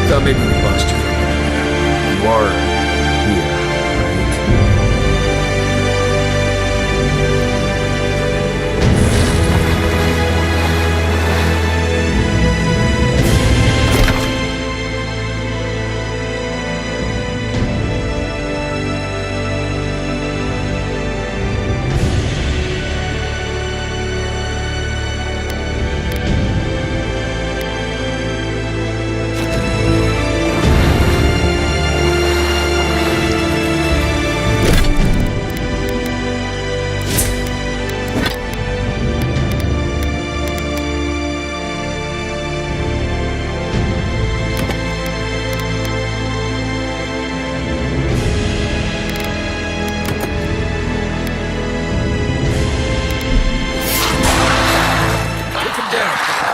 Thought maybe we lost you. You are here,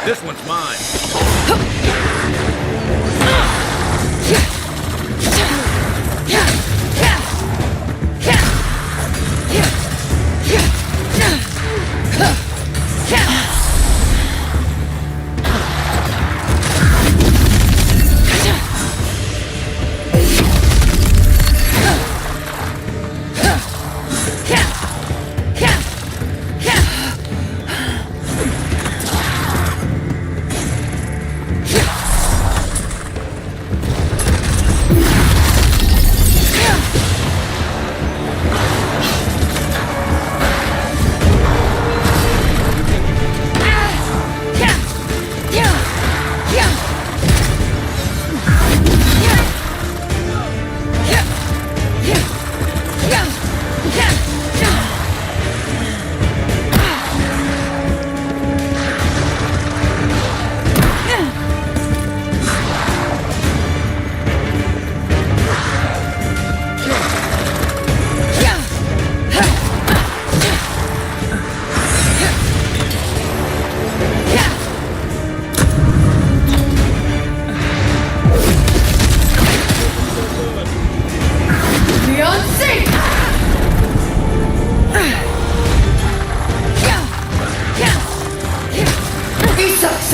This one's mine.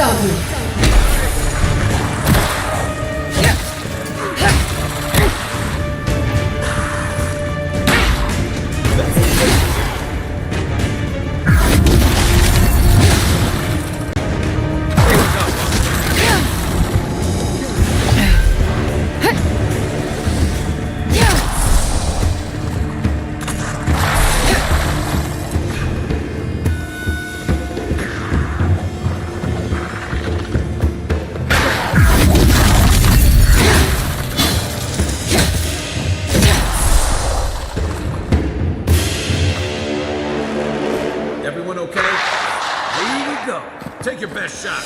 Sabu. Everyone okay? Here we go. Take your best shot.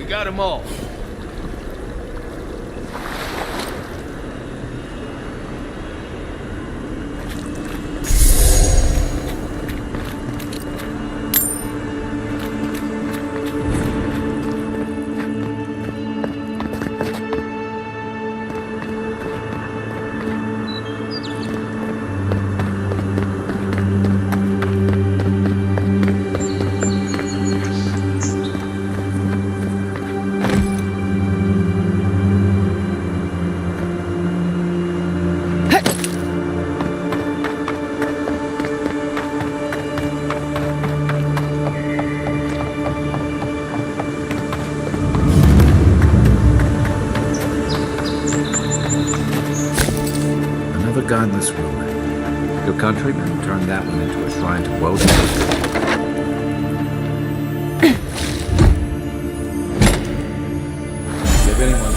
Got them all. Godless rumor. Your countrymen turned that one into a shrine to Woden. Give anyone.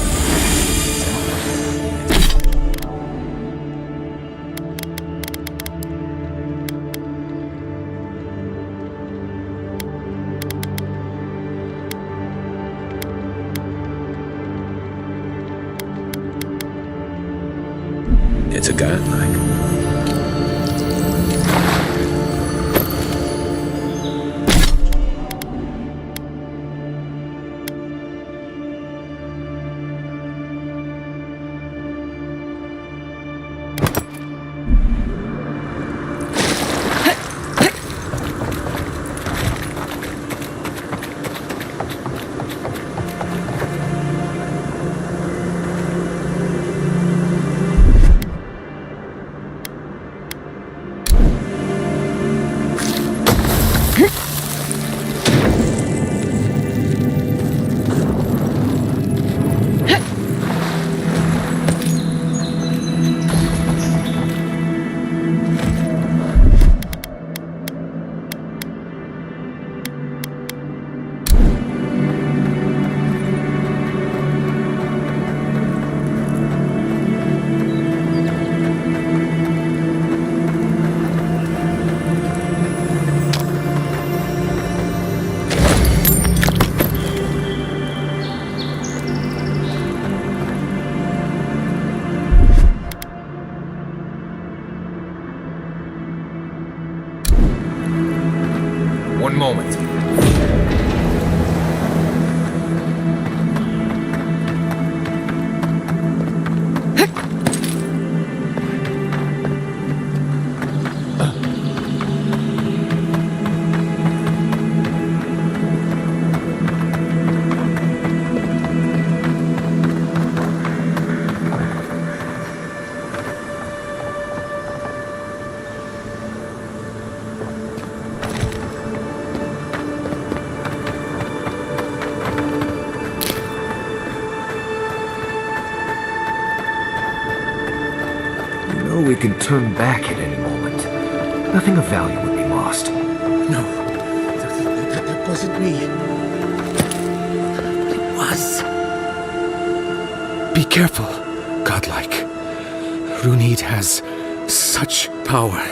It's a godlike. Or we can turn back at any moment. Nothing of value would be lost. No, that wasn't me. It was. Be careful, godlike. Runid has such power.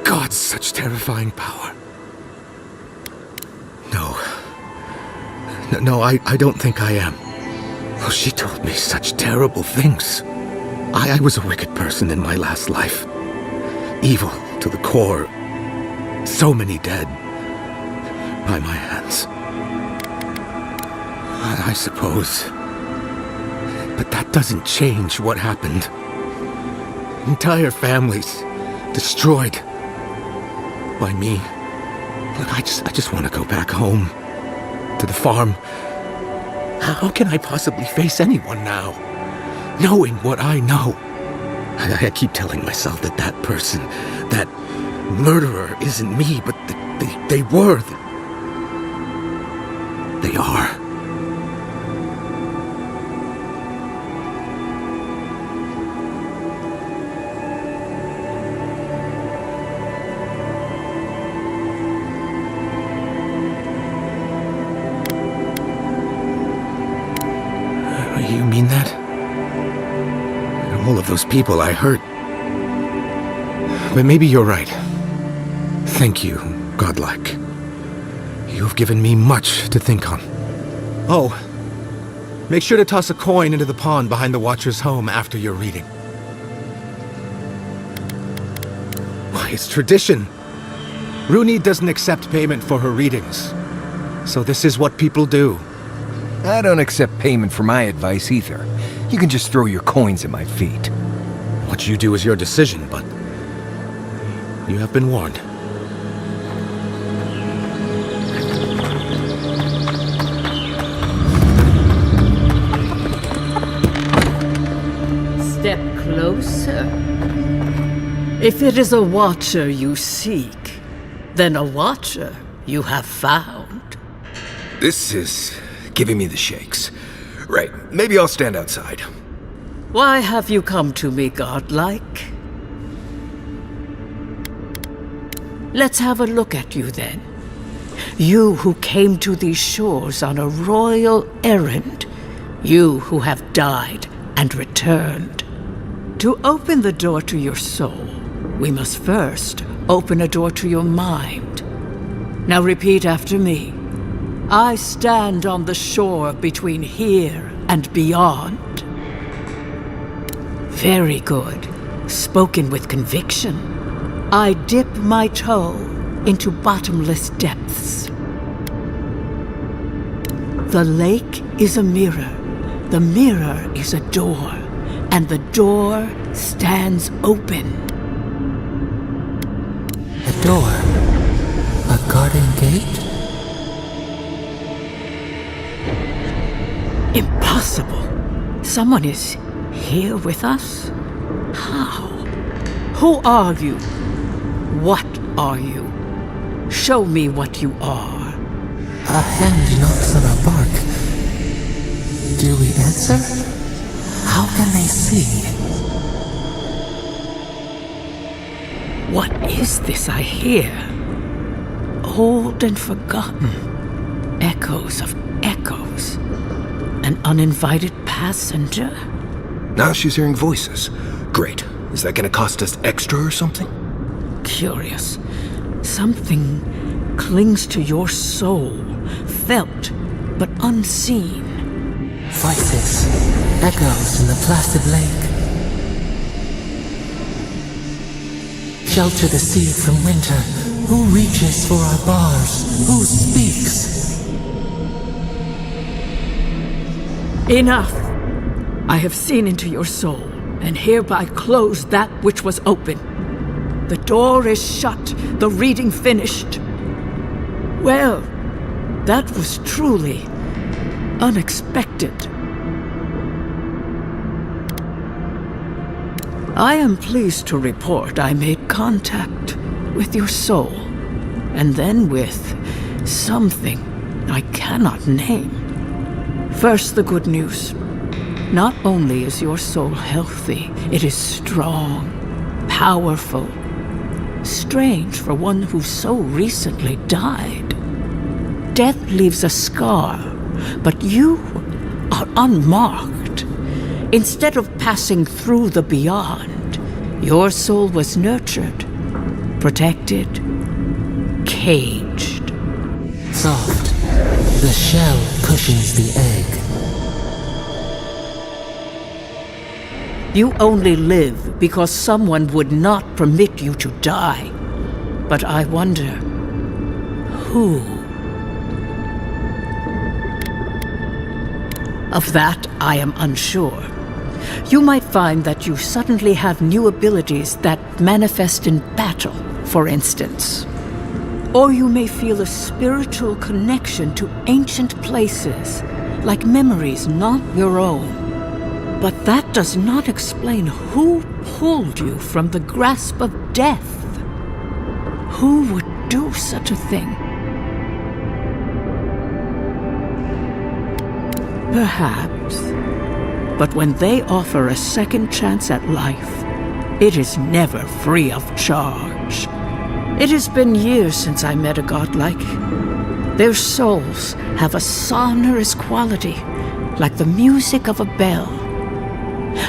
God, such terrifying power. No, I don't think I am. Oh, she told me such terrible things. I was a wicked person in my last life. Evil to the core. So many dead by my hands. I suppose. But that doesn't change what happened. Entire families destroyed by me. Look, I just want to go back home to the farm. How can I possibly face anyone now, knowing what I know? I keep telling myself that that person, that murderer isn't me, but they were. They are. You mean that? All of those people I hurt. But maybe you're right. Thank you, godlike. You've given me much to think on. Oh, make sure to toss a coin into the pond behind the Watcher's home after your reading. Why, it's tradition. Runid doesn't accept payment for her readings. So this is what people do. I don't accept payment for my advice either. You can just throw your coins at my feet. What you do is your decision, but you have been warned. Step closer. If it is a watcher you seek, then a watcher you have found. This is giving me the shakes. Right, maybe I'll stand outside. Why have you come to me, godlike? Let's have a look at you then. You who came to these shores on a royal errand. You who have died and returned. To open the door to your soul, we must first open a door to your mind. Now repeat after me. I stand on the shore between here and beyond. Very good. Spoken with conviction. I dip my toe into bottomless depths. The lake is a mirror. The mirror is a door. And the door stands open. A door? A garden gate? Impossible. Someone is here with us? How? Who are you? What are you? Show me what you are. A hand knocks on our bark. Do we answer? How can they see? What is this I hear? Old and forgotten. Echoes of echoes. An uninvited passenger? Now she's hearing voices. Great. Is that gonna cost us extra or something? Curious. Something clings to your soul, felt but unseen. Voices, echoes in the placid lake. Shelter the seed from winter. Who reaches for our bars? Who speaks? Enough! I have seen into your soul, and hereby close that which was open. The door is shut, the reading finished. Well, that was truly unexpected. I am pleased to report I made contact with your soul, and then with something I cannot name. First, the good news. Not only is your soul healthy, it is strong, powerful. Strange for one who so recently died. Death leaves a scar, but you are unmarked. Instead of passing through the beyond, your soul was nurtured, protected, caged. Soft, the shell cushions the egg. You only live because someone would not permit you to die. But I wonder, who? Of that, I am unsure. You might find that you suddenly have new abilities that manifest in battle, for instance. Or you may feel a spiritual connection to ancient places, like memories not your own. But that does not explain who pulled you from the grasp of death. Who would do such a thing? Perhaps. But when they offer a second chance at life, it is never free of charge. It has been years since I met a godlike. Their souls have a sonorous quality, like the music of a bell.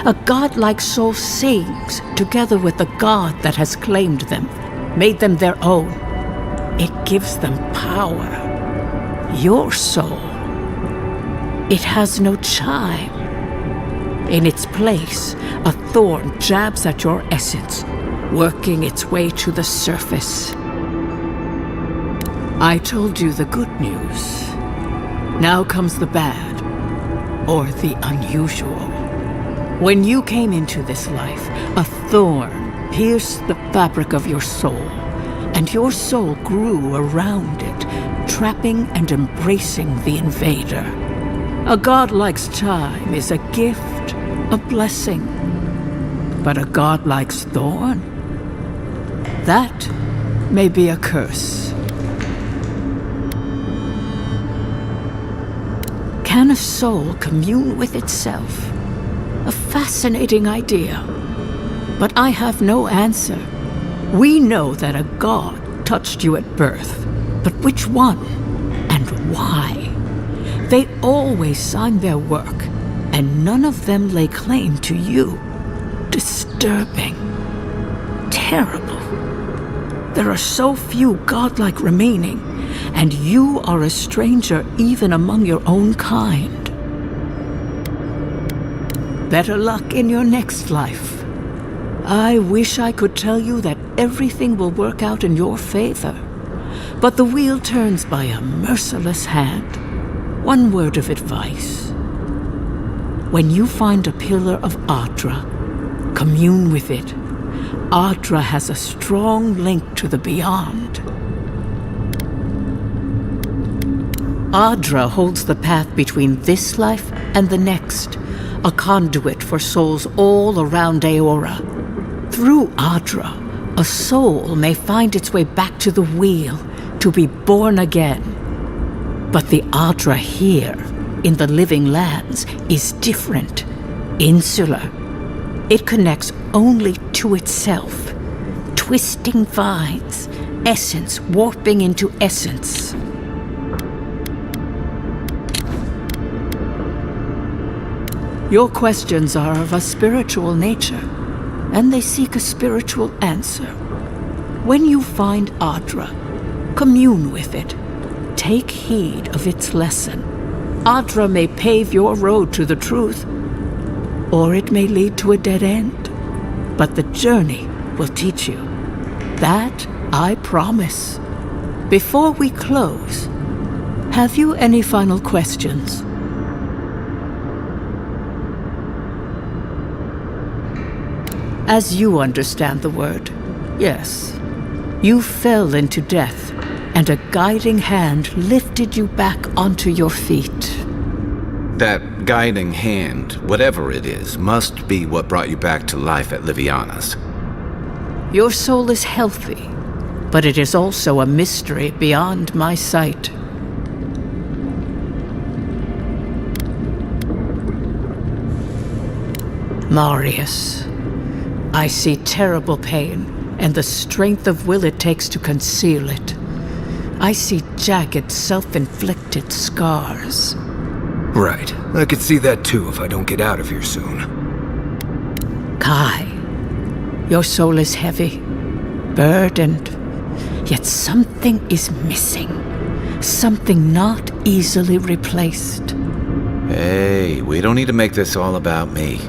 A godlike soul sings together with the god that has claimed them, made them their own. It gives them power. Your soul, it has no chime. In its place, a thorn jabs at your essence, working its way to the surface. I told you the good news. Now comes the bad, or the unusual. When you came into this life, a thorn pierced the fabric of your soul, and your soul grew around it, trapping and embracing the invader. A godlike's time is a gift, a blessing. But a godlike's thorn? That may be a curse. Can a soul commune with itself? A fascinating idea. But I have no answer. We know that a god touched you at birth, but which one and why? They always signed their work, and none of them lay claim to you. Disturbing. Terrible. There are so few godlike remaining, and you are a stranger even among your own kind. Better luck in your next life. I wish I could tell you that everything will work out in your favor, but the wheel turns by a merciless hand. One word of advice. When you find a pillar of Adra, commune with it. Adra has a strong link to the beyond. Adra holds the path between this life and the next, a conduit for souls all around Eora. Through Adra, a soul may find its way back to the wheel to be born again. But the Adra here, in the living lands, is different, insular. It connects only to itself, twisting vines, essence warping into essence. Your questions are of a spiritual nature, and they seek a spiritual answer. When you find Adra, commune with it. Take heed of its lesson. Adra may pave your road to the truth, or it may lead to a dead end. But the journey will teach you. That I promise. Before we close, have you any final questions? As you understand the word, yes. You fell into death, and a guiding hand lifted you back onto your feet. That guiding hand, whatever it is, must be what brought you back to life at Liviana's. Your soul is healthy, but it is also a mystery beyond my sight. Marius, I see terrible pain and the strength of will it takes to conceal it. I see jagged, self-inflicted scars. Right. I could see that too if I don't get out of here soon. Kai, your soul is heavy, burdened, yet something is missing. Something not easily replaced. Hey, we don't need to make this all about me.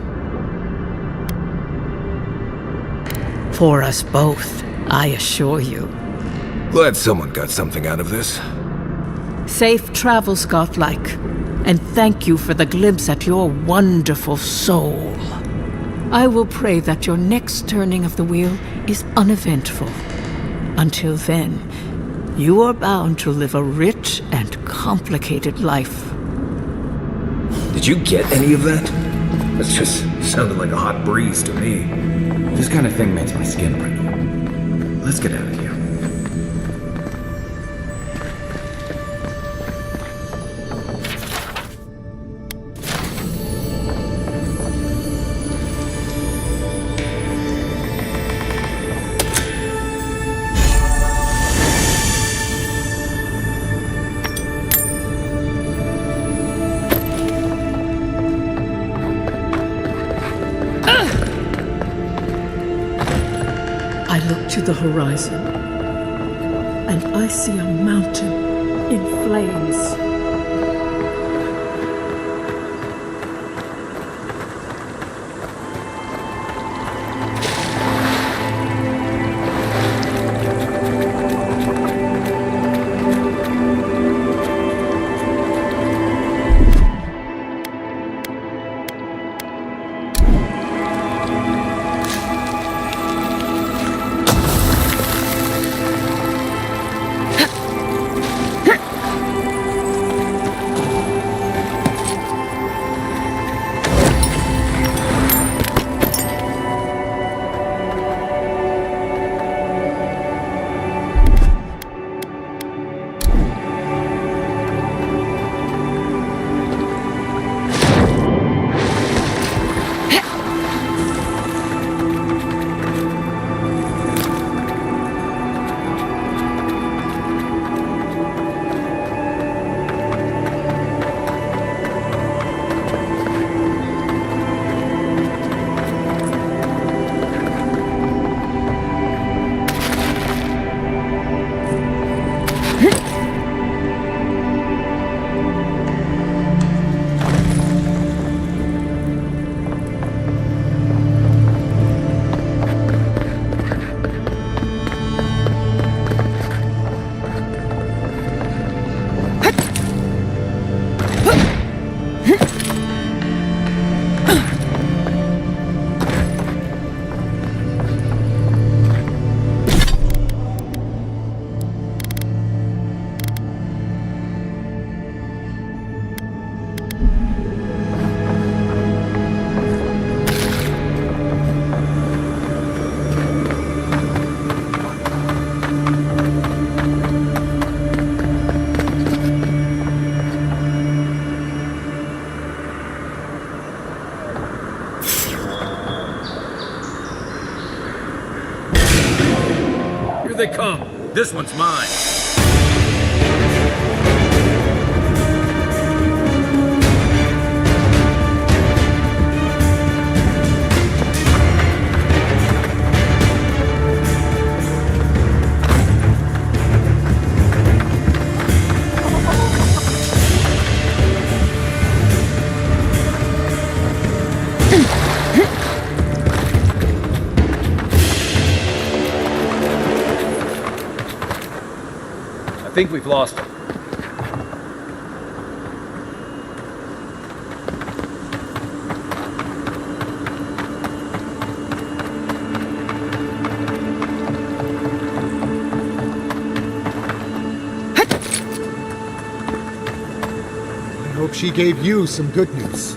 For us both, I assure you. Glad someone got something out of this. Safe travels, Godlike, and thank you for the glimpse at your wonderful soul. I will pray that your next turning of the wheel is uneventful. Until then, you are bound to live a rich and complicated life. Did you get any of that? That just sounded like a hot breeze to me. This kind of thing makes my skin prickle. Let's get out of here. I look to the horizon, and I see a mountain in flames. They come. This one's mine. I think we've lost him. I hope she gave you some good news.